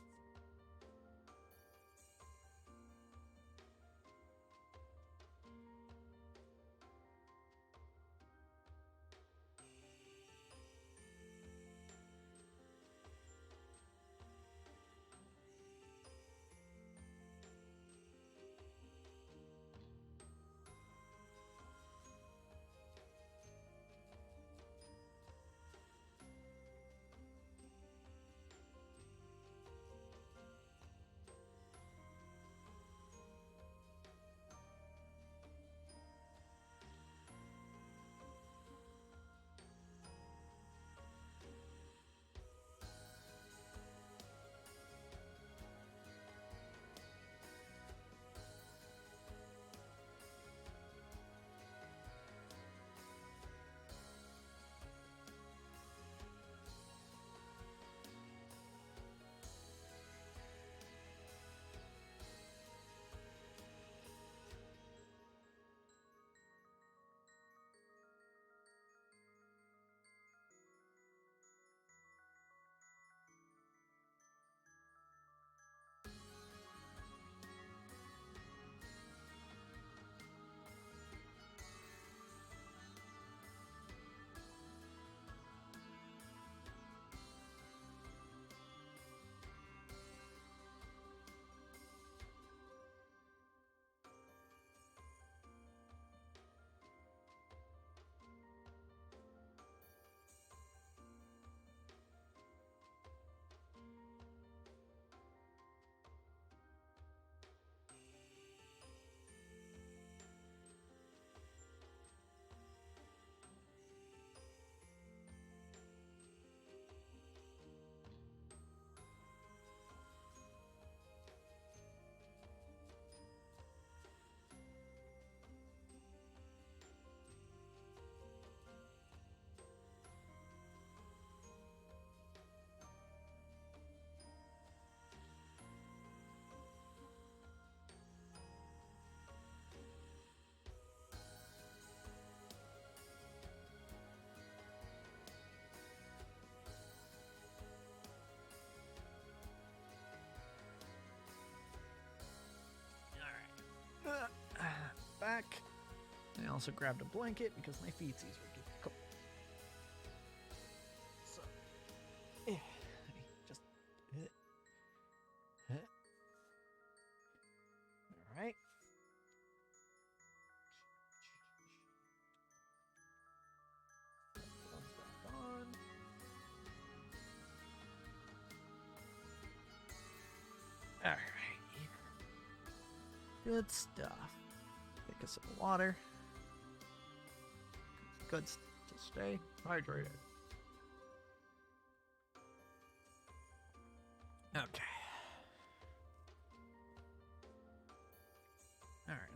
Back. I also grabbed a blanket because my feetsies were getting cold. So, just. All right. Good stuff. Take a sip of water. Good to stay hydrated. Okay.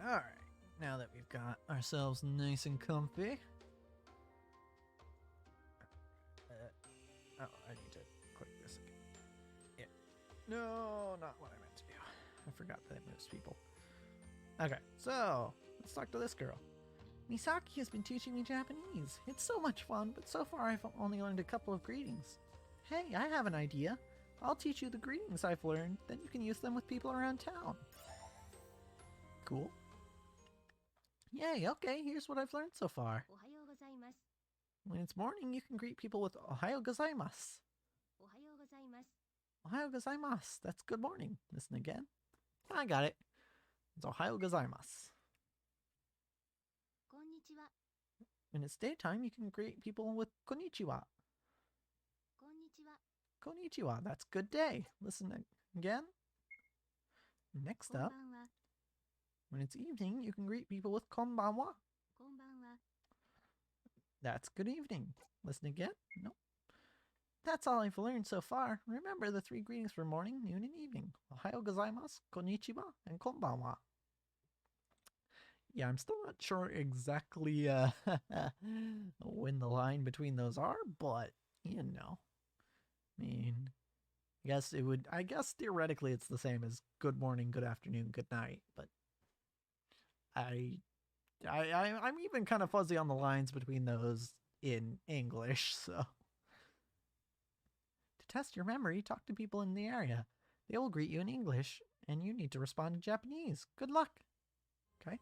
Alright. Now that we've got ourselves nice and comfy. I need to click this again. Yeah. No, not what I meant to do. I forgot that it moves people. Okay, so let's talk to this girl. Misaki has been teaching me Japanese. It's so much fun, but so far I've only learned a couple of greetings. Hey, I have an idea. I'll teach you the greetings I've learned, then you can use them with people around town. Cool. Yay, okay, here's what I've learned so far. おはようございます。 When it's morning, you can greet people with Ohayo gozaimasu. おはようございます。 Ohayo gozaimasu. That's good morning. Listen again. I got it. It's Ohayo gozaimasu. こんにちは。 When it's daytime, you can greet people with konnichiwa. こんにちは。 Konnichiwa. That's good day. Listen again. Next こんばん up, は。 when it's evening, you can greet people with konbanwa. こんばんは。 That's good evening. Listen again. Nope. That's all I've learned so far. Remember the 3 greetings for morning, noon, and evening. Ohayo gozaimasu, konnichiwa, and konbanwa. Yeah, I'm still not sure exactly when the line between those are, but you know. I mean, I guess theoretically it's the same as good morning, good afternoon, good night, but I'm even kind of fuzzy on the lines between those in English, so. To test your memory, talk to people in the area. They will greet you in English, and you need to respond in Japanese. Good luck! Okay.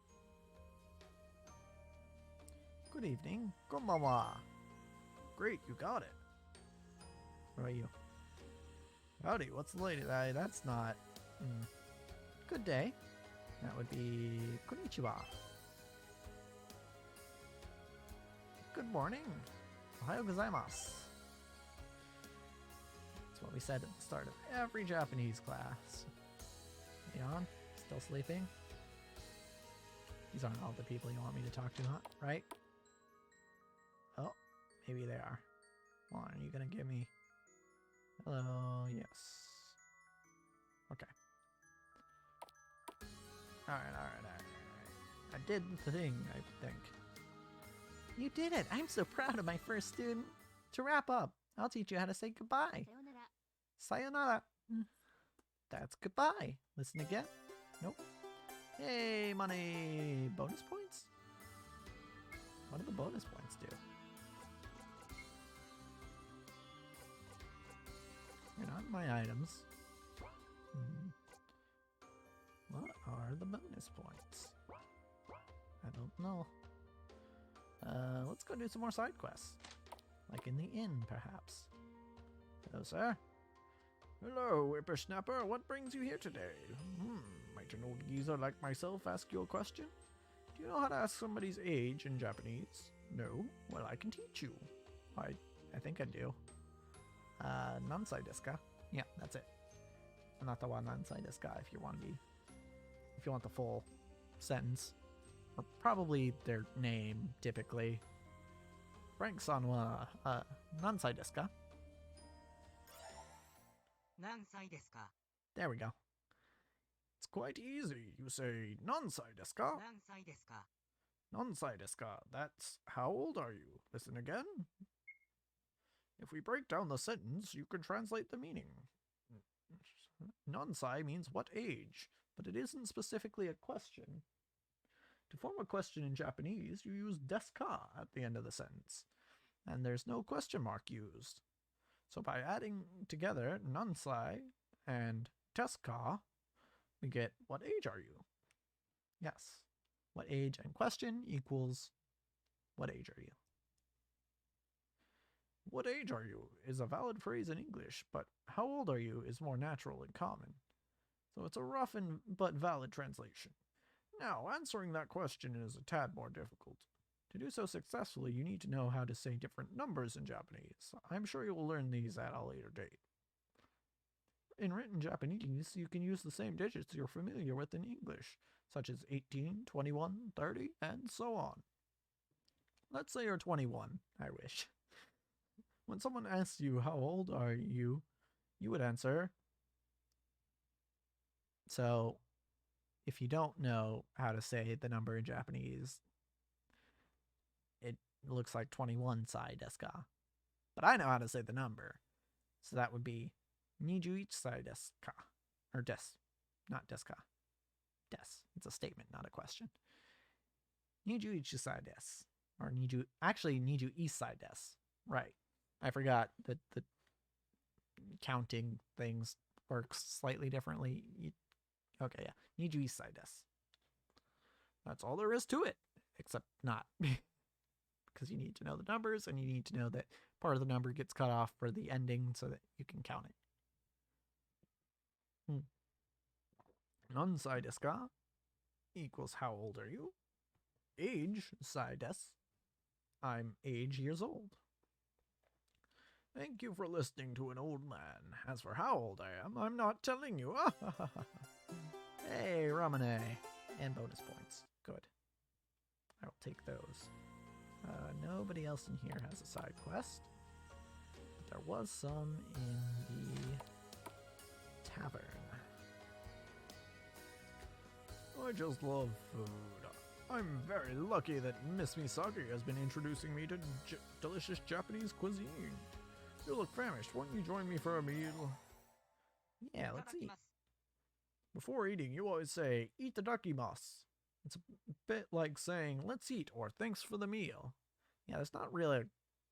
Good evening. Konbanwa. Great, you got it. What about you? Howdy, what's the latest? That's not... Good day. That would be konnichiwa. Good morning. Ohayo gozaimasu. That's what we said at the start of every Japanese class. Leon, still sleeping? These aren't all the people you want me to talk to, huh? Right? Oh, maybe they are. Hold on, are you gonna give me... Hello, yes. Okay. Alright. I did the thing, I think. You did it! I'm so proud of my first student! To wrap up, I'll teach you how to say goodbye. さよなら。 Sayonara. That's goodbye. Listen again. Nope. Hey, money! Bonus points? What do the bonus points do? They're not my items. What are the bonus points? I don't know. Let's go do some more side quests. Like in the inn, perhaps. Hello, sir. Hello, whippersnapper. What brings you here today? Might an old geezer like myself ask you a question? Do you know how to ask somebody's age in Japanese? No? Well, I can teach you. I think I do. Nansai desu ka? Yeah, that's it. Anata wa nansai desu ka if you want the full sentence. Or probably their name, typically. Frank-san wa, nansai desu ka? 何歳ですか There we go. It's quite easy. You say, Nansai desu ka? 何歳ですか Nansai desu ka? That's how old are you? Listen again. If we break down the sentence, you can translate the meaning. Nansai means what age, but it isn't specifically a question. To form a question in Japanese, you use desu ka at the end of the sentence, and there's no question mark used. So by adding together nansai and desu ka, we get what age are you? Yes. What age and question equals what age are you? What age are you is a valid phrase in English, but how old are you is more natural and common. So it's a rough but valid translation. Now, answering that question is a tad more difficult. To do so successfully, you need to know how to say different numbers in Japanese. I'm sure you will learn these at a later date. In written Japanese, you can use the same digits you're familiar with in English, such as 18, 21, 30, and so on. Let's say you're 21, I wish. When someone asks you how old are you, you would answer. So, if you don't know how to say the number in Japanese, it looks like 21 sai desu ka. But I know how to say the number. So that would be 21 sai desu ka. Or des. Not desu ka. Des. It's a statement, not a question. 21 sai desu. Or actually 21 sai desu. Right. I forgot that the counting things works slightly differently. Okay, yeah. 21 sai desu. That's all there is to it. Except not. Because you need to know the numbers, and you need to know that part of the number gets cut off for the ending so that you can count it. Non-sai desu ka equals how old are you? Age, sai desu. I'm age years old. Thank you for listening to an old man. As for how old I am, I'm not telling you. Hey, Ramune. And bonus points. Good. I will take those. Nobody else in here has a side quest. But there was some in the tavern. I just love food. I'm very lucky that Miss Misaki has been introducing me to delicious Japanese cuisine. You look famished. Won't you join me for a meal? Yeah, let's eat. Before eating, you always say, "Itadakimasu." It's a bit like saying, "Let's eat," or "Thanks for the meal." Yeah, that's not really a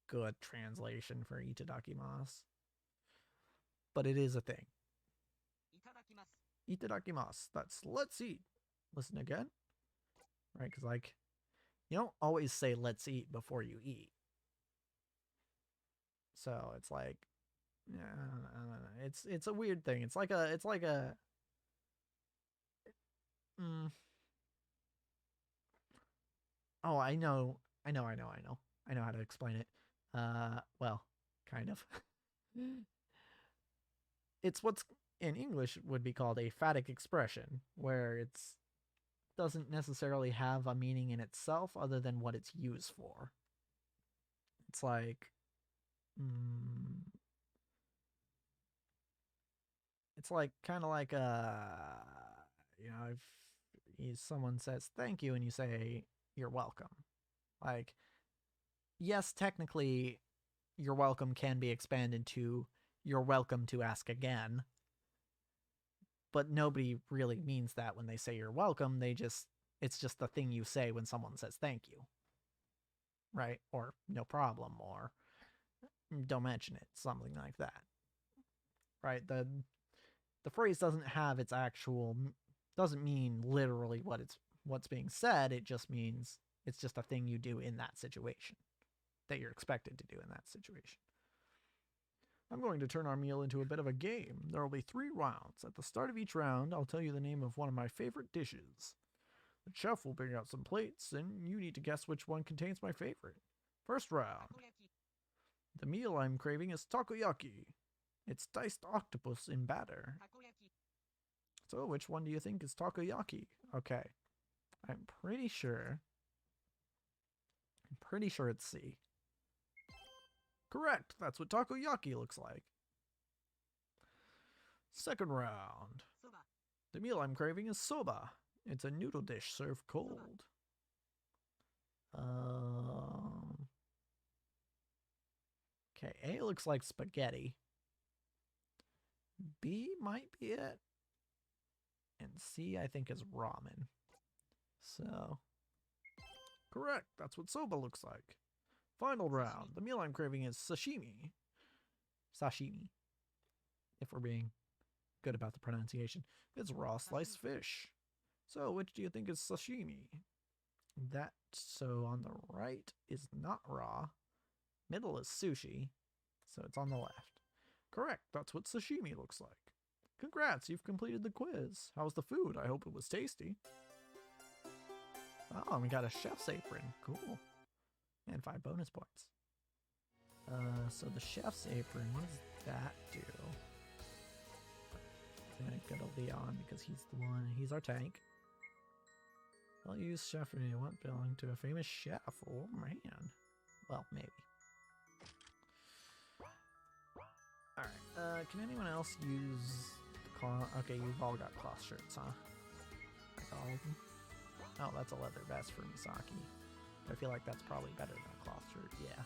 good translation for "itadakimasu." But it is a thing. Itadakimasu. That's "let's eat." Listen again. Right, because, like, you don't always say "let's eat" before you eat. So it's like, yeah, I don't know. It's a weird thing. It's like a. Oh, I know how to explain it. Well, kind of. It's what's in English would be called a phatic expression, where it's doesn't necessarily have a meaning in itself other than what it's used for. It's like, it's like kind of like if someone says thank you and you say you're welcome. Like, yes, technically, you're welcome can be expanded to you're welcome to ask again. But nobody really means that when they say you're welcome. It's just the thing you say when someone says thank you. Right? Or no problem, or don't mention it, something like that. Right? The phrase doesn't have its actual, doesn't mean literally what's being said. It just means it's just a thing you do in that situation, that you're expected to do in that situation. I'm going to turn our meal into a bit of a game. There will be 3 rounds. At the start of each round, I'll tell you the name of one of my favorite dishes. The chef will bring out some plates, and you need to guess which one contains my favorite. First round. The meal I'm craving is takoyaki. It's diced octopus in batter. So, which one do you think is takoyaki? Okay. I'm pretty sure it's C. Correct. That's what takoyaki looks like. Second round. The meal I'm craving is soba. It's a noodle dish served cold. Okay, A looks like spaghetti. B might be it. And C, I think, is ramen. So, correct. That's what soba looks like. Final round. The meal I'm craving is sashimi. Sashimi. If we're being good about the pronunciation. It's raw sliced fish. So, which do you think is sashimi? That, so on the right is not raw. Middle is sushi. So it's on the left. Correct. That's what sashimi looks like. Congrats, you've completed the quiz. How was the food? I hope it was tasty. Oh, we got a chef's apron. Cool. And 5 bonus points. So the chef's apron, what does that do? I'm gonna go to Leon because he's our tank. Well used chef what belonging to a famous chef. Oh man. Well, maybe. Alright, can anyone else use the cloth? Okay, you've all got cloth shirts, huh? Like all of them? Oh, that's a leather vest for Misaki. I feel like that's probably better than a cloth shirt, yeah.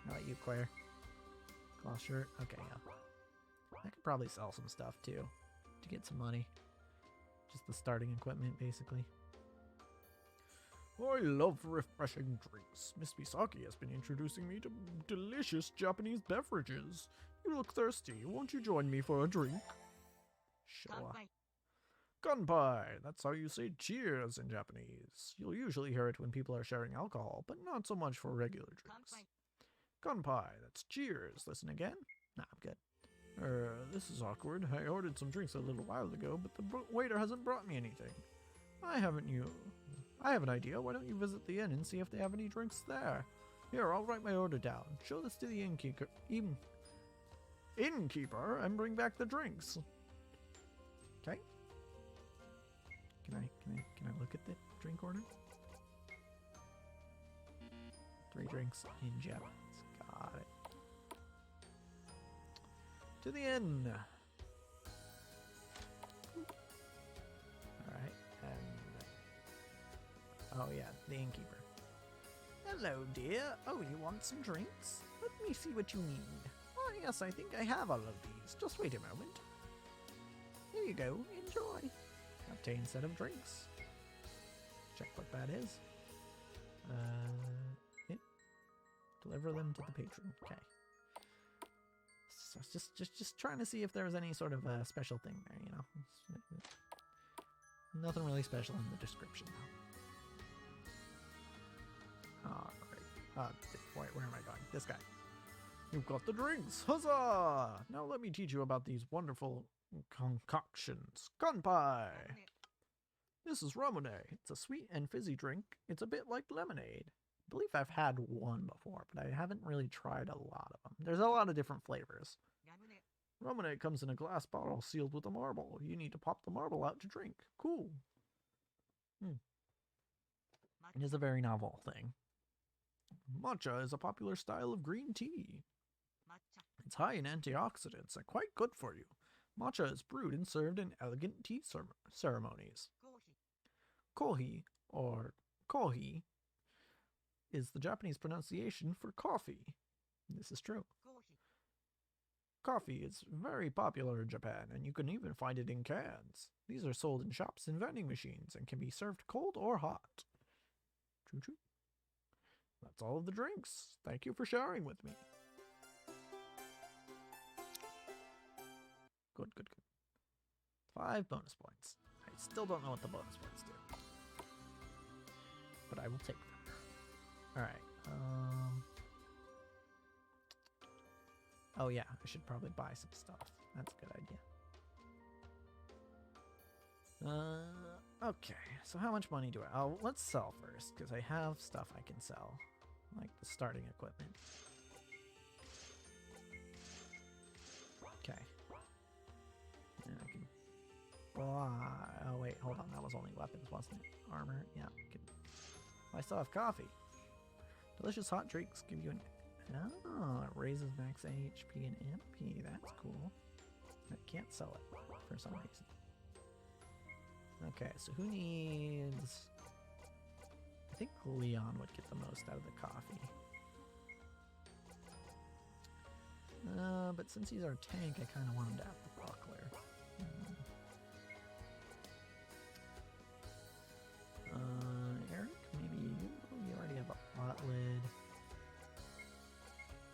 How about you, Claire? Cloth shirt? Okay, yeah. I could probably sell some stuff too, to get some money. Just the starting equipment, basically. I love refreshing drinks. Miss Misaki has been introducing me to delicious Japanese beverages. You look thirsty. Won't you join me for a drink? Sure. Kanpai. That's how you say cheers in Japanese. You'll usually hear it when people are sharing alcohol, but not so much for regular drinks. Kanpai. That's cheers. Listen again? Nah, I'm good. This is awkward. I ordered some drinks a little while ago, but the waiter hasn't brought me anything. I have an idea. Why don't you visit the inn and see if they have any drinks there? Here, I'll write my order down. Show this to the innkeeper, and bring back the drinks. Okay. Can I look at the drink order? 3 drinks in Japanese. Got it. To the inn. Alright, and... oh yeah, the innkeeper. Hello, dear. Oh, you want some drinks? Let me see what you need. Oh yes, I think I have all of these. Just wait a moment. Here you go. Enjoy. Obtain set of drinks. Check what that is. Deliver them to the patron. Okay. So just trying to see if there was any sort of special thing there, you know. Nothing really special in the description, though. Alright. Where am I going? This guy. You've got the drinks! Huzzah! Now let me teach you about these wonderful concoctions. Kanpai! This is Ramune. It's a sweet and fizzy drink. It's a bit like lemonade. I believe I've had one before, but I haven't really tried a lot of them. There's a lot of different flavors. Ramune comes in a glass bottle sealed with a marble. You need to pop the marble out to drink. Cool. It is a very novel thing. Matcha is a popular style of green tea. It's high in antioxidants and quite good for you. Matcha is brewed and served in elegant tea ceremonies. Kohi, or kohi, is the Japanese pronunciation for coffee. This is true. Coffee is very popular in Japan, and you can even find it in cans. These are sold in shops and vending machines and can be served cold or hot. Choo-choo. That's all of the drinks. Thank you for sharing with me. Good. 5 bonus points. I still don't know what the bonus points do, but I will take them. Alright, oh yeah, I should probably buy some stuff. That's a good idea. Okay, so how much money do I... oh, let's sell first, because I have stuff I can sell. Like the starting equipment. Okay. And I can buy... oh wait, hold on, that was only weapons, wasn't it? Armor, yeah. I still have coffee. Delicious hot drinks give you an... oh, it raises max HP and MP. That's cool. I can't sell it for some reason. Okay, so who needs... I think Leon would get the most out of the coffee. But since he's our tank, I kind of want him to have the buckler. Eric, maybe you? You already have a pot lid.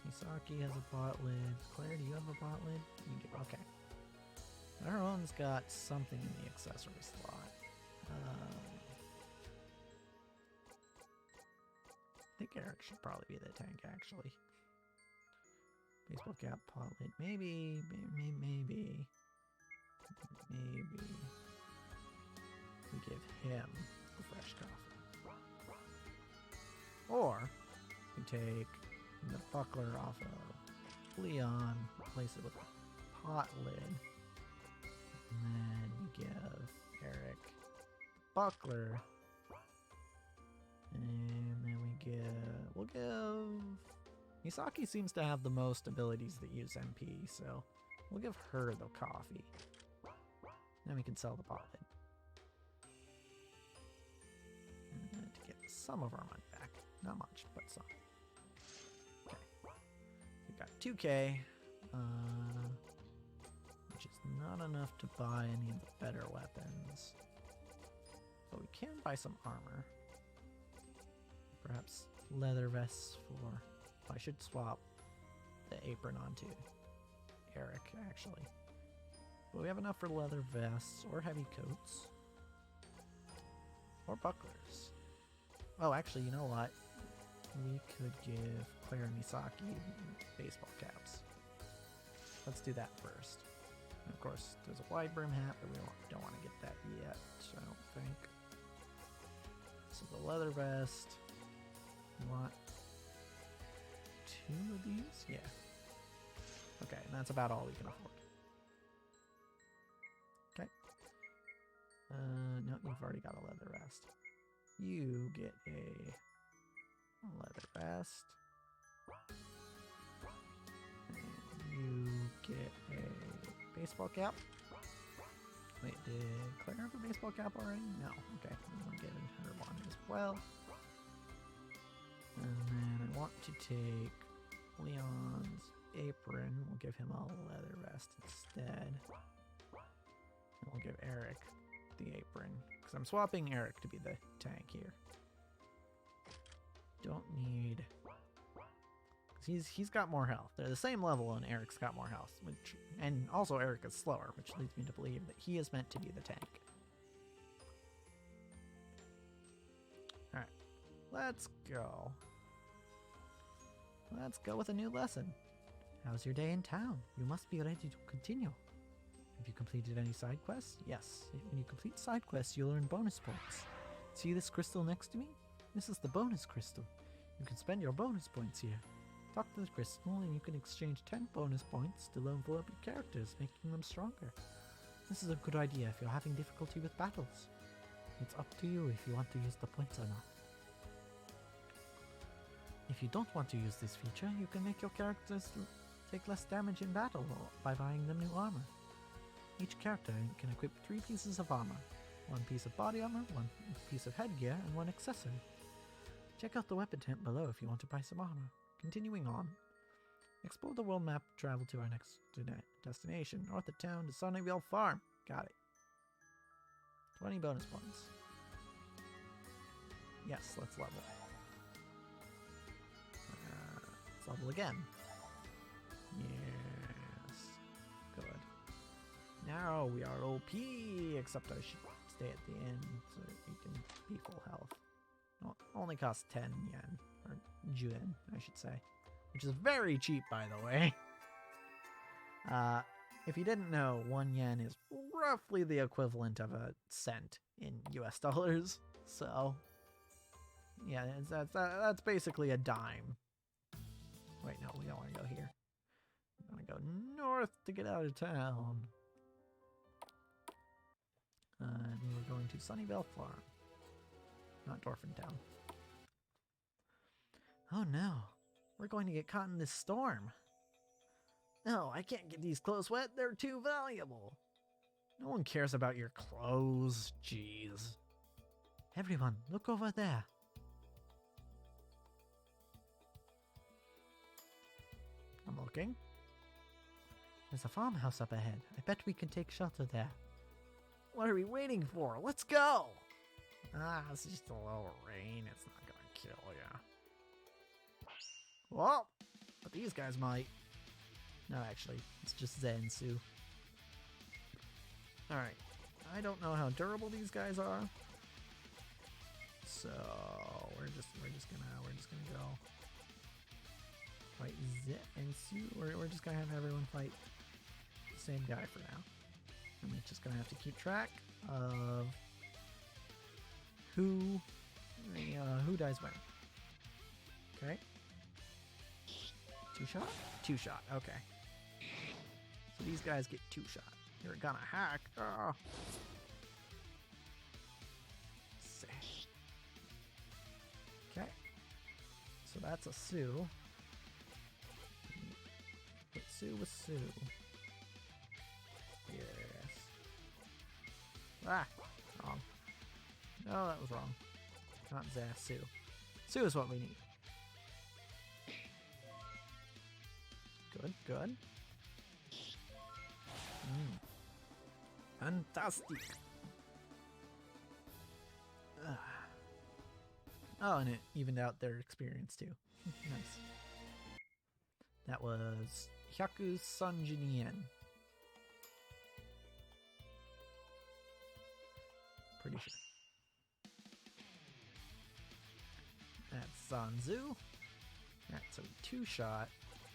Misaki has a pot lid. Claire, do you have a pot lid? You do. Okay. Everyone's got something in the accessory slot. I think Eric should probably be the tank, actually. Baseball cap, pot lid. Maybe. We give him the fresh coffee. Or we take the buckler off of Leon, replace it with a pot lid, and then we give Eric buckler. And then we'll give... Misaki seems to have the most abilities that use MP, so we'll give her the coffee. Then we can sell the pot lid. To get some of our money back. Not much, but some. Okay. We got 2K, which is not enough to buy any of the better weapons. But we can buy some armor. Perhaps leather vests for... I should swap the apron onto Eric, actually. But we have enough for leather vests or heavy coats. Or bucklers. Oh, actually, you know what? We could give Claire and Misaki baseball caps. Let's do that first. And of course, there's a wide brim hat, but we don't want to get that yet, I don't think. So the leather vest. You want 2 of these? Yeah. Okay, and that's about all we can afford. Okay. No, you've already got a leather vest. You get a leather vest. And you get a baseball cap. Wait, did Claire have a baseball cap already? No. Okay, I'm giving her one as well. And then I want to take Leon's apron. We'll give him a leather vest instead. And we'll give Eric the apron. Because I'm swapping Eric to be the tank here. Don't need... He's got more health. They're the same level and Eric's got more health. And also Eric is slower, which leads me to believe that he is meant to be the tank. Alright. Let's go. Let's go with a new lesson. How's your day in town? You must be ready to continue. Have you completed any side quests? Yes. When you complete side quests, you'll earn bonus points. See this crystal next to me? This is the bonus crystal. You can spend your bonus points here. Talk to the crystal and you can exchange 10 bonus points to level up your characters, making them stronger. This is a good idea if you're having difficulty with battles. It's up to you if you want to use the points or not. If you don't want to use this feature, you can make your characters take less damage in battle by buying them new armor. Each character can equip 3 pieces of armor. 1 piece of body armor, 1 piece of headgear, and 1 accessory. Check out the weapon tent below if you want to buy some armor. Continuing on. Explore the world map, travel to our next destination, north of town to Sunnyvale Farm. Got it. 20 bonus points. Yes, let's level. Let's level again. Yes. Good. Now we are OP, except I should stay at the end so that we can be full health. No, only costs 10 yen. Or Juen, I should say. Which is very cheap, by the way. If you didn't know, 1 yen is roughly the equivalent of a cent in US dollars. So, yeah, that's basically a dime. Wait, no, we don't want to go here. We want to go north to get out of town. And we're going to Sunnyvale Farm. Not Dorfintown. Oh no, we're going to get caught in this storm. No, I can't get these clothes wet, they're too valuable. No one cares about your clothes, jeez. Everyone, look over there. I'm looking. There's a farmhouse up ahead. I bet we can take shelter there. What are we waiting for? Let's go! It's just a little rain. It's not gonna kill ya. Well, but these guys might. No, actually, it's just Zensu. Alright. I don't know how durable these guys are. So we're just gonna go fight Zensu. We're just gonna have everyone fight the same guy for now. And we're just gonna have to keep track of who dies when. Okay. 2 shot? 2 shot, okay. So these guys get 2 shot. You're gonna hack. that's a Sue. Hit Sue with Sue. Yes. Ah! Wrong. No, that was wrong. Not Zah, Sue. Sue is what we need. Good, good. Fantastic! Ugh. Oh, and it evened out their experience too. Nice. That was Hyaku Sanjinien. Pretty sure. That's Zanzu. That's a 2-shot.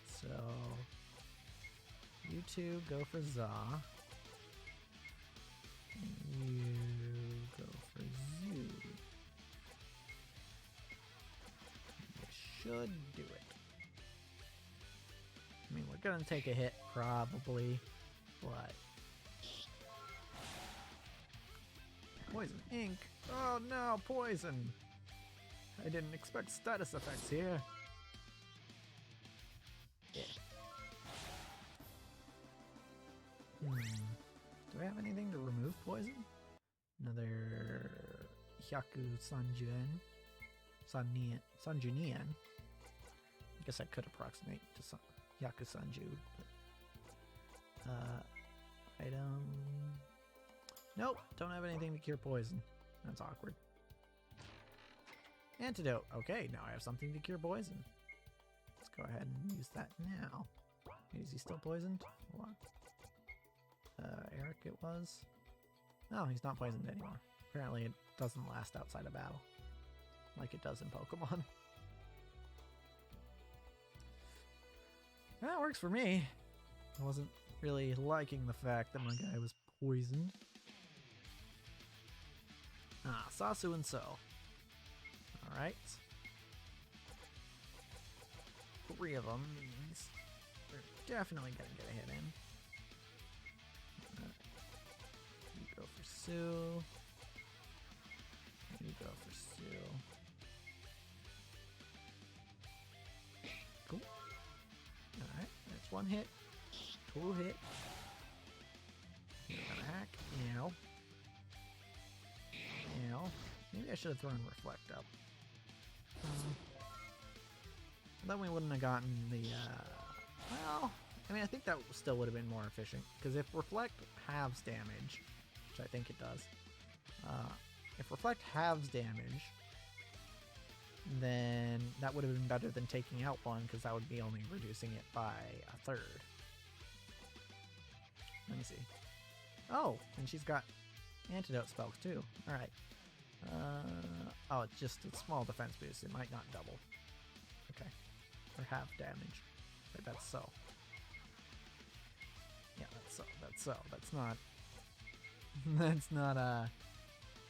So you two go for Za. And you go for Zoo. You should do it. I mean, we're gonna take a hit probably, but poison ink. Oh no, poison! I didn't expect status effects here. Do I have anything to remove poison? Another Hyaku Sanjunian. I guess I could approximate to Hyaku Sanju. But, item. Nope, don't have anything to cure poison. That's awkward. Antidote. Okay, now I have something to cure poison. Let's go ahead and use that now. Is he still poisoned? Hold on. Eric it was? No, he's not poisoned anymore. Apparently it doesn't last outside of battle. Like it does in Pokemon. That works for me. I wasn't really liking the fact that my guy was poisoned. Ah, Sasu and So. Alright. 3 of them means we're definitely gonna get a hit in. You go for Sue. You go for Sue. Cool. Alright, that's 1 hit. 2 hit. You're gonna hack. Ow. Ow. Maybe I should have thrown Reflect up. Then we wouldn't have gotten the, well, I mean, I think that still would have been more efficient, because if Reflect halves damage, which I think it does, if Reflect halves damage, then that would have been better than taking out 1, because that would be only reducing it by 1/3. Let me see. Oh, and she's got antidote spells too. Alright. Oh, it's just a small defense boost. It might not double. Okay. Or half damage. But that's So. Yeah, that's So. That's So. That's not... that's not,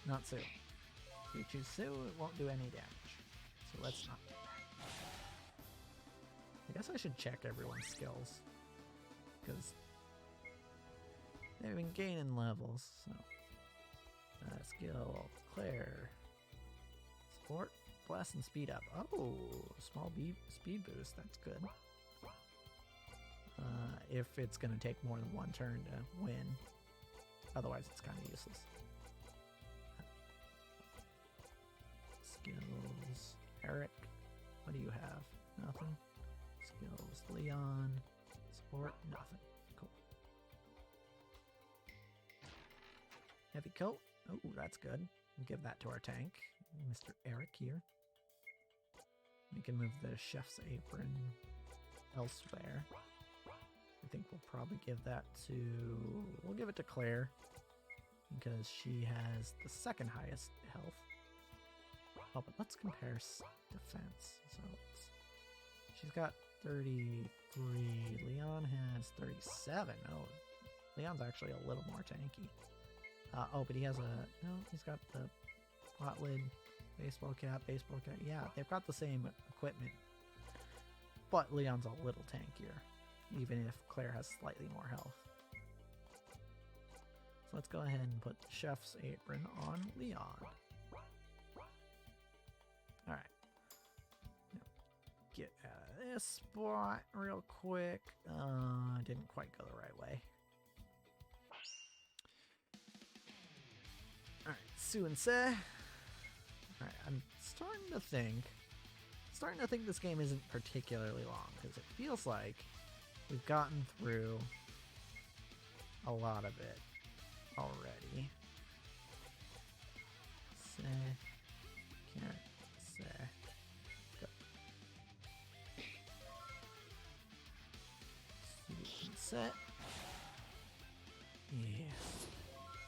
not Sue. If you choose Sue, it won't do any damage. So let's not do that. I guess I should check everyone's skills. Because they've been gaining levels, so... skill, Claire. Sport, blast, and speed up. Oh, small speed boost, that's good. If it's going to take more than 1 turn to win. Otherwise, it's kind of useless. Skills, Eric, what do you have? Nothing. Skills, Leon. Sport, nothing. Cool. Heavy coat. Oh, that's good. We'll give that to our tank, Mr. Eric here. We can move the chef's apron elsewhere. I think we'll probably give that to... we'll give it to Claire, because she has the 2nd highest health. Oh, but let's compare defense. So she's got 33. Leon has 37. Oh, Leon's actually a little more tanky. Oh, but he has a... no, he's got the pot lid, baseball cap. Yeah, they've got the same equipment. But Leon's a little tankier, even if Claire has slightly more health. So let's go ahead and put the chef's apron on Leon. Alright. this spot real quick. Didn't quite go the right way. Alright, Suinse. Alright, I'm starting to think this game isn't particularly long, because it feels like we've gotten through a lot of it already. Se, can't say. Go. Set. Yeah.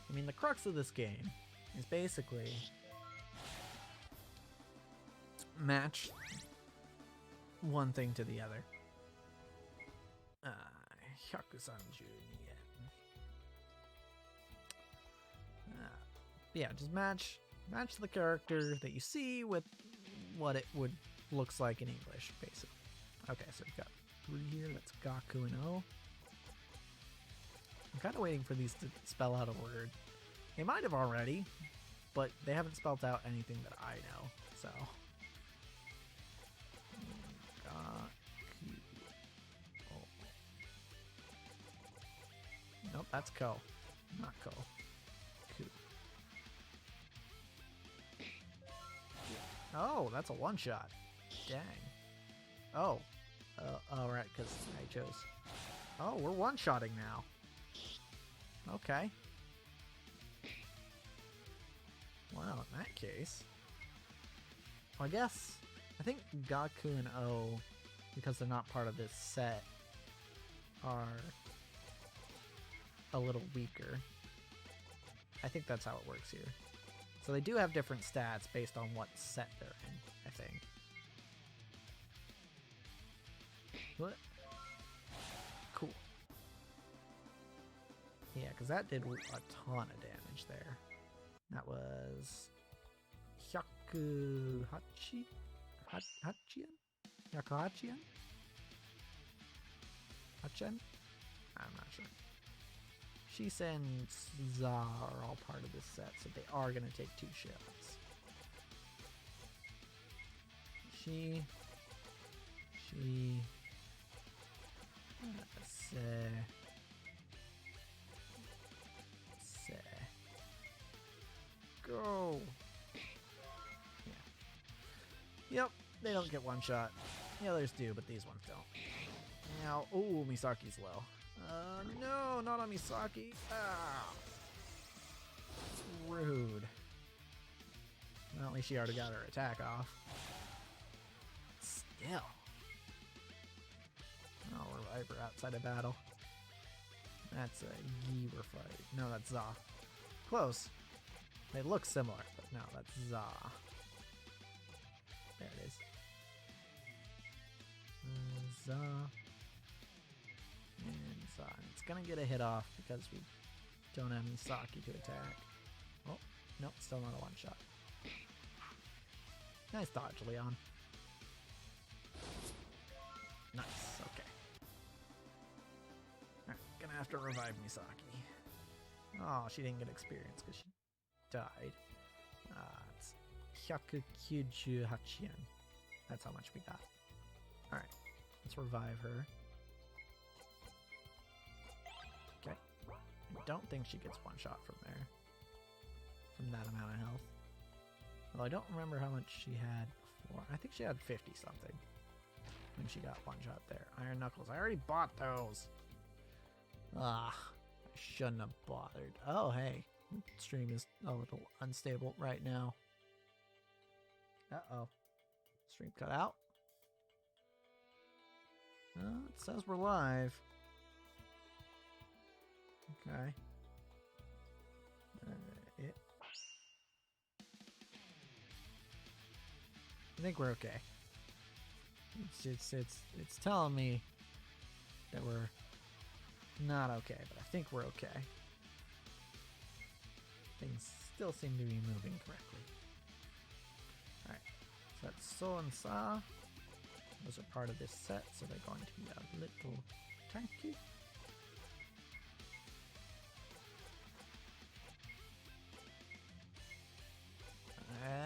I mean, the crux of this game is basically match one thing to the other. Hyakusanju yen. Yeah, just match the character that you see with what it would looks like in English, basically. Okay, so we've got 3 here. That's Gaku and O. I'm kind of waiting for these to spell out a word. They might have already, but they haven't spelled out anything that I know, so. Gaku. Oh. Nope, that's Ko. Not Ko. Ku. Oh, that's a one-shot. Dang. Oh. Oh, right, because I chose. Oh, we're one-shotting now. Okay. Wow, in that case. Well, I think Gaku and O, because they're not part of this set, are a little weaker. I think that's how it works here. So they do have different stats based on what set they're in, I think. What? Cool. Yeah, because that did a ton of damage there. That was Hyakuhachi? Hachian? Hyakuhachian? Hachen? I'm not sure. Shisa and Za are all part of this set, so they are going to take 2 shields. She... Go! Yeah. Yep, they don't get one shot. The others do, but these ones don't. Now, ooh, Misaki's low. No, not on Misaki. Ah! Rude. Well, at least she already got her attack off. Still. I'll revive her outside of battle. That's a Giver fight. No, that's Za. Close. They look similar, but no, that's Za. There it is. Za. And Za. And it's gonna get a hit off because we don't have Misaki to attack. Oh, nope, still not a one shot. Nice dodge, Leon. Nice, okay. Alright, gonna have to revive Misaki. Oh, she didn't get experience because she died. It's Hyakukyuju yen. That's how much we got. Alright, let's revive her. Okay. I don't think she gets one shot from there. From that amount of health. Well, I don't remember how much she had before. I think she had 50 something when she got one shot there. Iron Knuckles. I already bought those. Ah, I shouldn't have bothered. Oh, hey. Stream is a little unstable right now. Uh-oh. Stream cut out. It says we're live. Okay. I think we're okay. It's telling me that we're not okay, but I think we're okay. Things still seem to be moving correctly. Alright, so that's So and Sa. Those are part of this set, so they're going to be a little tanky.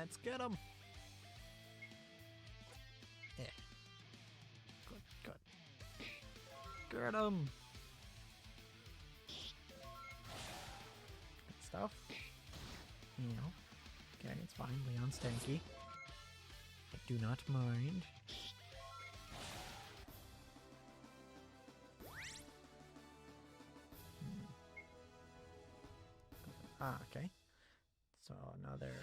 Let's get them. Yeah. Good. Get him! Good stuff. You know. Okay, it's fine. Leon's tanky. I do not mind. Ah, okay. So another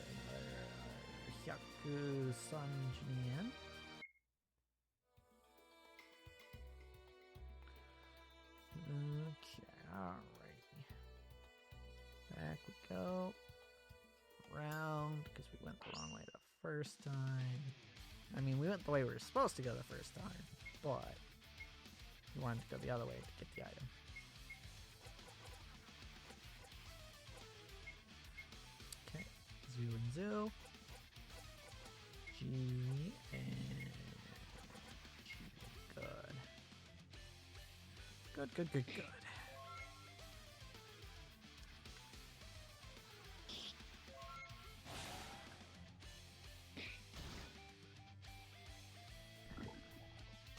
Hyaku Sanjinian. Okay, alright. Back we go. Around, because we went the wrong way the first time. I mean, we went the way we were supposed to go the first time, but we wanted to go the other way to get the item. Okay, Zoo and Zoo. G and G. Good. Good, good, good, good.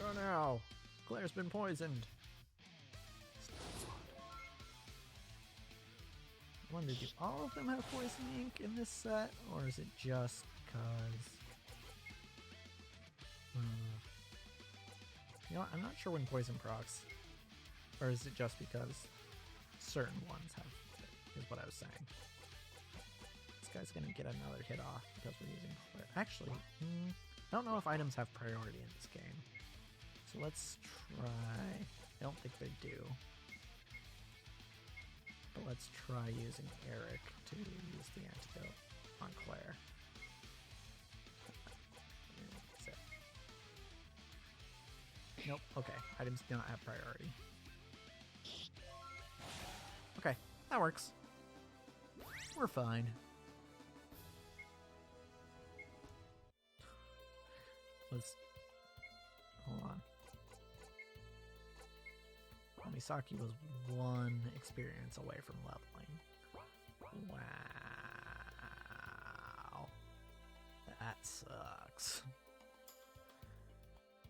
Oh no! Claire's been poisoned. I wonder, do all of them have poison ink in this set, or is it just because? You know what? I'm not sure when poison procs, or is it just because certain ones have it, is what I was saying. This guy's gonna get another hit off because we're using Claire. Actually, I don't know if items have priority in this game. So let's try, I don't think they do, but let's try using Eric to use the antidote on Claire. That's it. Nope, okay, items do not have priority. Okay, that works. We're fine. Hold on. Misaki was 1 experience away from leveling. Wow. That sucks.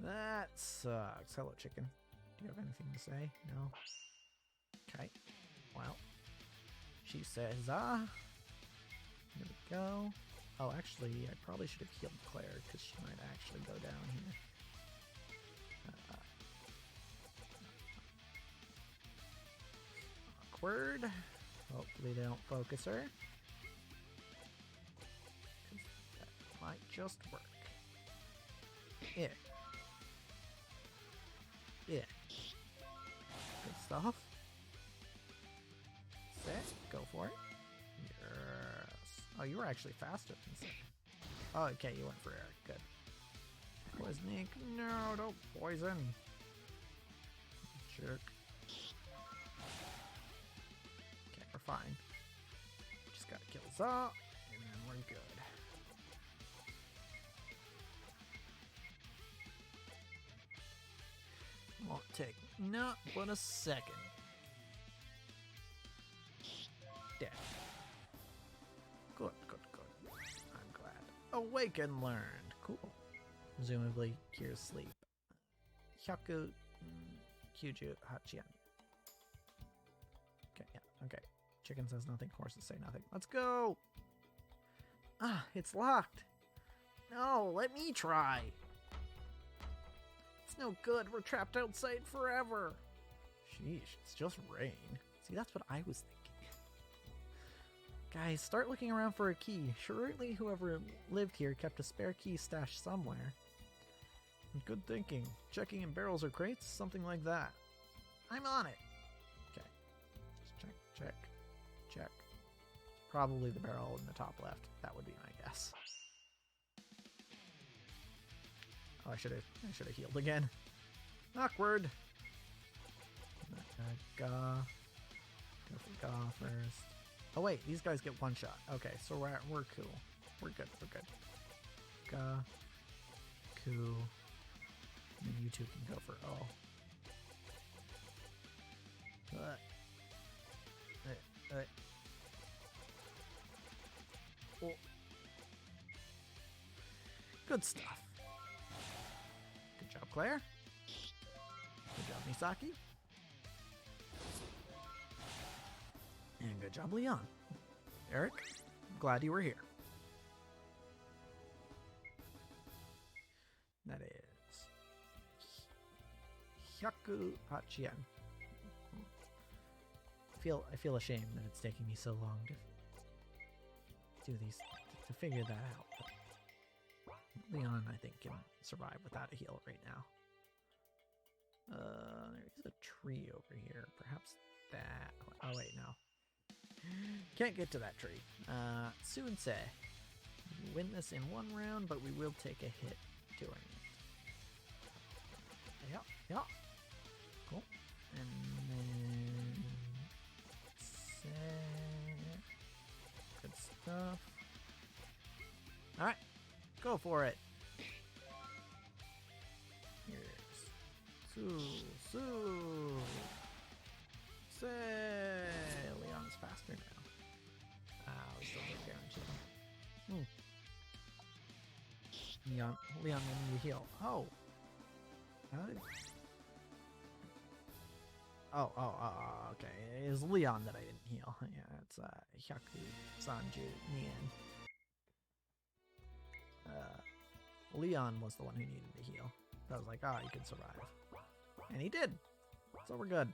That sucks. Hello, chicken. Do you have anything to say? No? Okay. Well. She says, Here we go. Oh, actually, I probably should have healed Claire, because she might actually go down here. Awkward. Hopefully they don't focus her. 'Cause that might just work. Yeah. Yeah. Good stuff. Set. Go for it. Yes. Oh, you were actually faster than Set. Oh, okay, you went for Eric. Good. Poisoning. No, don't poison. Jerk. Okay, we're fine. Just gotta kill Za, and then we're good. Won't take not but a second. Dead. Good, good, good. I'm glad. Awake and learned. Cool. Presumably cures sleep. Hyaku Kyuju Hachian. Okay, yeah, okay. Chicken says nothing, horses say nothing. Let's go! Ah, it's locked. No, let me try. It's no good. We're trapped outside forever. Sheesh, it's just rain. See, that's what I was thinking. Guys, start looking around for a key. Surely whoever lived here kept a spare key stashed somewhere. Good thinking. Checking in barrels or crates? Something like that. I'm on it. Okay. Just check, check, check. Probably the barrel in the top left. That would be my guess. Oh, I should have healed again. Awkward. Go for Ga first. Oh wait, these guys get one shot. Okay, so we're cool. We're good. We're good. Ga, Ku, and you two can go for O. Oh. Good stuff. Good job, Claire. Good job, Misaki. And good job, Leon. Eric, glad you were here. That is Hyaku Hachien. I feel ashamed that it's taking me so long to do these, to figure that out. But Leon, I think, can survive without a heal right now. There's a tree over here. Perhaps that. Oh wait, no. Can't get to that tree. Sunsei. We win this in one round, but we will take a hit doing it. Yeah. Cool. And then good stuff. Alright, go for it. Here's Say! Leon's faster now. We still get guaranteed. Leon will need to heal. Oh. How did... Oh, okay. It was Leon that I didn't heal. Yeah, it's Hyaku Sanju Nien. Leon was the one who needed to heal. I was like, he can survive. And he did! So we're good.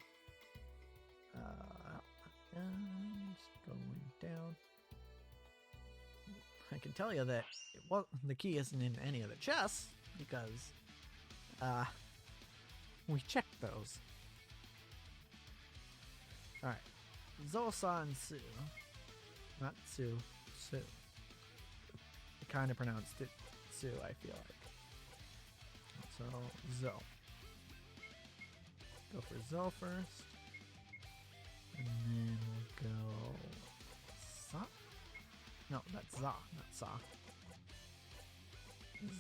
Just going down. I can tell you that the key isn't in any of the chests, because we checked those. Alright. Zosan Su. Not Su. Su. I kind of pronounced it Su, I feel like. So, Zo. Go for Zo first. And then we'll go... Sa? No, that's Za, not Sa.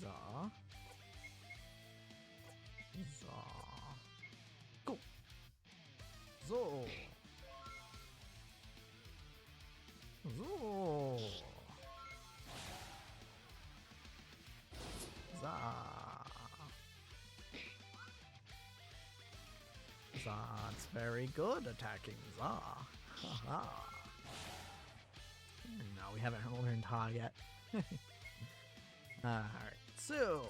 Za. Za. Go! Zo! Zo! Za! Za's very good attacking Za. Haha. No, we haven't learned Ha yet. Alright. Su!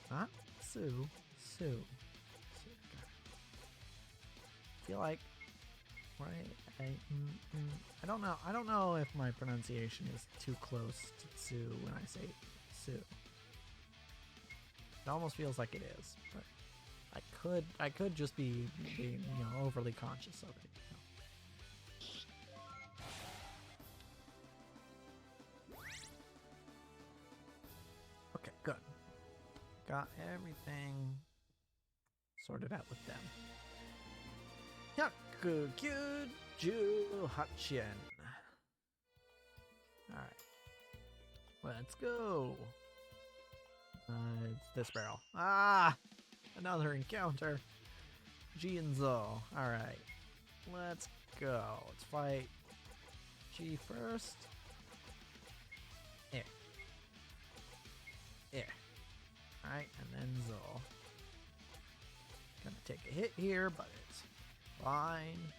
Huh? Su. Feel like... Right? I don't know. I don't know if my pronunciation is too close to Su when I say Su. It almost feels like it is, but I could just be being, overly conscious of it. Okay, good. Got everything sorted out with them. Hyaku Kyuju Hachien. Alright. Let's go. It's this barrel. Another encounter. G and Zo. Alright. Let's go. Let's fight G first. Alright, and then Zo. Gonna take a hit here, but it's fine.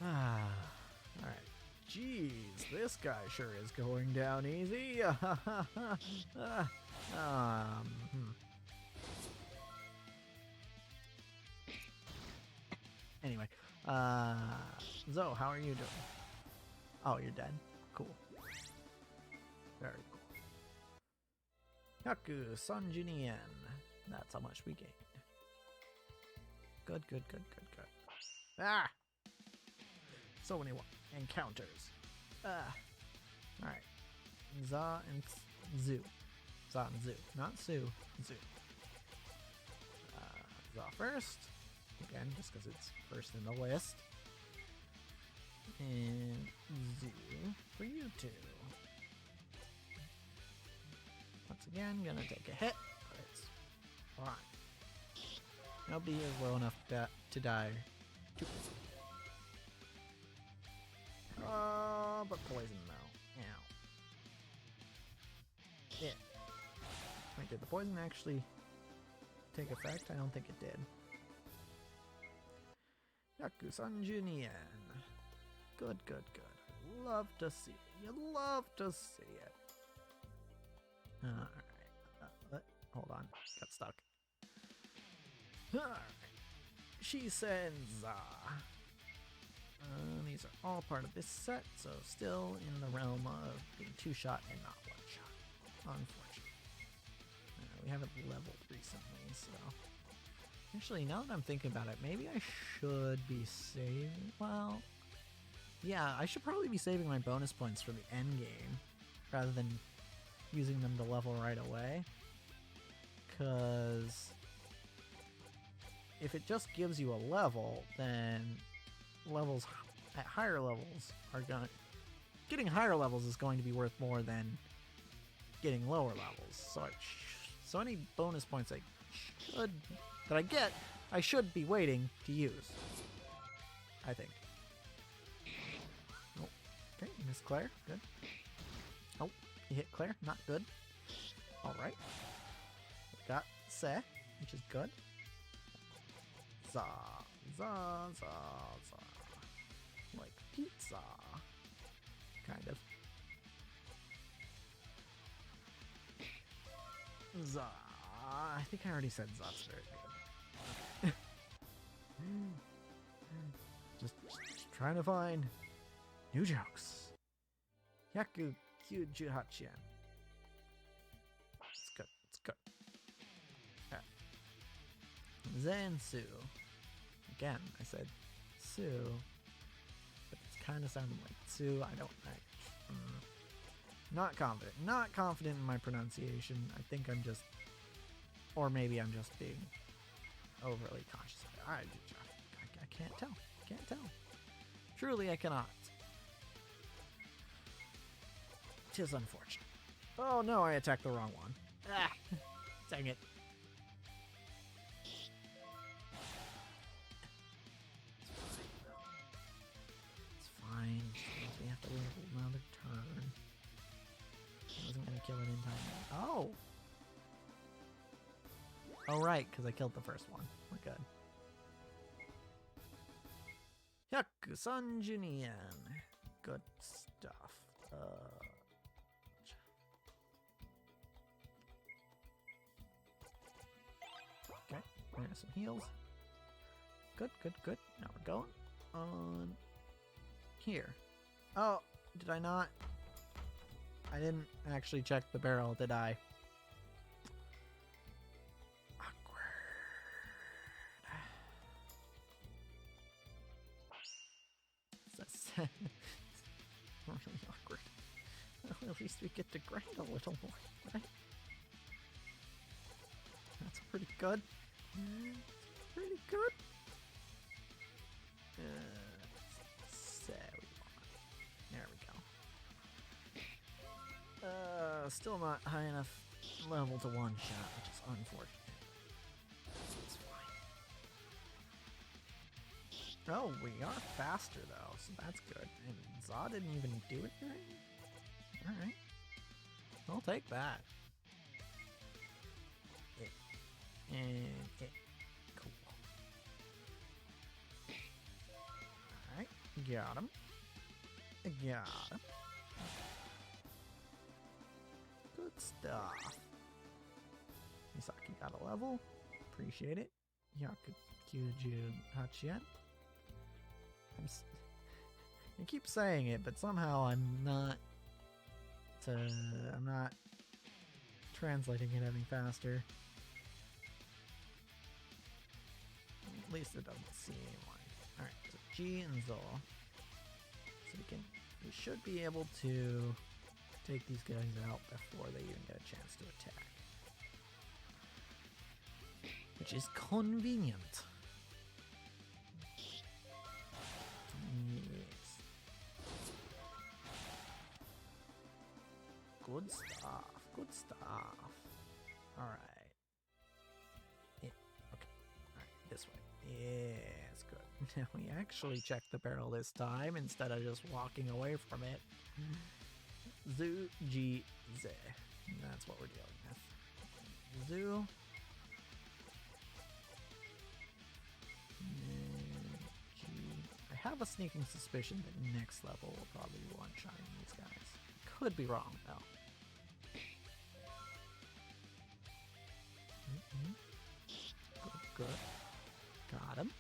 Alright. Jeez, this guy sure is going down easy. Anyway, Zo, how are you doing? Oh, you're dead? Cool. Very cool. Hyaku Sanjunien. That's how much we gained. Good. So many encounters. Alright. Za and Zu. Za and Zu. Not Su. Zu. Za first. Again, just because it's first in the list. And Zu for you two. Once again, gonna take a hit, but it's fine. Nobody is low enough to die. But poison though. Ow. Yeah. Wait, did the poison actually take effect? I don't think it did. Yakusan Junien. Good, good, good. Love to see it. You love to see it. Alright. Hold on. Got stuck. Alright. Shisenza. These are all part of this set, so still in the realm of being two-shot and not one-shot. Unfortunate. We haven't leveled recently, so... Actually, now that I'm thinking about it, maybe I should be saving... Well... Yeah, I should probably be saving my bonus points for the end game, rather than using them to level right away. Because... if it just gives you a level, then levels at higher levels are going... Getting higher levels is going to be worth more than getting lower levels. So any bonus points I get, I should be waiting to use. I think. Oh, okay, you missed Claire. Good. Oh, you hit Claire. Not good. Alright. We got Se, which is good. Za, za, za, za. Like pizza. Kind of. Za. I think I already said Za's very good. just trying to find new jokes. Yaku Kyujuhachien. It's good. It's good. Okay. Zansu. Again, I said Sue, but it's kind of sounding like Sue. Not confident. Not confident in my pronunciation. I think I'm just, or maybe I'm just being overly conscious of it. I can't tell. Can't tell. Truly, I cannot. 'Tis unfortunate. Oh no, I attacked the wrong one. Ah, dang it. It's fine. We have to wait another turn. I wasn't gonna kill it in time. Oh! Oh right, because I killed the first one. We're good. Yakusan Junien. Good stuff. Okay, there's some heals. Good, good, good. Now we're going on here. Oh, did I not? I didn't actually check the barrel, did I? Awkward. That's really awkward. Well, at least we get to grind a little more, right? That's pretty good. Pretty good. So there we go. Still not high enough level to one shot, which is unfortunate. It's fine. Oh, we are faster though, so that's good. And Za didn't even do anything? Alright. I'll take that. Cool. Alright, got him. Got him. Good stuff. Misaki got a level. Appreciate it. Yakukyuju Hachien. I keep saying it, but somehow I'm not translating it any faster. At least it doesn't seem like. Alright, so G and Zol. So we should be able to take these guys out before they even get a chance to attack. Which is convenient. Yes. Good stuff. Good stuff. Alright. Yeah, okay. Alright, this way. Yes, good. Now we actually checked the barrel this time instead of just walking away from it. Zu, G, Z. That's what we're dealing with. Zu. G. have a sneaking suspicion that next level will probably be one-shotting these guys. Could be wrong, though. Good, good. Got him.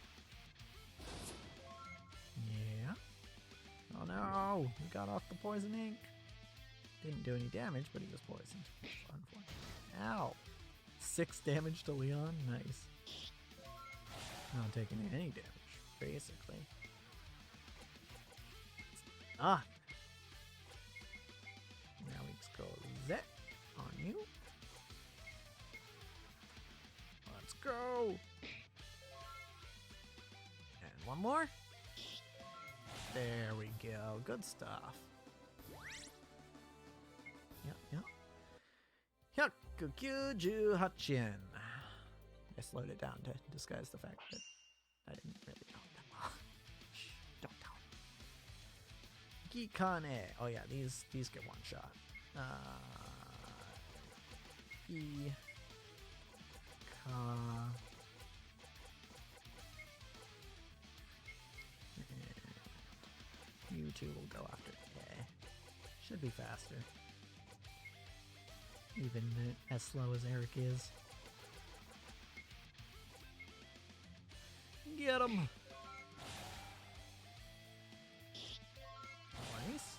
Yeah. Oh no! He got off the poison ink. Didn't do any damage, but he was poisoned. Unfortunate. Ow! 6 damage to Leon. Nice. Not taking any damage, basically. Ah! Now we just go Zet on you. Let's go! And one more. There we go. Good stuff. Yep. Hyakukyuju Hachin. I slowed it down to disguise the fact that I didn't really know that well. Shh, don't tell him. Gikane. Oh yeah, these get one shot. You two will go after. Yeah. Should be faster. Even as slow as Eric is. Get him! Nice.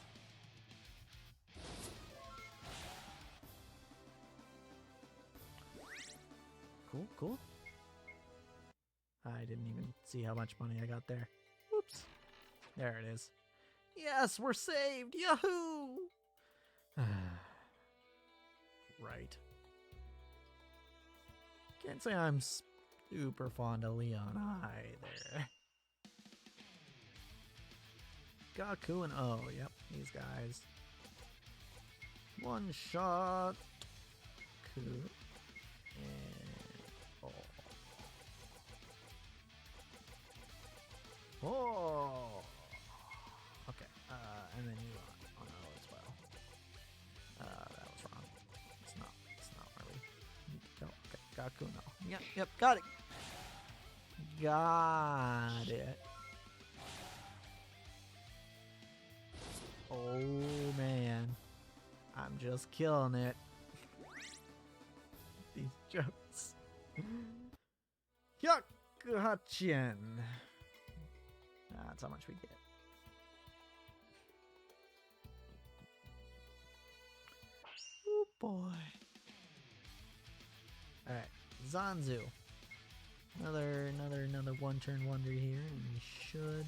Cool. I didn't even see how much money I got there. Whoops. There it is. Yes, we're saved! Yahoo! Right. Can't say I'm super fond of Leon either. Gaku and O, yep, these guys. One shot. Ku and O. Oh! Okay, and then you on O as well. That was wrong. It's not where we need to go. Okay, Gaku and O. Yep, got it. Got it. Oh man, I'm just killing it. These jokes. Hyakuhachin. That's how much we get. Oh boy. Alright, Zanzu. Another one turn wonder here, and we should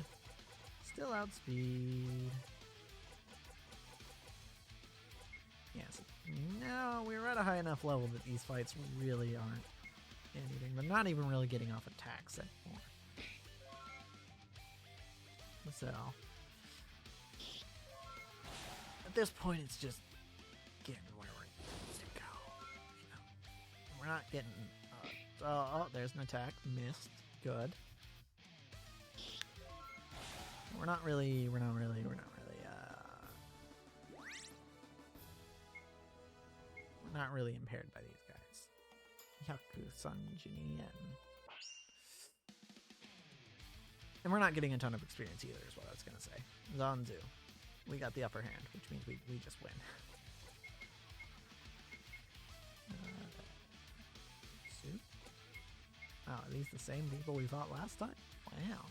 still outspeed. Yes. No, we're at a high enough level that these fights really aren't anything. They're not even really getting off attacks anymore. So at this point, it's just getting where we need to go. You know, we're not getting. Oh, there's an attack. Missed. Good. We're not really. We're not really impaired by these guys. Hyaku Sanjini and we're not getting a ton of experience either, is what I was gonna say. Zanzu, we got the upper hand, which means we just win. Soup. Oh, are these the same people we fought last time? Wow.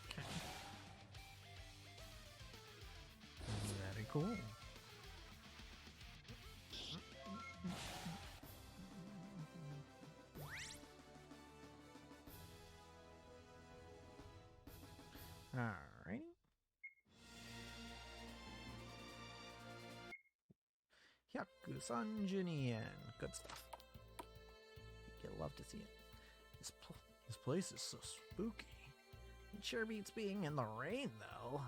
Okay. Very cool. Alrighty. Hyaku Sanjinien. Good stuff. You'll love to see it. This place is so spooky. It sure beats being in the rain, though.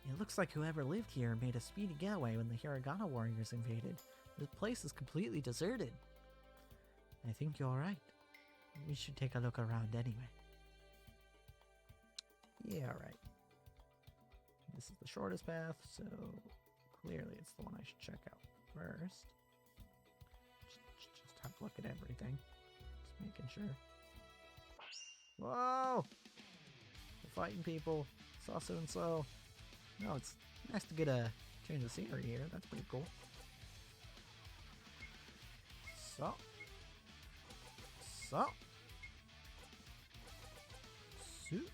It looks like whoever lived here made a speedy getaway when the Hiragana warriors invaded. This place is completely deserted. I think you're right. We should take a look around anyway. Yeah, right. This is the shortest path, so clearly it's the one I should check out first. Just have a look at everything. Just making sure. Whoa! We're fighting people. So soon so. No, it's nice to get a change of scenery here. That's pretty cool. So. So. Soup.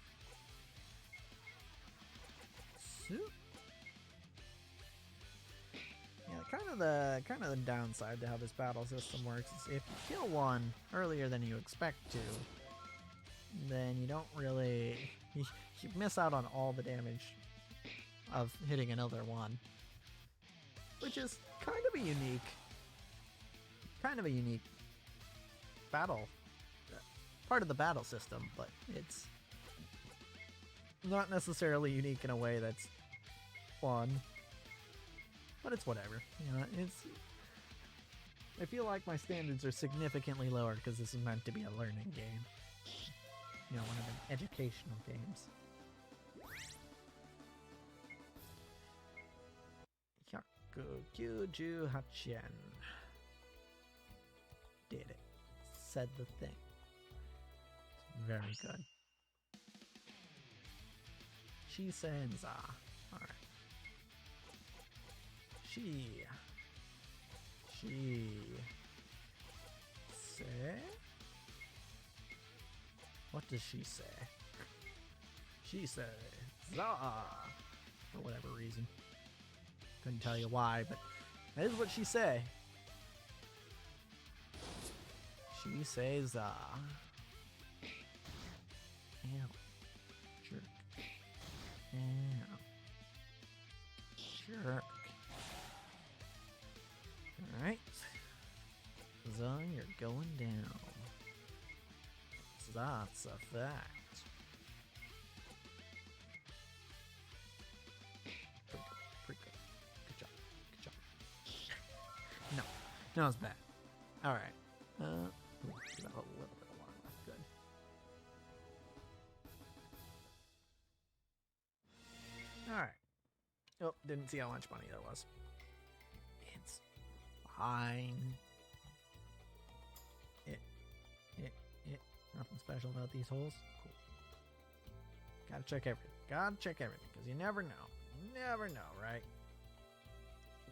Soup. Yeah, kind of the downside to how this battle system works is if you kill one earlier than you expect to, then you don't really you miss out on all the damage of hitting another one, which is kind of a unique battle part of the battle system, but it's not necessarily unique in a way that's fun. But it's whatever. You know, I feel like my standards are significantly lower because this is meant to be a learning game. You know, one of the educational games. Hyakukyuju Hachien. Did it. Said the thing. Very good. Shisenza. Alright. She say? What does she say? She says za for whatever reason. Couldn't tell you why, but that is what she say. She says za. Ow. Jerk. Ow. Jerk. Alright. So you're going down. That's a fact. Pretty good. Good job. Good job. No, it's bad. Alright. Got a little bit of water left. Good. Alright. Oh, didn't see how much money there was. It's fine. Nothing special about these holes. Cool. Gotta check everything. Because you never know. Never know, right?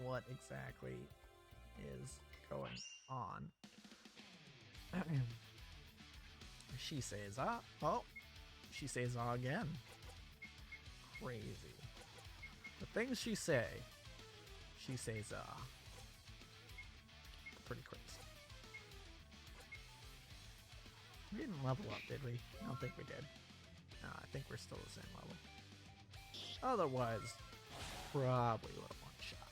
What exactly is going on. She says, ah. Oh. She says, ah again. Crazy. The things she says, ah. Pretty crazy. We didn't level up, did we? I don't think we did. No, I think we're still the same level. Otherwise, probably would have one shot.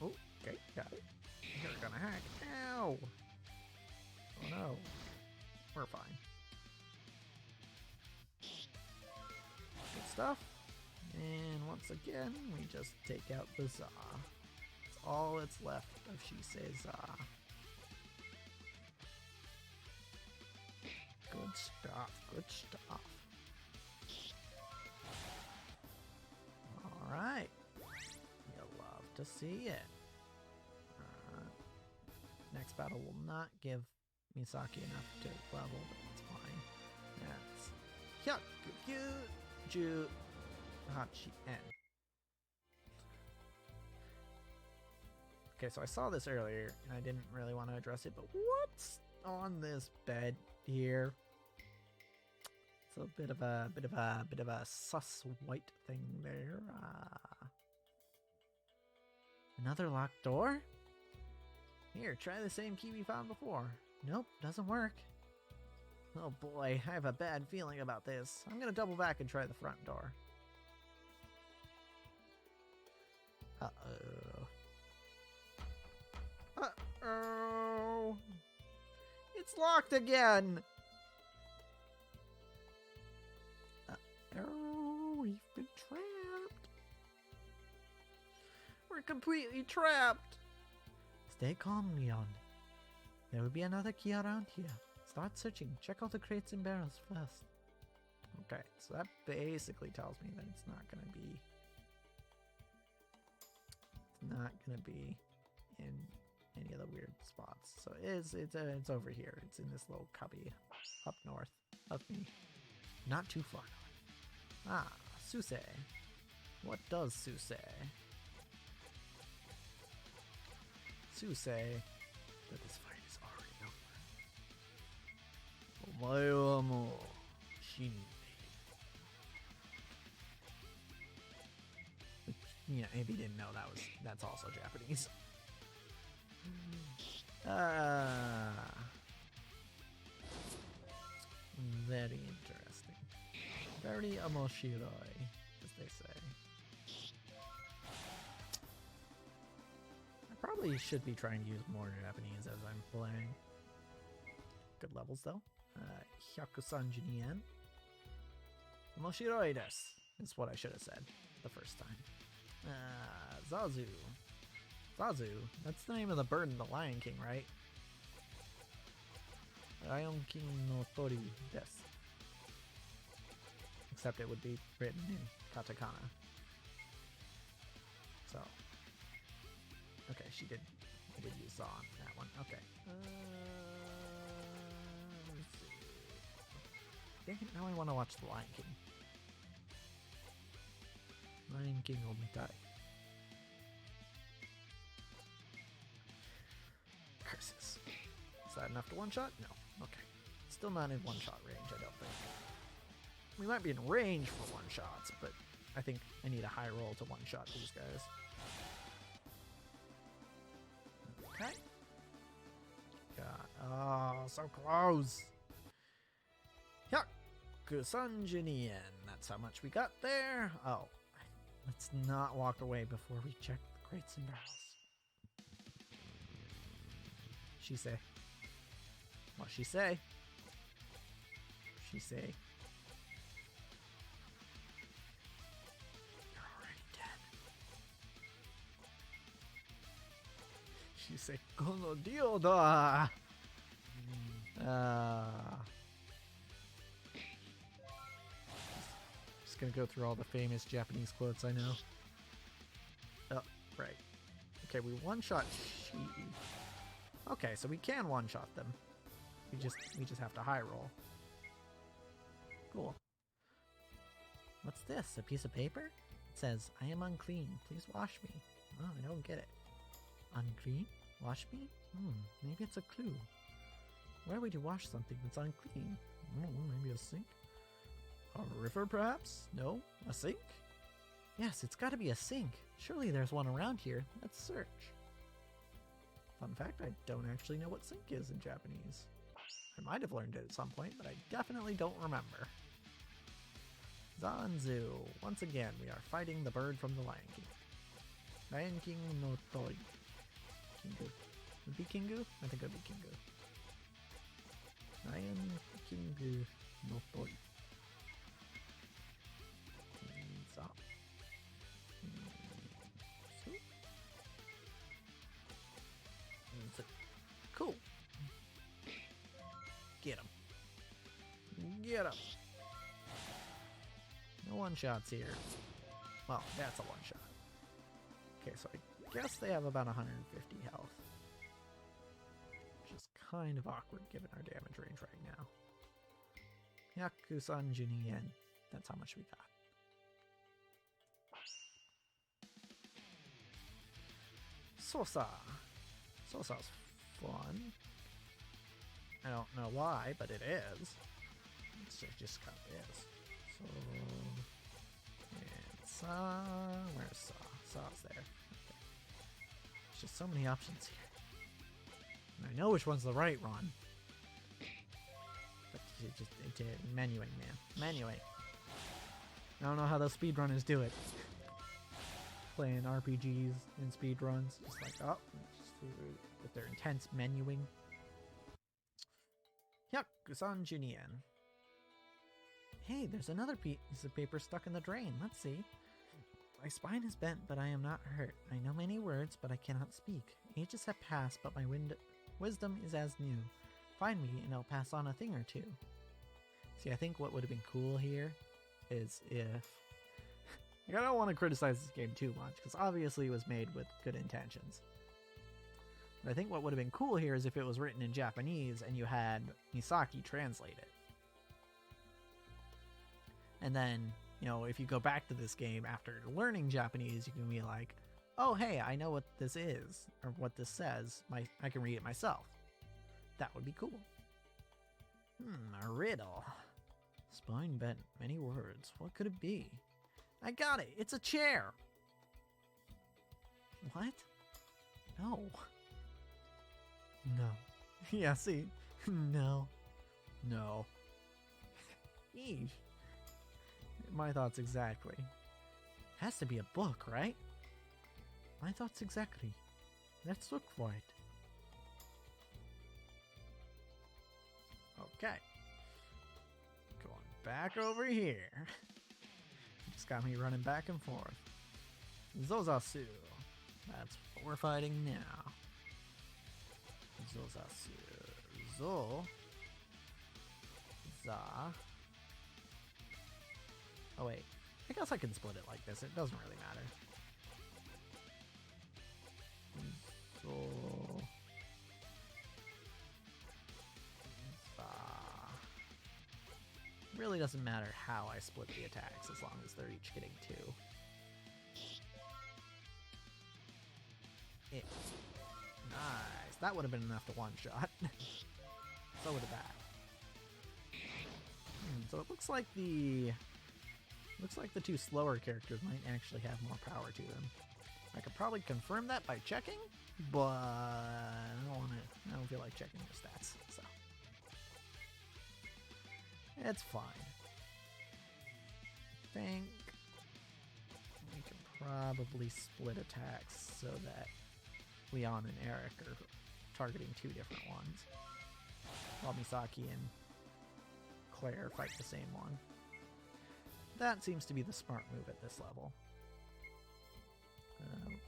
Oh, okay, got it. You're gonna hack. Ow! Oh no. We're fine. Good stuff. And once again, we just take out the za. That's all that's left of She Says Za. Good stuff, good stuff. Alright. You'll love to see it. Next battle will not give Misaki enough to level, but that's fine. That's Hyakukyuju Hachien. Okay, so I saw this earlier, and I didn't really want to address it, but what's on this bed here? It's a bit of a sus white thing there. Another locked door? Here, try the same key we found before. Nope, doesn't work. Oh boy, I have a bad feeling about this. I'm gonna double back and try the front door. Uh-oh. Uh-oh. It's locked again! Uh-oh, we've been trapped. We're completely trapped. Stay calm, Leon. There will be another key around here. Start searching. Check all the crates and barrels first. Okay, so that basically tells me that it's not gonna be... It's not gonna be in any of the weird spots. So it's over here. It's in this little cubby up north of me. Not too far north. Ah, Suse. What does Suse say? Suse that this fight is already over. Omae wa mou shindeiru. You know, if you didn't know, that's also Japanese. Very interesting. Very omoshiroi, as they say. I probably should be trying to use more Japanese as I'm playing. Good levels though. 132 yen. Omoshiroi desu is what I should have said the first time. Zazu. Zazu? That's the name of the bird in the Lion King, right? Lion King no tori desu. Except it would be written in katakana. So. Okay, I did use za on that one. Okay. Let's see. Dang it, now I want to watch the Lion King. Lion King omitai. Curses. Is that enough to one-shot? No. Okay. Still not in one-shot range, I don't think. We might be in range for one-shots, but I think I need a high roll to one-shot these guys. Okay. God. Oh, so close. Hyakusanjin yen. That's how much we got there. Oh. Let's not walk away before we check the crates and barrels. She say. What she say? She say. You're already dead. She say, Kono dio da. Just gonna go through all the famous Japanese quotes I know. Oh, right. Okay, we one-shot she. Okay, so we can one-shot them. We just have to high roll. Cool. What's this? A piece of paper? It says, I am unclean. Please wash me. Oh, I don't get it. Unclean? Wash me? Maybe it's a clue. Where would you wash something that's unclean? Maybe a sink? A river, perhaps? No? A sink? Yes, it's gotta be a sink. Surely there's one around here. Let's search. Fun fact, I don't actually know what sink is in Japanese. I might have learned it at some point, but I definitely don't remember. Zanzu. Once again, we are fighting the bird from the Lion King. Lion King no Tori. Kingu. Would it be Kingu? I think it would be Kingu. Lion Kingu no Tori. Cool. Get him. Get him. No one-shots here. Well, that's a one-shot. Okay, so I guess they have about 150 health. Which is kind of awkward given our damage range right now. Hyakusanjin yen. That's how much we got. Sosa. Sosa's fun. I don't know why, but it is. It just kind of is. So, and Sa. Where's Sa? Sa's there. Okay. There's just so many options here. And I know which one's the right one. But it's menuing, man. Menuing. I don't know how those speedrunners do it. Playing RPGs and speedruns. Just like, oh, with their intense menuing. Hyakusanjin yen. Hey, there's another piece of paper stuck in the drain. Let's see. My spine is bent, but I am not hurt. I know many words, but I cannot speak. Ages have passed, but my wisdom is as new. Find me, and I'll pass on a thing or two. See, I think what would have been cool here is if... I don't want to criticize this game too much, because obviously it was made with good intentions. But I think what would have been cool here is if it was written in Japanese and you had Misaki translate it. And then, you know, if you go back to this game after learning Japanese, you can be like, oh, hey, I know what this is, or what this says. I can read it myself. That would be cool. A riddle. Spine bent, many words. What could it be? I got it. It's a chair. What? No. No. Yeah, see? No. No. Eesh. My thoughts exactly. Has to be a book, right? My thoughts exactly. Let's look for it. Okay. Going back over here. Just got me running back and forth. Zozasu. That's what we're fighting now. Zozasu. Zo. Za. Oh wait, I guess I can split it like this. It doesn't really matter. So, really doesn't matter how I split the attacks as long as they're each getting 2. Nice. That would have been enough to one-shot. So would have that. So it looks like the 2 slower characters might actually have more power to them. I could probably confirm that by checking, but I don't feel like checking their stats, so it's fine. I think we can probably split attacks so that Leon and Eric are targeting 2 different ones, while Misaki and Claire fight the same one. That seems to be the smart move at this level.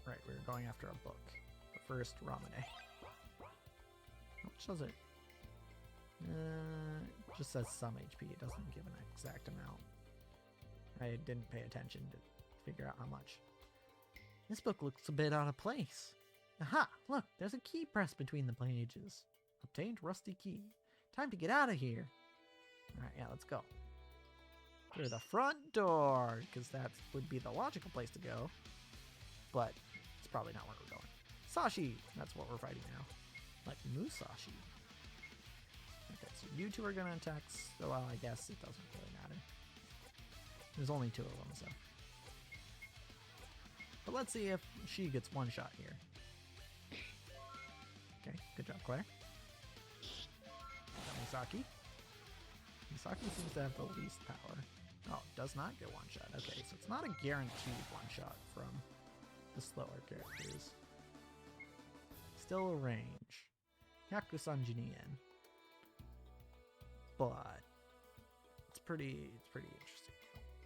Right, we're going after a book. But first, Ramune. How much does it? It just says some HP. It doesn't give an exact amount. I didn't pay attention to figure out how much. This book looks a bit out of place. Aha! Look, there's a key pressed between the pages. Obtained rusty key. Time to get out of here. Alright, yeah, let's go. Through the front door, because that would be the logical place to go. But it's probably not where we're going. Sashi! That's what we're fighting now. Like Musashi. Okay, so you 2 are going to attack. So, well, I guess it doesn't really matter. There's only 2 of them, so. But let's see if she gets one shot here. Okay, good job, Claire. Misaki. Misaki seems to have the least power. Oh, it does not get one shot. Okay, so it's not a guaranteed one shot from the slower characters. Still a range. Hyakusan Jinien. But it's pretty interesting.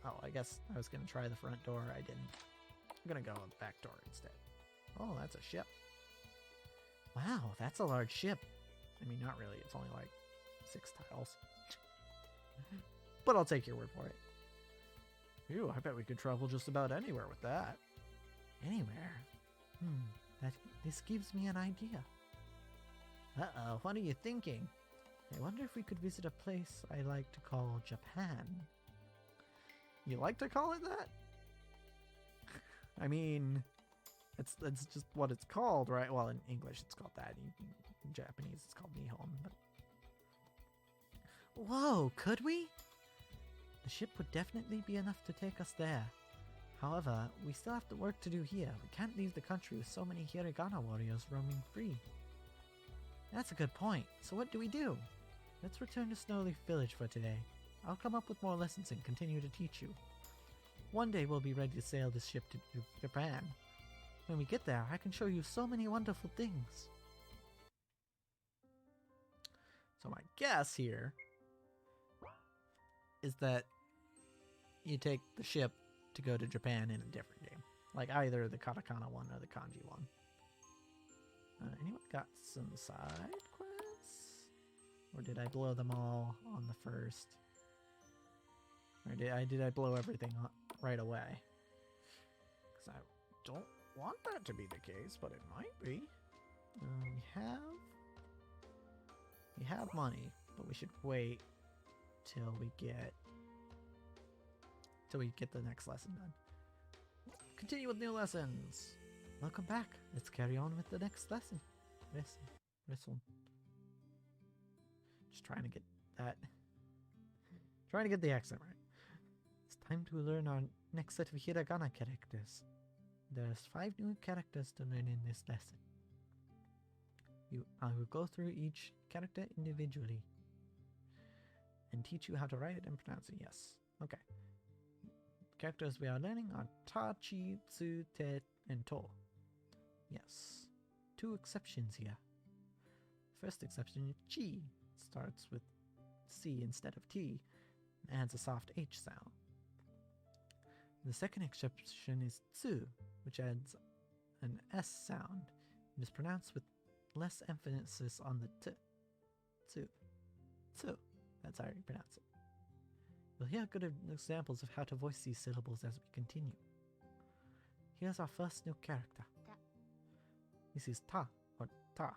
Oh, I guess I was gonna try the front door. I didn't. I'm gonna go the back door instead. Oh, that's a ship. Wow, that's a large ship. I mean, not really. It's only like 6 tiles. But I'll take your word for it. Phew, I bet we could travel just about anywhere with that. Anywhere? This gives me an idea. Uh-oh, what are you thinking? I wonder if we could visit a place I like to call Japan. You like to call it that? I mean, it's just what it's called, right? Well, in English it's called that. In Japanese it's called Nihon. But whoa, could we? The ship would definitely be enough to take us there. However, we still have work to do here. We can't leave the country with so many Hiragana warriors roaming free. That's a good point. So what do we do? Let's return to Snowleaf Village for today. I'll come up with more lessons and continue to teach you. One day we'll be ready to sail this ship to Japan. When we get there, I can show you so many wonderful things. So my guess here is that you take the ship to go to Japan in a different game. Like either the katakana one or the kanji one. Anyone got some side quests? Or did I blow them all on the first? Or did I blow everything right away? Because I don't want that to be the case, but it might be. We have money, but we should wait till we get the next lesson done. Continue with new lessons. Welcome back. Let's carry on with the next lesson. Lesson. Just trying to get that. Trying to get the accent right. It's time to learn our next set of hiragana characters. There's 5 new characters to learn in this lesson. I will go through each character individually and teach you how to write it and pronounce it. Yes. Okay. Characters we are learning are Ta, Chi, Tsu, Te, and To. Yes. 2 exceptions here. First exception is Chi. Starts with C instead of T and adds a soft H sound. The second exception is Tsu, which adds an S sound and is pronounced with less emphasis on the T. Tsu. Tsu. That's how you pronounce it. You'll hear good examples of how to voice these syllables as we continue. Here's our first new character. Ta. This is Ta, or Ta.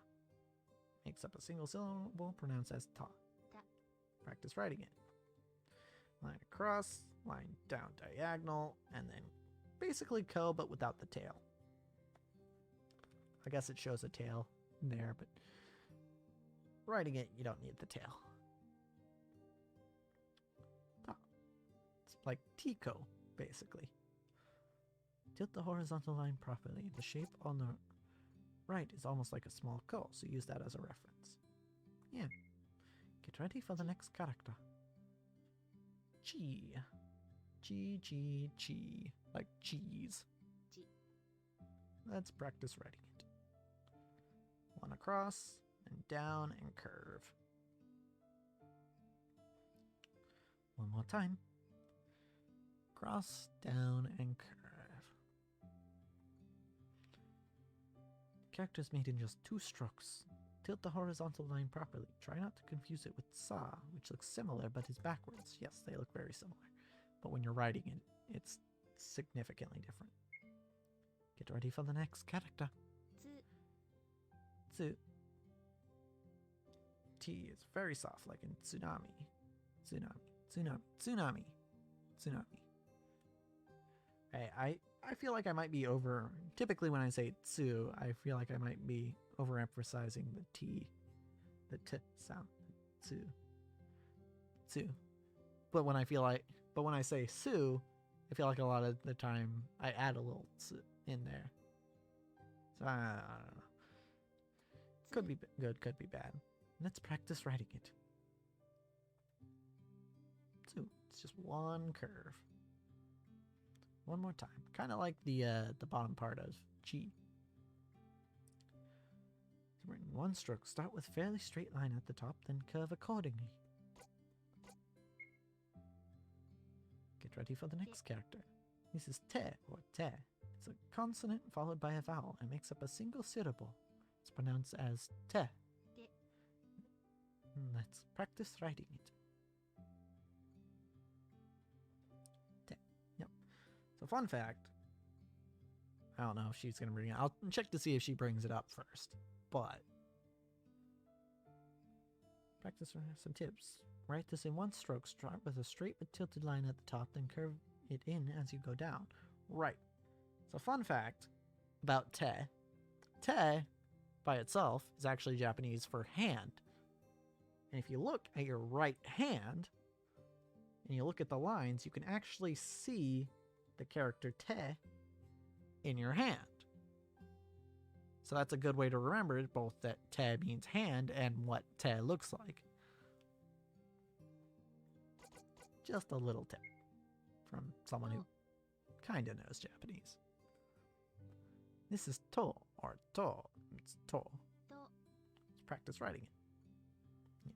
Makes up a single syllable pronounced as Ta. Ta. Practice writing it. Line across, line down diagonal, and then basically ko but without the tail. I guess it shows a tail there, but writing it, you don't need the tail. It's like Tico, basically. Tilt the horizontal line properly. The shape on the right is almost like a small ko, so use that as a reference. Yeah. Get ready for the next character. Chi. Chi, chi, chi. Like cheese. Chi. Let's practice writing it. One across, and down, and curve. One more time. Cross, down, and curve. The character is made in just 2 strokes. Tilt the horizontal line properly. Try not to confuse it with sa, which looks similar but is backwards. Yes, they look very similar. But when you're writing it, it's significantly different. Get ready for the next character. Tsu. Tsu. T is very soft, like in tsunami. Tsunami. I feel like I might be typically when I say tsu, I feel like I might be overemphasizing the T, the T sound. Tsu. But when I say su, I feel like a lot of the time I add a little tsu in there. So I don't know. Could be good, could be bad. Let's practice writing it. Tsu. It's just one curve. One more time. Kind of like the bottom part of chi. So we're in one stroke. Start with fairly straight line at the top, then curve accordingly. Get ready for the next character. This is te or te. It's a consonant followed by a vowel and makes up a single syllable. It's pronounced as te. Te. Let's practice writing it. Te. Yep. So fun fact. I don't know if she's going to bring it. I'll check to see if she brings it up first. But practice some tips. Write this in one stroke. Start with a straight but tilted line at the top, then curve it in as you go down. Right. So fun fact about te. Te, by itself, is actually Japanese for hand. And if you look at your right hand, and you look at the lines, you can actually see the character te in your hand. So that's a good way to remember it, both that te means hand and what te looks like. Just a little tip from someone who kind of knows Japanese. This is to, or to. It's to. To. Let's practice writing it. Yes.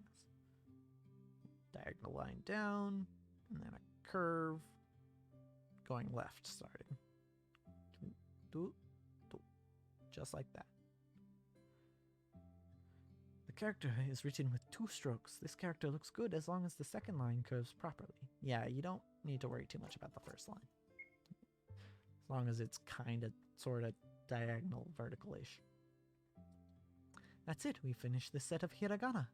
Diagonal line down, and then a curve going left starting. Do, do. Just like that. The character is written with 2 strokes. This character looks good as long as the second line curves properly. Yeah, you don't need to worry too much about the first line. As long as it's kind of, sort of, diagonal, vertical-ish. That's it, we finished this set of hiragana.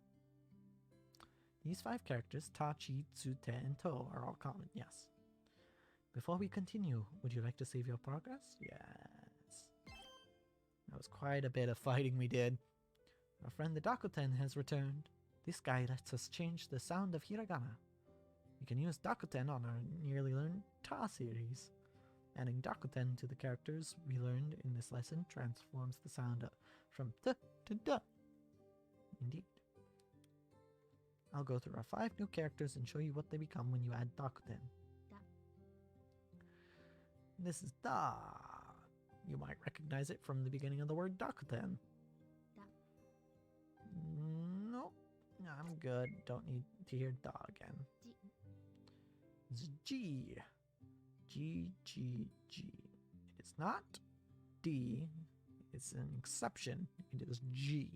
These 5 characters, ta, chi, tsu, te, and to, are all common, yes. Before we continue, would you like to save your progress? Yes. That was quite a bit of fighting we did. Our friend the Dakuten has returned. This guy lets us change the sound of hiragana. We can use Dakuten on our nearly learned Ta series. Adding Dakuten to the characters we learned in this lesson transforms the sound from T to D. Indeed. I'll go through our 5 new characters and show you what they become when you add Dakuten. Da. This is Da. You might recognize it from the beginning of the word Dakuten. Da. Nope. I'm good. Don't need to hear Da again. Ji. It's G. G, G, G. It is not D. It's an exception. It is G.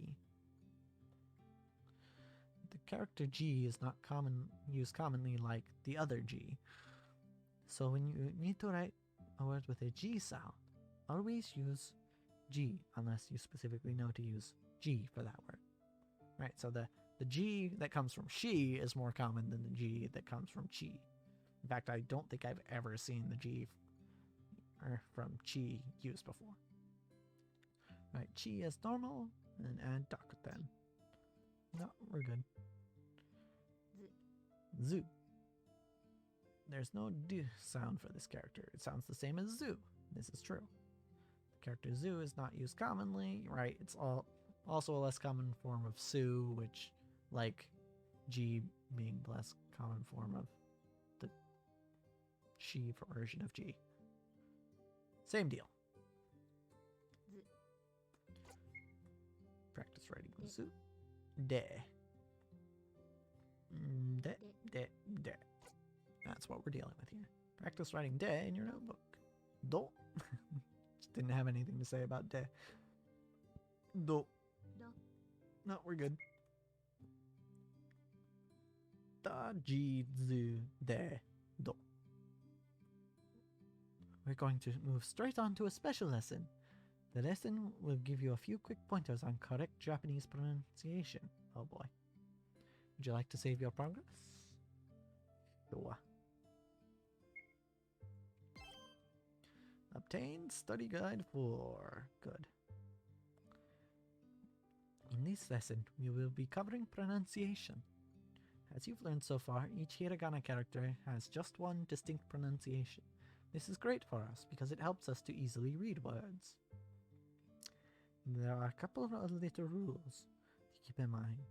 The character G is not used commonly like the other G. So when you need to write a word with a G sound, always use G unless you specifically know to use G for that word. Right, so the G that comes from she is more common than the G that comes from chi. In fact, I don't think I've ever seen the G from chi used before. Right, chi as normal, and add Dakuten. No, we're good. Zoo. There's no D sound for this character. It sounds the same as zoo. This is true. The character zoo is not used commonly, right? It's also a less common form of Sue, which, like G being the less common form of the she version of G. Same deal. Z. Practice writing Zoo. De. De. De. De. That's what we're dealing with here. Practice writing de in your notebook. Do. Just didn't have anything to say about de. Do. Do. No, we're good. Da, ji, zu, de, do. We're going to move straight on to a special lesson. The lesson will give you a few quick pointers on correct Japanese pronunciation. Oh boy. Would you like to save your progress? Sure. Obtain study guide 4. Good. In this lesson, we will be covering pronunciation. As you've learned so far, each hiragana character has just one distinct pronunciation. This is great for us because it helps us to easily read words. There are a couple of little rules to keep in mind,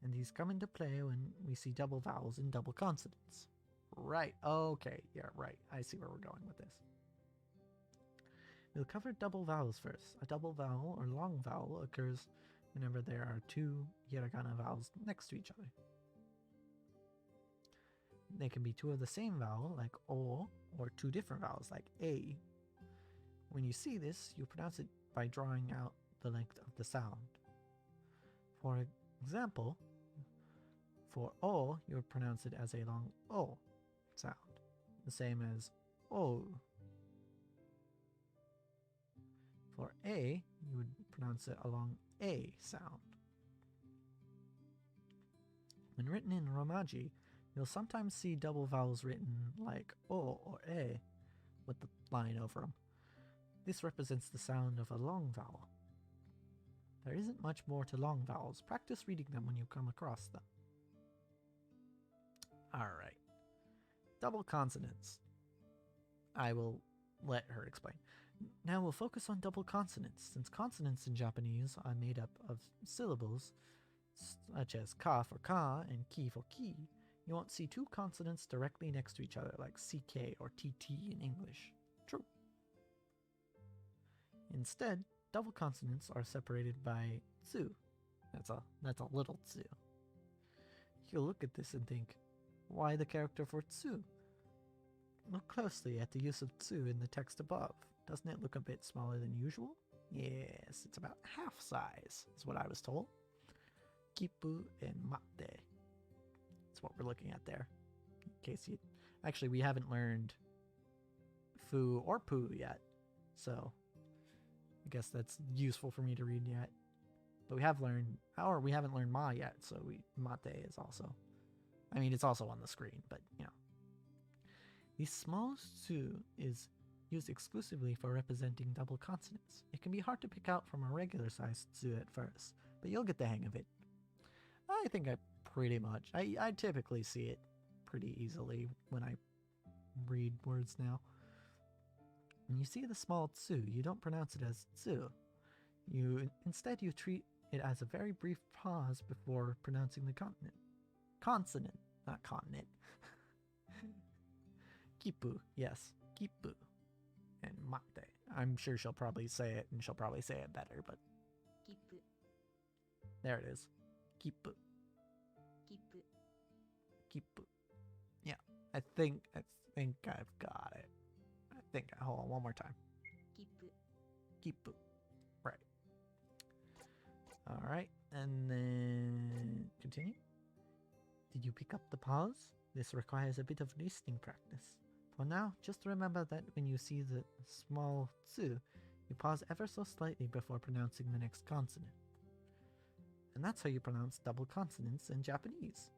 and these come into play when we see double vowels and double consonants. Right, okay, yeah, right. I see where we're going with this. We'll cover double vowels first. A double vowel or long vowel occurs whenever there are 2 hiragana vowels next to each other. They can be 2 of the same vowel, like O, or 2 different vowels, like A. When you see this, you pronounce it by drawing out the length of the sound. For example, for O, you would pronounce it as a long O sound, the same as O. For A, you would pronounce it a long A sound. When written in Romaji, you'll sometimes see double vowels written like O or A with the line over them. This represents the sound of a long vowel. There isn't much more to long vowels. Practice reading them when you come across them. Alright. Double consonants. I will let her explain. Now we'll focus on double consonants. Since consonants in Japanese are made up of syllables, such as ka for ka and ki for ki, you won't see 2 consonants directly next to each other like ck or tt in English. True. Instead, double consonants are separated by tsu. That's a little tsu. You'll look at this and think, why the character for tsu? Look closely at the use of tsu in the text above. Doesn't it look a bit smaller than usual? Yes, it's about half size, is what I was told. Kipu and mate. That's what we're looking at there. In case you... Actually, we haven't learned fu or pu yet, so I guess that's useful for me to read yet. But we have learned, or we haven't learned Ma yet, so mate is also, I mean, it's also on the screen, but you know. The small su is used exclusively for representing double consonants. It can be hard to pick out from a regular sized su at first, but you'll get the hang of it. I think I pretty much, I typically see it pretty easily when I read words now. When you see the small tsu, you don't pronounce it as tsu. Instead you treat it as a very brief pause before pronouncing the consonant, not continent. Kipu, yes, kipu. And mate. I'm sure she'll probably say it, and she'll probably say it better, but 切符 there it is. Kipu, 切符 kipu. Yeah, I think I've got it. Hold on, one more time. 切符 Kipu. Right. Alright, and then continue. Did you pick up the pause? This requires a bit of listening practice. For now, just remember that when you see the small tsu, you pause ever so slightly before pronouncing the next consonant. And that's how you pronounce double consonants in Japanese.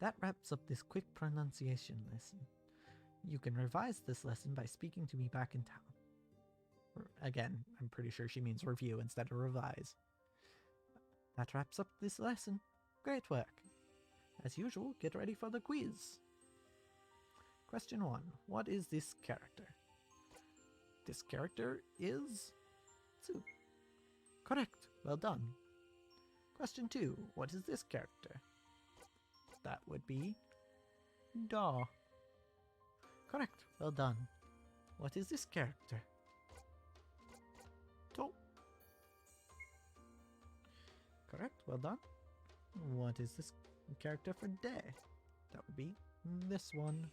That wraps up this quick pronunciation lesson. You can revise this lesson by speaking to me back in town. Again, I'm pretty sure she means review instead of revise. That wraps up this lesson. Great work. As usual, get ready for the quiz. Question 1. What is this character? This character is Tsu. Correct. Well done. Question 2. What is this character? That would be Da. Correct. Well done. What is this character? To. Correct. Well done. What is this character for De? That would be this one.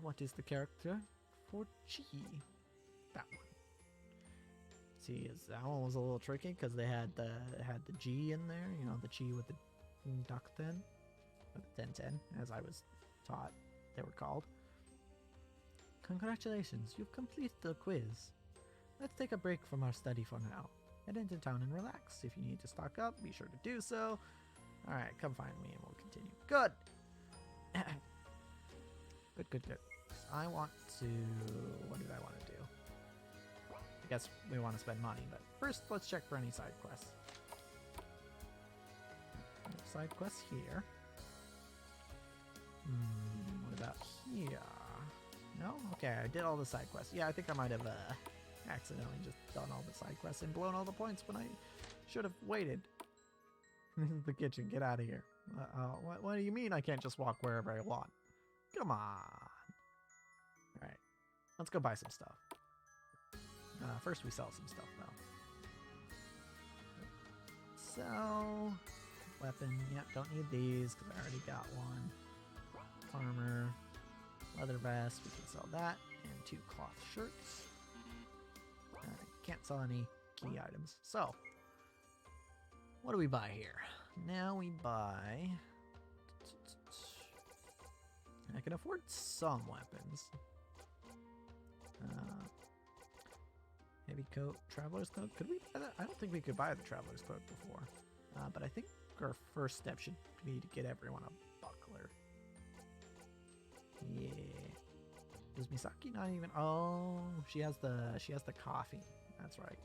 What is the character for Chi? That one. See, that one was a little tricky because they had the G in there, you know, the Chi with the duck ten, or the 10-10, as I was taught they were called. Congratulations, you've completed the quiz. Let's take a break from our study for now. Head into town and relax. If you need to stock up, be sure to do so. Alright, come find me and we'll continue. Good! Good. I want to... What did I want to do? I guess we want to spend money, but first let's check for any side quests. No side quests here. What about here? No? Okay, I did all the side quests. Yeah, I think I might have accidentally just done all the side quests and blown all the points when I should have waited. This is the kitchen. Get out of here. What do you mean I can't just walk wherever I want? Come on. Alright. Let's go buy some stuff. First we sell some stuff though. So... Weapon. Yep, don't need these because I already got one. Armor. Leather vest. We can sell that. And 2 cloth shirts. Can't sell any key items. So, what do we buy here? Now we buy... I can afford some weapons. Heavy coat, traveler's coat. Could we buy that? I don't think we could buy the traveler's coat before. But I think our first step should be to get everyone a buckler. Yeah. Does Misaki not even? Oh, she has the coffee. That's right.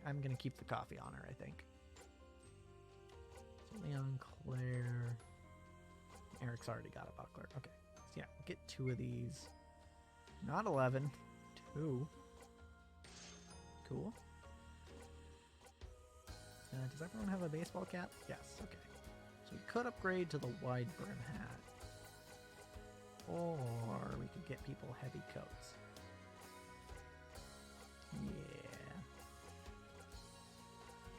I'm gonna keep the coffee on her, I think. Leon, Claire. Eric's already got a buckler. Okay. So yeah, get 2 of these. Not 11. 2. Cool. Does everyone have a baseball cap? Yes, okay. So we could upgrade to the wide brim hat. Or we could get people heavy coats. Yeah.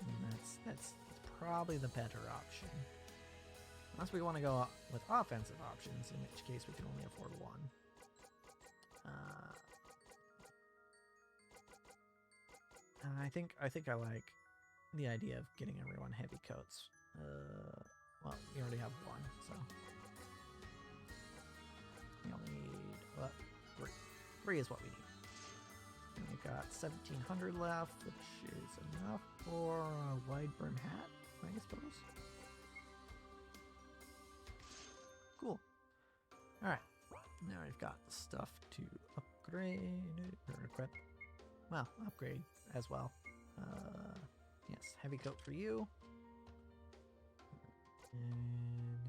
And that's probably the better option. Unless we want to go with offensive options, in which case we can only afford 1. I think I like the idea of getting everyone heavy coats. Well, we already have 1, so we only need 3. 3 is what we need. I got 1,700 left, which is enough for a wide brim hat, I suppose. Cool. Alright. Now we've got stuff to upgrade or equip. Well, upgrade as well. Yes, heavy coat for you. And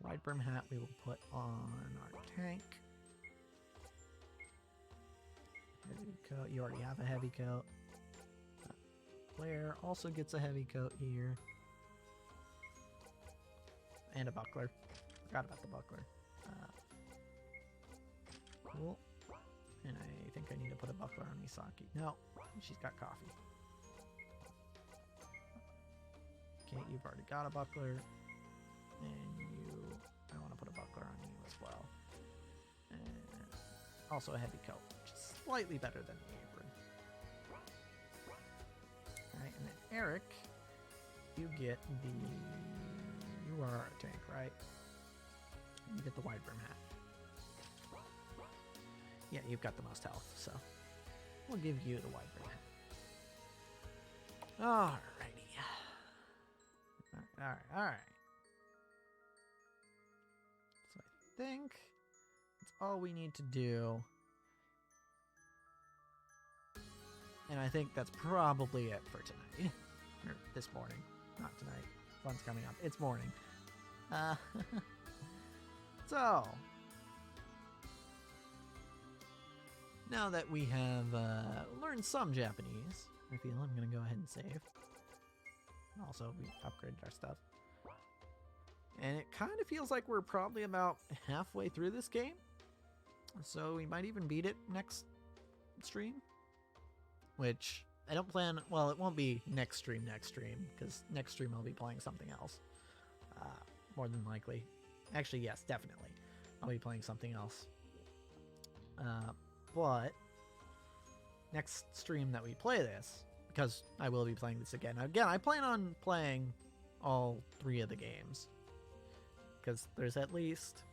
wide brim hat we will put on our tank. Heavy coat. You already have a heavy coat. Blair also gets a heavy coat here. And a buckler. Forgot about the buckler. Cool. And I think I need to put a buckler on Misaki. No, she's got coffee. Okay, you've already got a buckler. And I want to put a buckler on you as well. And also a heavy coat, which is slightly better than the apron. Alright, and then Eric, you get you are a tank, right? You get the wide brim hat. Yeah, you've got the most health, so we'll give you the wide brim hat. Alrighty. Alright. So I think that's all we need to do. And I think that's probably it for tonight. Or this morning. Not tonight. Fun's coming up. It's morning. So, now that we have learned some Japanese, I feel I'm going to go ahead and save. Also, we upgraded our stuff. And it kind of feels like we're probably about halfway through this game. So we might even beat it next stream. Which, I don't plan... Well, it won't be next stream, because next stream I'll be playing something else. More than likely. Actually, yes, definitely. I'll be playing something else. But next stream that we play this, because I will be playing this again. Again, I plan on playing all 3 of the games. Because there's at least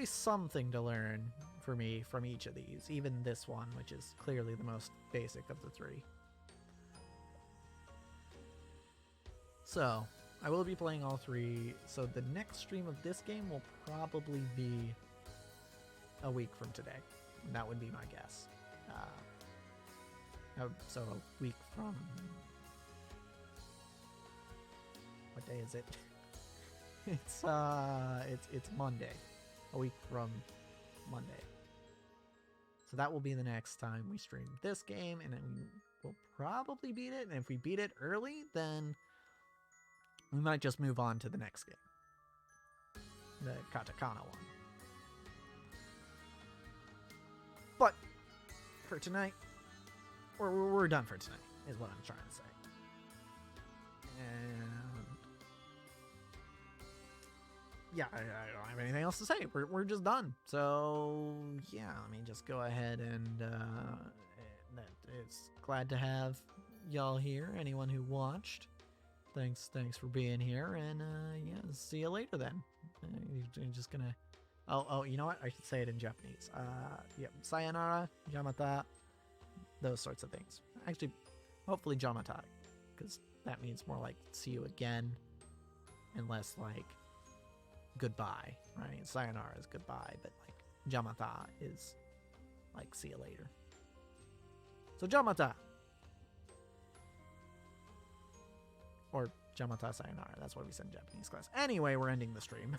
something to learn for me from each of these. Even this one, which is clearly the most basic of the 3. So, I will be playing all 3. So the next stream of this game will probably be a week from today. That would be my guess. So a week from... What day is it? It's Monday. A week from Monday. So that will be the next time we stream this game, and then we'll probably beat it. And if we beat it early, then we might just move on to the next game. The Katakana one. But for tonight, we're done for tonight, is what I'm trying to say. And yeah, I don't have anything else to say. We're just done. So yeah, let me just go ahead and it's glad to have y'all here. Anyone who watched, thanks for being here, and yeah, see you later then. You're just gonna. Oh, you know what? I should say it in Japanese. Yeah, sayonara, jamata, those sorts of things. Actually, hopefully jamata, because that means more like see you again, and less like goodbye, right? Sayonara is goodbye, but like jamata is like see you later. So jamata, or jamata sayonara. That's what we said in Japanese class. Anyway, we're ending the stream.